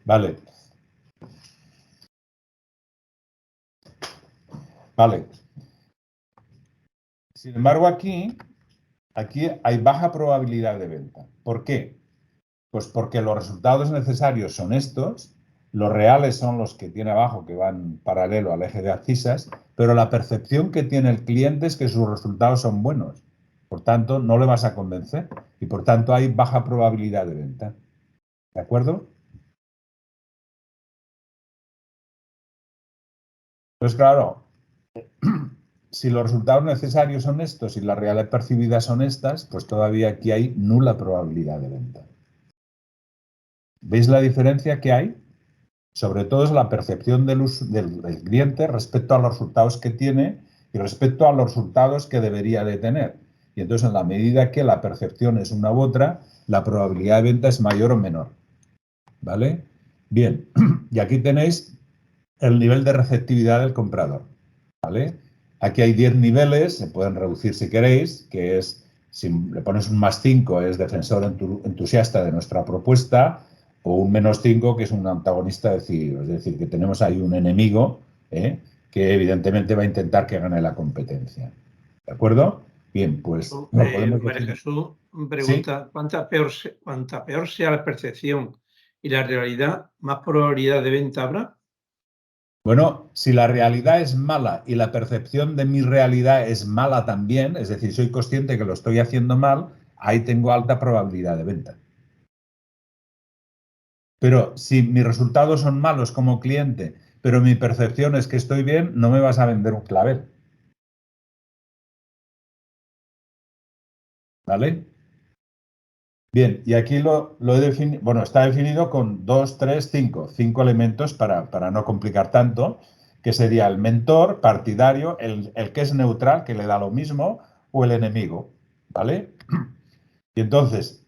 Vale. Vale. Sin embargo, aquí hay baja probabilidad de venta. ¿Por qué? Pues porque los resultados necesarios son estos, los reales son los que tiene abajo, que van paralelo al eje de abscisas, pero la percepción que tiene el cliente es que sus resultados son buenos. Por tanto, no le vas a convencer y por tanto hay baja probabilidad de venta. ¿De acuerdo? Pues claro, si los resultados necesarios son estos y las reales percibidas son estas, pues todavía aquí hay nula probabilidad de venta. ¿Veis la diferencia que hay? Sobre todo es la percepción del cliente respecto a los resultados que tiene y respecto a los resultados que debería de tener. Y entonces, en la medida que la percepción es una u otra, la probabilidad de venta es mayor o menor. ¿Vale? Bien, y aquí tenéis el nivel de receptividad del comprador, ¿vale? Aquí hay 10 niveles, se pueden reducir si queréis, que es, si le pones un +5 es defensor entusiasta de nuestra propuesta, o un -5 que es un antagonista decidido. Es decir, que tenemos ahí un enemigo que evidentemente va a intentar que gane la competencia. ¿De acuerdo? Bien, pues lo podemos María decir. Jesús pregunta, ¿Sí? cuanta peor sea la percepción y la realidad, ¿más probabilidad de venta habrá? Bueno, si la realidad es mala y la percepción de mi realidad es mala también, es decir, soy consciente que lo estoy haciendo mal, ahí tengo alta probabilidad de venta. Pero si mis resultados son malos como cliente, pero mi percepción es que estoy bien, no me vas a vender un clavel. ¿Vale? Bien, y aquí lo he definido, bueno, está definido con 2, 3, 5 elementos para no complicar tanto, que sería el mentor, partidario, el que es neutral, que le da lo mismo, o el enemigo, ¿vale? Y entonces,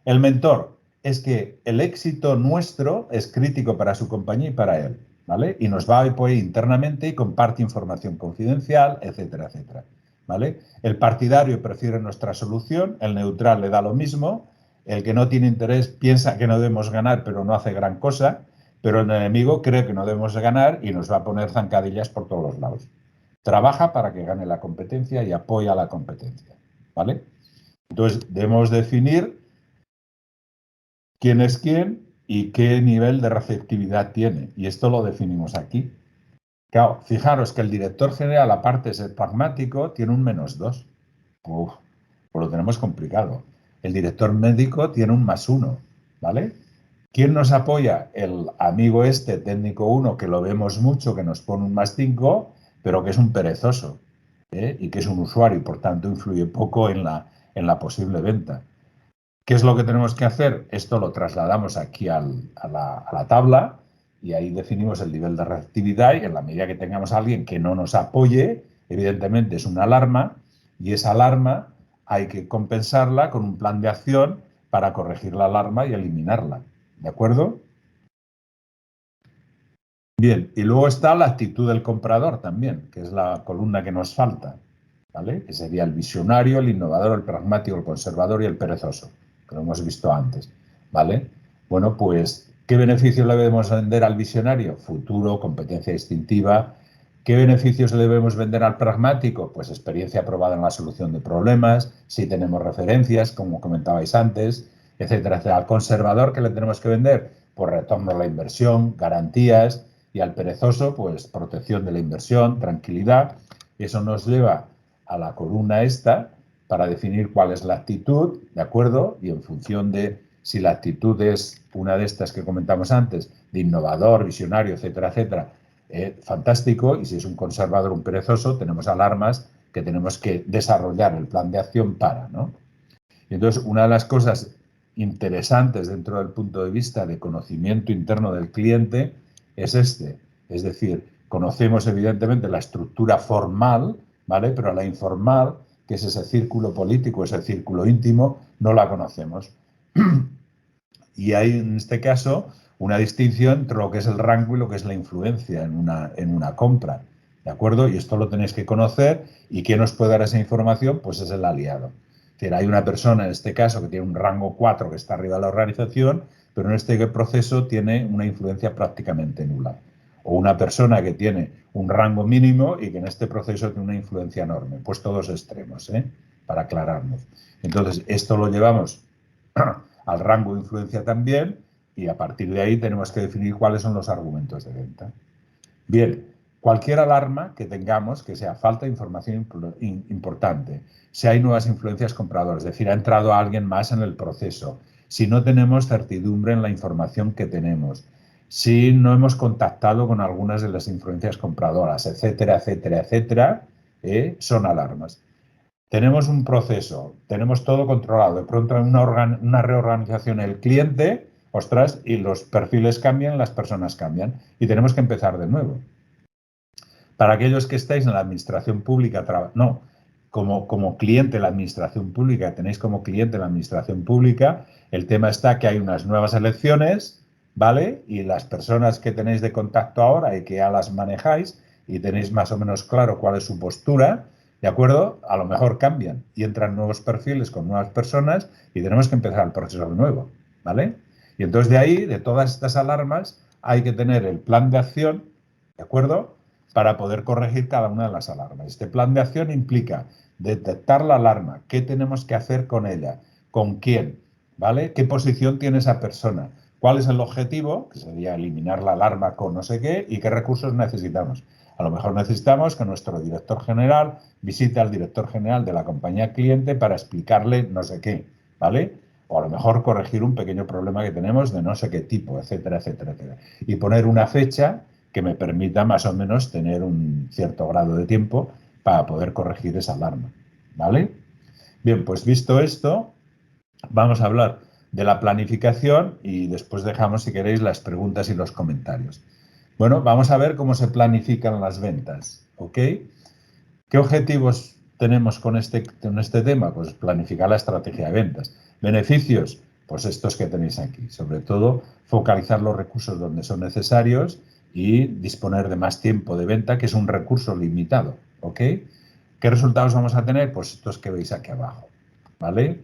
el mentor es que el éxito nuestro es crítico para su compañía y para él, ¿vale? Y nos va a apoyar internamente y comparte información confidencial, etcétera, etcétera, ¿vale? El partidario prefiere nuestra solución, el neutral le da lo mismo, el que no tiene interés piensa que no debemos ganar, pero no hace gran cosa, pero el enemigo cree que no debemos ganar y nos va a poner zancadillas por todos los lados. Trabaja para que gane la competencia y apoya la competencia, ¿vale? Entonces, debemos definir quién es quién y qué nivel de receptividad tiene. Y esto lo definimos aquí. Claro, fijaros que el director general, aparte de ser pragmático, tiene un -2. Uf, pues lo tenemos complicado. El director médico tiene un +1, ¿vale? ¿Quién nos apoya? El amigo este, técnico 1, que lo vemos mucho, que nos pone un +5, pero que es un perezoso, y que es un usuario y por tanto influye poco en la posible venta. ¿Qué es lo que tenemos que hacer? Esto lo trasladamos aquí a la tabla y ahí definimos el nivel de reactividad y en la medida que tengamos a alguien que no nos apoye, evidentemente es una alarma y esa alarma hay que compensarla con un plan de acción para corregir la alarma y eliminarla. ¿De acuerdo? Bien, y luego está la actitud del comprador también, que es la columna que nos falta, ¿vale? Que sería el visionario, el innovador, el pragmático, el conservador y el perezoso, que lo hemos visto antes, ¿vale? Bueno, pues, ¿qué beneficio le debemos vender al visionario? Futuro, competencia distintiva. ¿Qué beneficios le debemos vender al pragmático? Pues experiencia probada en la solución de problemas, si tenemos referencias, como comentabais antes, etcétera, etcétera. Al conservador, ¿qué le tenemos que vender? Pues retorno a la inversión, garantías, y al perezoso, pues protección de la inversión, tranquilidad. Eso nos lleva a la columna esta para definir cuál es la actitud, ¿de acuerdo? Y en función de si la actitud es una de estas que comentamos antes, de innovador, visionario, etcétera, etcétera, fantástico. Y si es un conservador, un perezoso, tenemos alarmas que tenemos que desarrollar el plan de acción para, ¿no? Y entonces, una de las cosas interesantes dentro del punto de vista de conocimiento interno del cliente es este. Es decir, conocemos evidentemente la estructura formal, ¿vale? Pero la informal, que es ese círculo político, ese círculo íntimo, no la conocemos. Y hay, en este caso, una distinción entre lo que es el rango y lo que es la influencia en una compra, ¿de acuerdo? Y esto lo tenéis que conocer, y ¿quién os puede dar esa información? Pues es el aliado. Es decir, hay una persona, en este caso, que tiene un rango 4 que está arriba de la organización, pero en este proceso tiene una influencia prácticamente nula. O una persona que tiene un rango mínimo y que en este proceso tiene una influencia enorme. Pues todos extremos, para aclararnos. Entonces, esto lo llevamos al rango de influencia también, y a partir de ahí tenemos que definir cuáles son los argumentos de venta. Bien, cualquier alarma que tengamos, que sea falta de información importante, si hay nuevas influencias compradoras, es decir, ha entrado alguien más en el proceso, si no tenemos certidumbre en la información que tenemos, si no hemos contactado con algunas de las influencias compradoras, etcétera, etcétera, etcétera, son alarmas. Tenemos un proceso, tenemos todo controlado, de pronto hay una reorganización en el cliente, ostras, y los perfiles cambian, las personas cambian, y tenemos que empezar de nuevo. Para aquellos que estáis en la administración pública, como cliente de la administración pública, tenéis como cliente la administración pública, el tema está que hay unas nuevas elecciones, ¿vale? Y las personas que tenéis de contacto ahora y que ya las manejáis y tenéis más o menos claro cuál es su postura, ¿de acuerdo? A lo mejor cambian y entran nuevos perfiles con nuevas personas y tenemos que empezar el proceso de nuevo, ¿vale? Y entonces de ahí, de todas estas alarmas, hay que tener el plan de acción, ¿de acuerdo?, para poder corregir cada una de las alarmas. Este plan de acción implica detectar la alarma, qué tenemos que hacer con ella, con quién, ¿vale? ¿Qué posición tiene esa persona? ¿Cuál es el objetivo? Que sería eliminar la alarma con no sé qué, y qué recursos necesitamos. A lo mejor necesitamos que nuestro director general visite al director general de la compañía cliente para explicarle no sé qué, ¿vale? O a lo mejor corregir un pequeño problema que tenemos de no sé qué tipo, etcétera, etcétera, etcétera. Y poner una fecha que me permita más o menos tener un cierto grado de tiempo para poder corregir esa alarma, ¿vale? Bien, pues visto esto, vamos a hablar de la planificación y después dejamos, si queréis, las preguntas y los comentarios. Bueno, vamos a ver cómo se planifican las ventas, ¿ok? ¿Qué objetivos tenemos con este tema? Pues planificar la estrategia de ventas. ¿Beneficios? Pues estos que tenéis aquí. Sobre todo, focalizar los recursos donde son necesarios y disponer de más tiempo de venta, que es un recurso limitado, ¿ok? ¿Qué resultados vamos a tener? Pues estos que veis aquí abajo, ¿vale?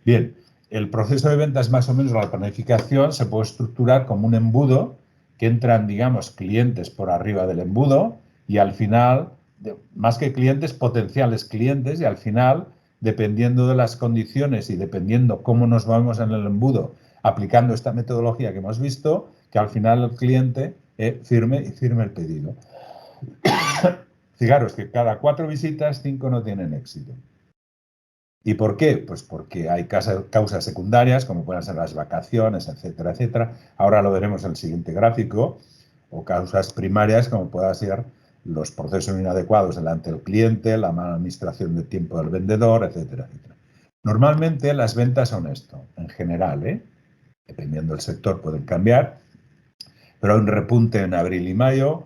Bien, el proceso de ventas, más o menos, la planificación, se puede estructurar como un embudo que entran, digamos, clientes por arriba del embudo y al final, más que clientes, potenciales clientes, y al final, dependiendo de las condiciones y dependiendo cómo nos vamos en el embudo aplicando esta metodología que hemos visto, que al final el cliente firme el pedido. Fijaros que cada 4 visitas, 5 no tienen éxito. ¿Y por qué? Pues porque hay causas secundarias, como pueden ser las vacaciones, etcétera, etcétera. Ahora lo veremos en el siguiente gráfico. O causas primarias, como puedan ser los procesos inadecuados delante del cliente, la mala administración del tiempo del vendedor, etcétera, etcétera. Normalmente las ventas son esto, en general, dependiendo del sector pueden cambiar, pero hay un repunte en abril y mayo,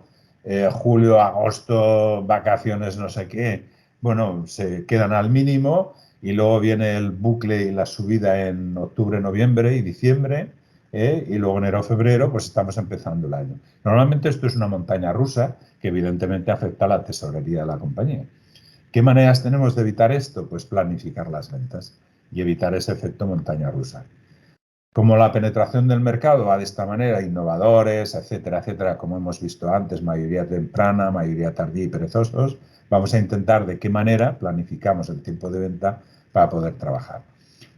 julio, agosto, vacaciones, no sé qué, bueno, se quedan al mínimo y luego viene el bucle y la subida en octubre, noviembre y diciembre, y luego enero, febrero, pues estamos empezando el año. Normalmente esto es una montaña rusa que evidentemente afecta a la tesorería de la compañía. ¿Qué maneras tenemos de evitar esto? Pues planificar las ventas y evitar ese efecto montaña rusa. Como la penetración del mercado va de esta manera, innovadores, etcétera, etcétera, como hemos visto antes, mayoría temprana, mayoría tardía y perezosos, vamos a intentar de qué manera planificamos el tiempo de venta para poder trabajar.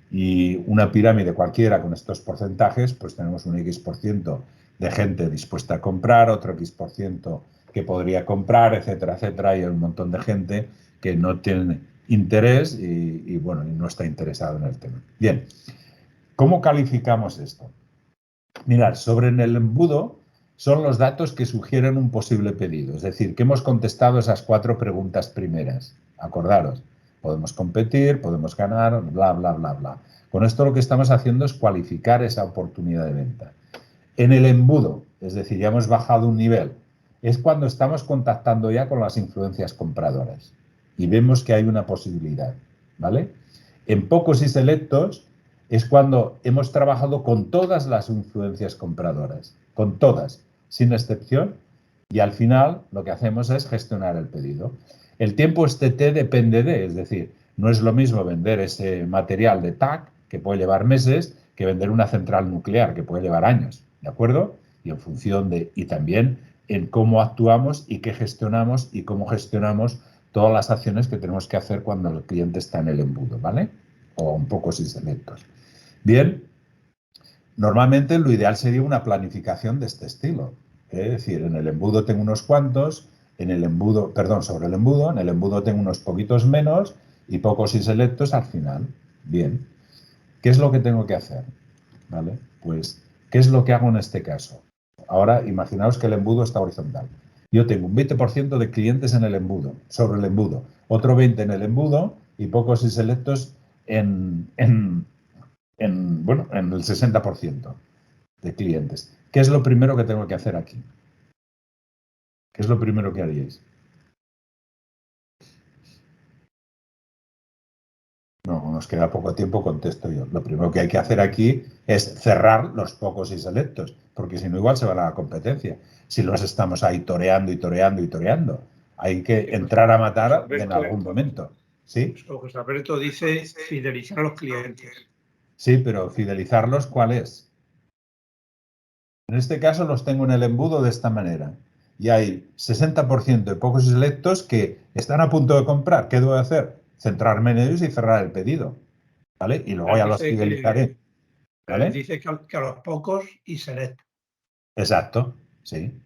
Y una pirámide cualquiera con estos porcentajes, pues tenemos un X% de gente dispuesta a comprar, otro X% que podría comprar, etcétera, etcétera, y un montón de gente que no tiene interés y bueno, y no está interesado en el tema. Bien. ¿Cómo calificamos esto? Mirad, sobre en el embudo son los datos que sugieren un posible pedido, es decir, que hemos contestado esas 4 preguntas primeras. Acordaros, podemos competir, podemos ganar, bla, bla, bla, bla. Con esto lo que estamos haciendo es cualificar esa oportunidad de venta. En el embudo, es decir, ya hemos bajado un nivel, es cuando estamos contactando ya con las influencias compradoras y vemos que hay una posibilidad, ¿vale? En pocos y selectos es cuando hemos trabajado con todas las influencias compradoras, con todas, sin excepción, y al final lo que hacemos es gestionar el pedido. El tiempo TT depende de, es decir, no es lo mismo vender ese material de TAC, que puede llevar meses, que vender una central nuclear, que puede llevar años, ¿de acuerdo? Y en función de, y también en cómo actuamos y qué gestionamos y cómo gestionamos todas las acciones que tenemos que hacer cuando el cliente está en el embudo, ¿vale? O un poco sin selectos. Bien, normalmente lo ideal sería una planificación de este estilo. Es decir, en el embudo tengo unos cuantos, en el embudo, perdón, sobre el embudo, en el embudo tengo unos poquitos menos y pocos y selectos al final. Bien, ¿qué es lo que tengo que hacer? ¿Vale? Pues, ¿qué es lo que hago en este caso? Ahora, imaginaos que el embudo está horizontal. Yo tengo un 20% de clientes en el embudo, sobre el embudo, otro 20% en el embudo y pocos y selectos en el 60% de clientes. ¿Qué es lo primero que tengo que hacer aquí? ¿Qué es lo primero que haríais? No, como nos queda poco tiempo, contesto yo. Lo primero que hay que hacer aquí es cerrar los pocos y selectos, porque si no igual se van a la competencia. Si los estamos ahí toreando y toreando y toreando, hay que entrar a matar en algún momento. ¿Sí? José Alberto dice fidelizar a los clientes. Sí, pero fidelizarlos, ¿cuál es? En este caso los tengo en el embudo de esta manera. Y hay 60% de pocos y selectos que están a punto de comprar. ¿Qué debo hacer? Centrarme en ellos y cerrar el pedido. ¿Vale? Y luego ya los fidelizaré. ¿Vale? Dice que a los pocos y selectos. Exacto, sí.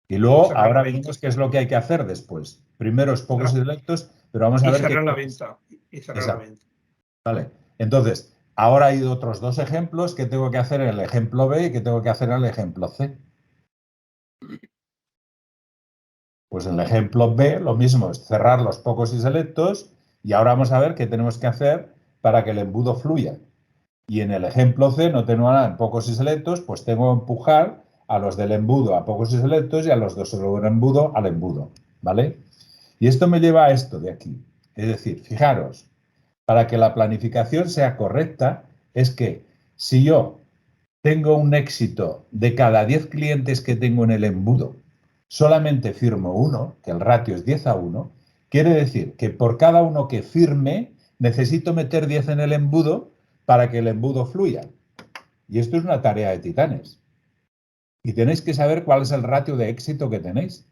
Y luego, ahora veremos qué es lo que hay que hacer después. Primero es pocos y selectos, pero vamos a ver cerrar la venta. Y cerrar la venta. Vale. Entonces, ahora hay otros dos ejemplos que tengo que hacer en el ejemplo B y que tengo que hacer en el ejemplo C. Pues en el ejemplo B lo mismo, es cerrar los pocos y selectos y ahora vamos a ver qué tenemos que hacer para que el embudo fluya. Y en el ejemplo C no tengo nada en pocos y selectos, pues tengo que empujar a los del embudo a pocos y selectos y a los del embudo al embudo, ¿vale? Y esto me lleva a esto de aquí. Es decir, fijaros, para que la planificación sea correcta es que si yo tengo un éxito de cada 10 clientes que tengo en el embudo, solamente firmo uno, que el ratio es 10:1, quiere decir que por cada uno que firme necesito meter 10 en el embudo para que el embudo fluya. Y esto es una tarea de titanes. Y tenéis que saber cuál es el ratio de éxito que tenéis.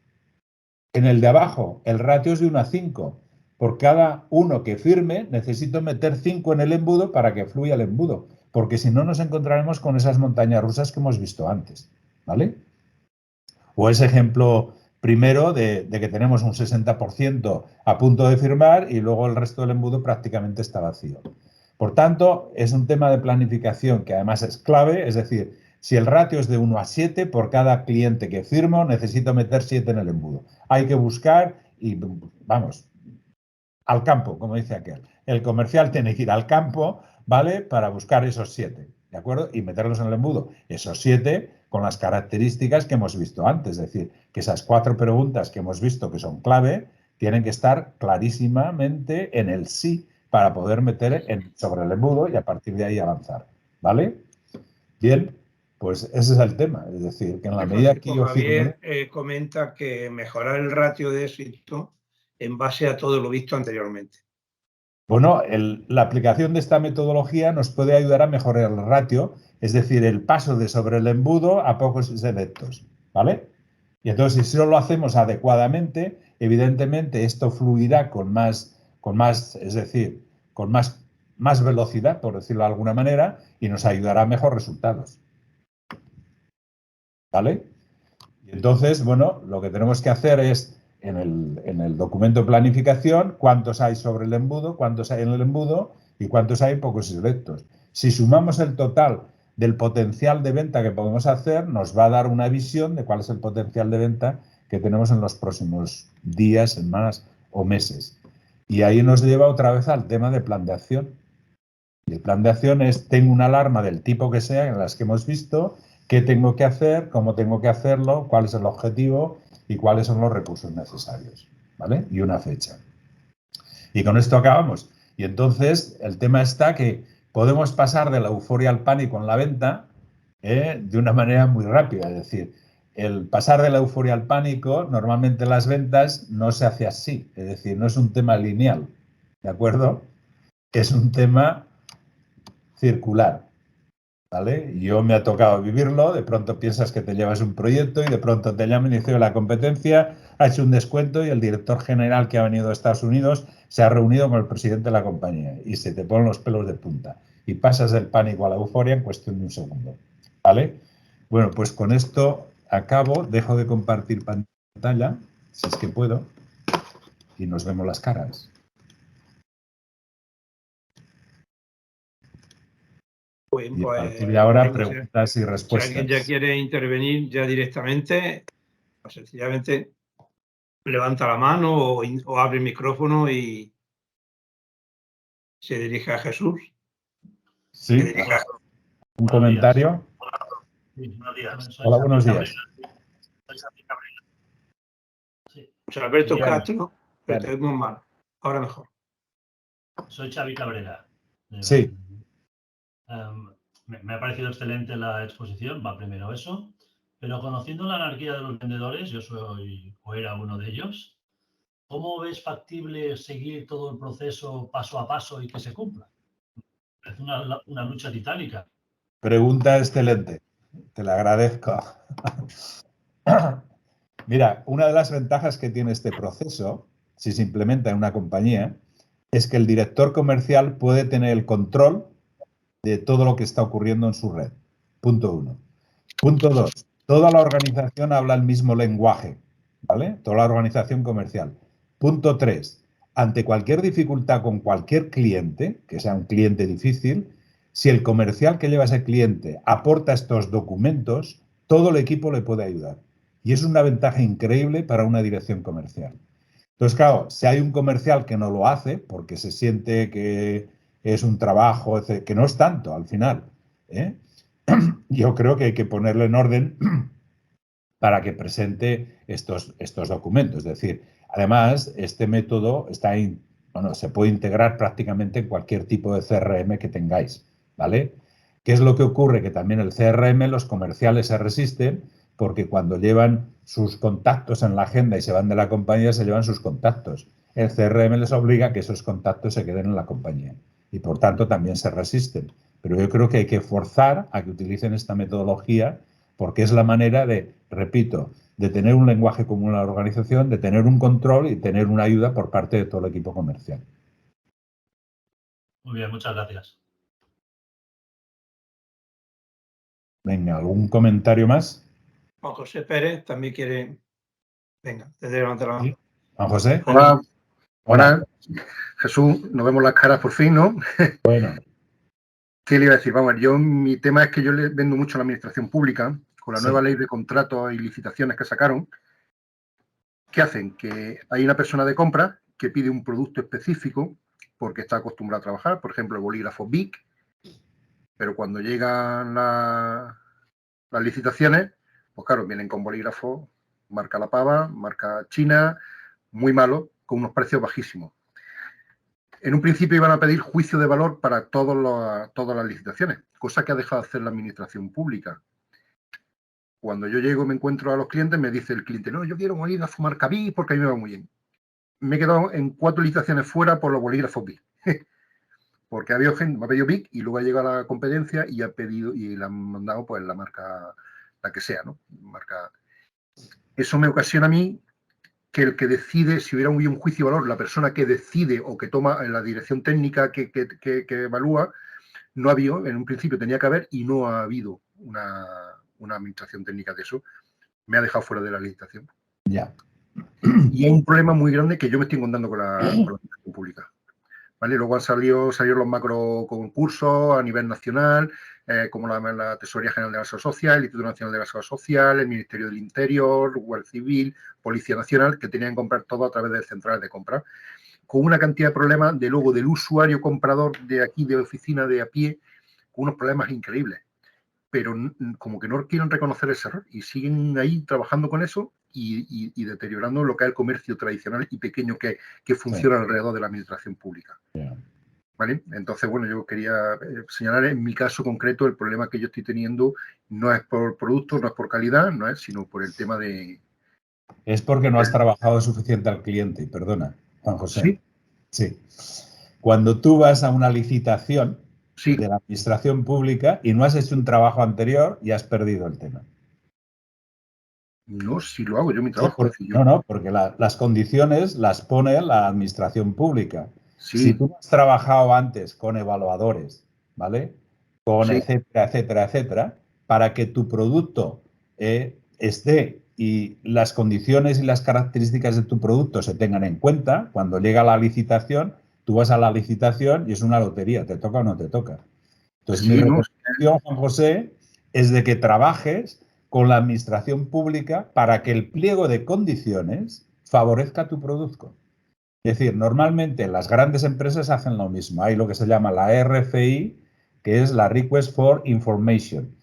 En el de abajo, el ratio es de 1:5. Por cada uno que firme, necesito meter 5 en el embudo para que fluya el embudo. Porque si no, nos encontraremos con esas montañas rusas que hemos visto antes. ¿Vale? O ese ejemplo primero de que tenemos un 60% a punto de firmar y luego el resto del embudo prácticamente está vacío. Por tanto, es un tema de planificación que además es clave, es decir, si el ratio es de 1:7, por cada cliente que firmo necesito meter 7 en el embudo. Hay que buscar y, vamos, al campo, como dice aquel. El comercial tiene que ir al campo, ¿vale?, para buscar esos 7, ¿de acuerdo? Y meterlos en el embudo. Esos 7 con las características que hemos visto antes, es decir, que esas 4 preguntas que hemos visto que son clave tienen que estar clarísimamente en el sí para poder meter sobre el embudo y a partir de ahí avanzar, ¿vale? Bien, pues ese es el tema, es decir, que en la medida que yo firme... Javier comenta que mejorar el ratio de éxito en base a todo lo visto anteriormente. Bueno, la aplicación de esta metodología nos puede ayudar a mejorar el ratio, es decir, el paso de sobre el embudo a pocos y selectos, ¿vale? Y entonces, si lo hacemos adecuadamente, evidentemente esto fluirá con más, es decir, con más velocidad, por decirlo de alguna manera, y nos ayudará a mejores resultados. ¿Vale? Y entonces, bueno, lo que tenemos que hacer es, en el documento de planificación, cuántos hay sobre el embudo, cuántos hay en el embudo y cuántos hay pocos y selectos. Si sumamos el total del potencial de venta que podemos hacer, nos va a dar una visión de cuál es el potencial de venta que tenemos en los próximos días, semanas o meses. Y ahí nos lleva otra vez al tema de plan de acción. Y el plan de acción es, tengo una alarma del tipo que sea, en las que hemos visto, qué tengo que hacer, cómo tengo que hacerlo, cuál es el objetivo y cuáles son los recursos necesarios, ¿vale? Y una fecha. Y con esto acabamos. Y entonces el tema está que podemos pasar de la euforia al pánico en la venta de una manera muy rápida. Es decir, el pasar de la euforia al pánico, normalmente en las ventas no se hace así. Es decir, no es un tema lineal, ¿de acuerdo? Es un tema circular. ¿Vale? Yo me ha tocado vivirlo, de pronto piensas que te llevas un proyecto y de pronto te llaman y dice la competencia ha hecho un descuento y el director general que ha venido de Estados Unidos se ha reunido con el presidente de la compañía y se te ponen los pelos de punta y pasas del pánico a la euforia en cuestión de un segundo, ¿vale? Bueno, pues con esto acabo, dejo de compartir pantalla, si es que puedo, y nos vemos las caras. Pues, y a partir de ahora, preguntas y respuestas. Si alguien ya quiere intervenir ya directamente, pues sencillamente levanta la mano o abre el micrófono y se dirige a Jesús. Sí, un comentario. Hola, buenos días. José Alberto Castro, pero te oímos mal. Ahora mejor. Soy Xavi Cabrera. Sí. Me ha parecido excelente la exposición, va primero eso, pero conociendo la anarquía de los vendedores, yo soy o era uno de ellos, ¿cómo ves factible seguir todo el proceso paso a paso y que se cumpla? Es una lucha titánica. Pregunta excelente, te la agradezco. Mira, una de las ventajas que tiene este proceso, si se implementa en una compañía, es que el director comercial puede tener el control de todo lo que está ocurriendo en su red. Punto 1. Punto 2. Toda la organización habla el mismo lenguaje, ¿vale? Toda la organización comercial. Punto 3. Ante cualquier dificultad con cualquier cliente, que sea un cliente difícil, si el comercial que lleva a ese cliente aporta estos documentos, todo el equipo le puede ayudar. Y es una ventaja increíble para una dirección comercial. Entonces, claro, si hay un comercial que no lo hace porque se siente que es un trabajo, que no es tanto al final, ¿eh? Yo creo que hay que ponerlo en orden para que presente estos documentos. Es decir, además, este método se puede integrar prácticamente en cualquier tipo de CRM que tengáis, ¿vale? ¿Qué es lo que ocurre? Que también el CRM, los comerciales se resisten porque cuando llevan sus contactos en la agenda y se van de la compañía, se llevan sus contactos. El CRM les obliga a que esos contactos se queden en la compañía y, por tanto, también se resisten. Pero yo creo que hay que forzar a que utilicen esta metodología porque es la manera de, repito, de tener un lenguaje común en la organización, de tener un control y tener una ayuda por parte de todo el equipo comercial. Muy bien, muchas gracias. Venga, ¿algún comentario más? Juan José Pérez también quiere... Venga, desde levantar la mano. ¿Sí? Juan José. Hola. Hola. Hola. Jesús, nos vemos las caras por fin, ¿no? Bueno. ¿Qué le iba a decir? Vamos, mi tema es que yo le vendo mucho a la administración pública, con la nueva ley de contratos y licitaciones que sacaron. ¿Qué hacen? Que hay una persona de compra que pide un producto específico porque está acostumbrado a trabajar, por ejemplo, el bolígrafo BIC, pero cuando llegan las licitaciones, pues claro, vienen con bolígrafos marca La Pava, marca China, muy malo, con unos precios bajísimos. En un principio iban a pedir juicio de valor para todas las licitaciones, cosa que ha dejado de hacer la administración pública. Cuando yo llego y me encuentro a los clientes, me dice el cliente, no, yo quiero un bolígrafo marca BIC porque a mí me va muy bien. Me he quedado en 4 licitaciones fuera por los bolígrafos BIC. Porque había gente, me ha pedido BIC y luego ha llegado a la competencia y ha pedido y le han mandado pues la marca, la que sea, ¿no? Marca. Eso me ocasiona a mí que el que decide, si hubiera un juicio de valor, la persona que decide o que toma la dirección técnica que evalúa, no ha habido, en un principio tenía que haber y no ha habido una administración técnica de eso. Me ha dejado fuera de la licitación. Ya. Y hay un problema muy grande que yo me estoy encontrando con la administración pública. ¿Vale? Luego han salido los macro concursos a nivel nacional, como la Tesorería General de la Seguridad Social, el Instituto Nacional de la Seguridad Social, el Ministerio del Interior, Guardia Civil, Policía Nacional, que tenían que comprar todo a través de centrales de compra, con una cantidad de problemas de luego del usuario comprador de aquí, de oficina de a pie, con unos problemas increíbles. Pero como que no quieren reconocer ese error y siguen ahí trabajando con eso y deteriorando lo que es el comercio tradicional y pequeño que funciona alrededor de la administración pública. ¿Vale? Entonces, bueno, yo quería señalar en mi caso concreto el problema que yo estoy teniendo no es por producto, no es por calidad, no es, sino por el tema de... Es porque no has trabajado suficiente al cliente, perdona, Juan José. Sí. Cuando tú vas a una licitación de la administración pública y no has hecho un trabajo anterior, ya has perdido el tema. No, si lo hago yo mi trabajo. No, porque las condiciones las pone la administración pública. Sí. Si tú has trabajado antes con evaluadores, ¿vale? Con etcétera, etcétera, etcétera, para que tu producto esté y las condiciones y las características de tu producto se tengan en cuenta, cuando llega la licitación, tú vas a la licitación y es una lotería, ¿te toca o no te toca? Entonces, mi recomendación, Juan José, es de que trabajes con la administración pública para que el pliego de condiciones favorezca tu producto. Es decir, normalmente las grandes empresas hacen lo mismo. Hay lo que se llama la RFI, que es la Request for Information.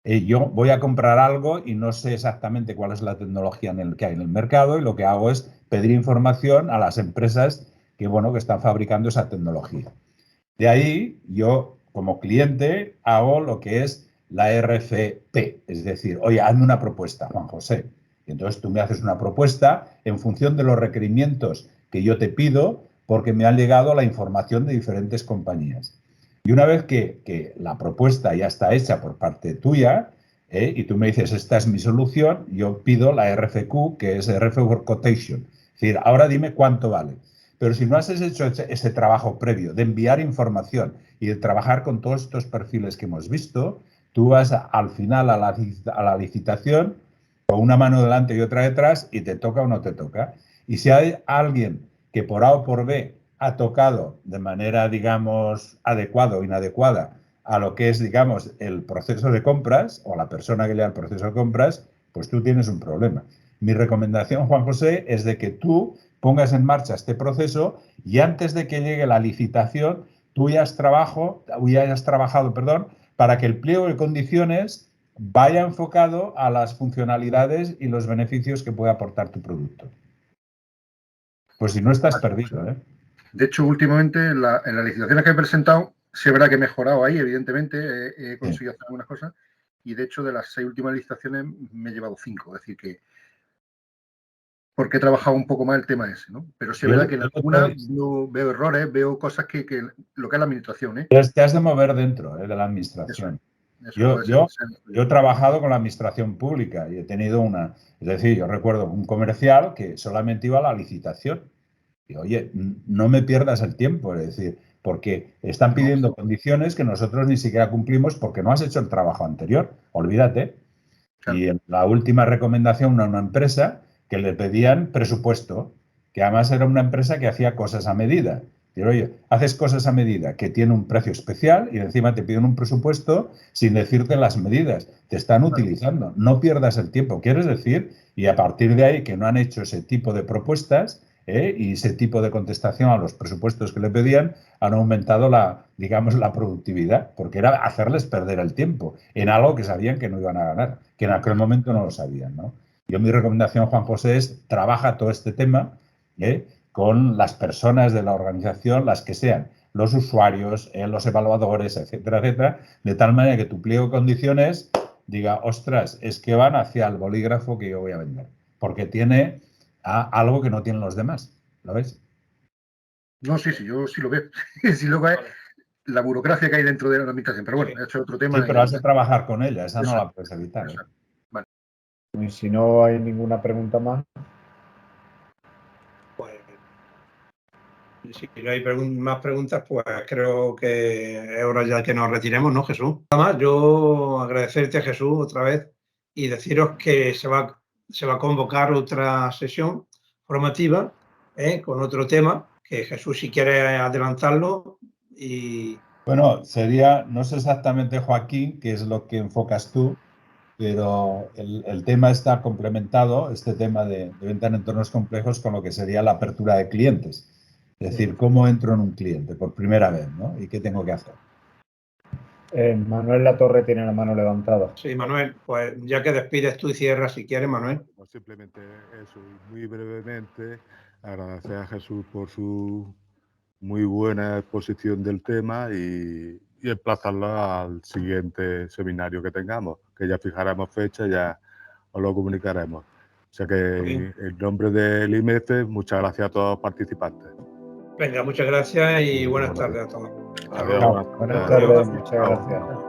Yo voy a comprar algo y no sé exactamente cuál es la tecnología que hay en el mercado y lo que hago es pedir información a las empresas que están fabricando esa tecnología. De ahí yo, como cliente, hago lo que es la RFP, es decir, oye, hazme una propuesta, Juan José. Y entonces tú me haces una propuesta en función de los requerimientos que yo te pido, porque me ha llegado la información de diferentes compañías. Y una vez que la propuesta ya está hecha por parte tuya, y tú me dices, esta es mi solución, yo pido la RFQ, que es RF Work Quotation. Es decir, ahora dime cuánto vale. Pero si no has hecho ese trabajo previo de enviar información y de trabajar con todos estos perfiles que hemos visto, tú vas al final a la licitación con una mano delante y otra detrás y te toca o no te toca. Y si hay alguien que por A o por B ha tocado de manera, digamos, adecuada o inadecuada a lo que es, digamos, el proceso de compras o la persona que lea el proceso de compras, pues tú tienes un problema. Mi recomendación, Juan José, es de que tú pongas en marcha este proceso y antes de que llegue la licitación, tú ya has trabajado, para que el pliego de condiciones vaya enfocado a las funcionalidades y los beneficios que puede aportar tu producto. Pues si no, estás perdido, ¿eh? De hecho, últimamente, en las licitaciones que he presentado, sí es verdad que he mejorado ahí, evidentemente, he conseguido hacer algunas cosas, y de hecho, de las 6 últimas licitaciones me he llevado 5, es decir que porque he trabajado un poco más el tema ese, ¿no? Pero sí es verdad que en algunas veo errores, veo cosas que lo que es la administración, ¿eh? Te has de mover dentro de la administración. Yo he trabajado con la administración pública y he tenido es decir, yo recuerdo un comercial que solamente iba a la licitación. Y oye, no me pierdas el tiempo, es decir, porque están pidiendo condiciones que nosotros ni siquiera cumplimos porque no has hecho el trabajo anterior, olvídate. Claro. Y en la última recomendación a una empresa que le pedían presupuesto, que además era una empresa que hacía cosas a medida. Digo, oye, haces cosas a medida que tiene un precio especial y encima te piden un presupuesto sin decirte las medidas. Te están utilizando. No pierdas el tiempo, quieres decir, y a partir de ahí que no han hecho ese tipo de propuestas y ese tipo de contestación a los presupuestos que le pedían, han aumentado la productividad, porque era hacerles perder el tiempo en algo que sabían que no iban a ganar, que en aquel momento no lo sabían, ¿no? Yo mi recomendación, Juan José, es trabaja todo este tema con las personas de la organización, las que sean, los usuarios, los evaluadores, etcétera, etcétera, de tal manera que tu pliego de condiciones diga, ostras, es que van hacia el bolígrafo que yo voy a vender, porque tiene algo que no tienen los demás. ¿Lo ves? No, sí, yo sí lo veo. Sí lo veo. La burocracia que hay dentro de la administración, pero bueno, he hecho otro tema. Sí, pero has de trabajar con ella, esa no la puedes evitar. Vale. Y si no hay ninguna pregunta más. Pues, si no hay más preguntas, pues creo que es hora ya que nos retiremos, ¿no, Jesús? Nada más, yo agradecerte, Jesús, otra vez y deciros que se va a convocar otra sesión formativa con otro tema, que Jesús, si quiere adelantarlo. Bueno, sería, no sé exactamente, Joaquín, qué es lo que enfocas tú, pero el tema está complementado, este tema de venta en entornos complejos, con lo que sería la apertura de clientes. Es decir, cómo entro en un cliente por primera vez, ¿no? ¿Y qué tengo que hacer? Manuel Latorre tiene la mano levantada. Sí, Manuel, pues ya que despides tú y cierras si quieres, Manuel. Pues simplemente eso, muy brevemente, agradecer a Jesús por su muy buena exposición del tema y emplazarlo al siguiente seminario que tengamos, que ya fijaremos fecha, ya os lo comunicaremos. O sea que en nombre del IMEFE, muchas gracias a todos los participantes. Venga, muchas gracias y buenas tardes a todos. Adiós. Buenas tardes, muchas gracias.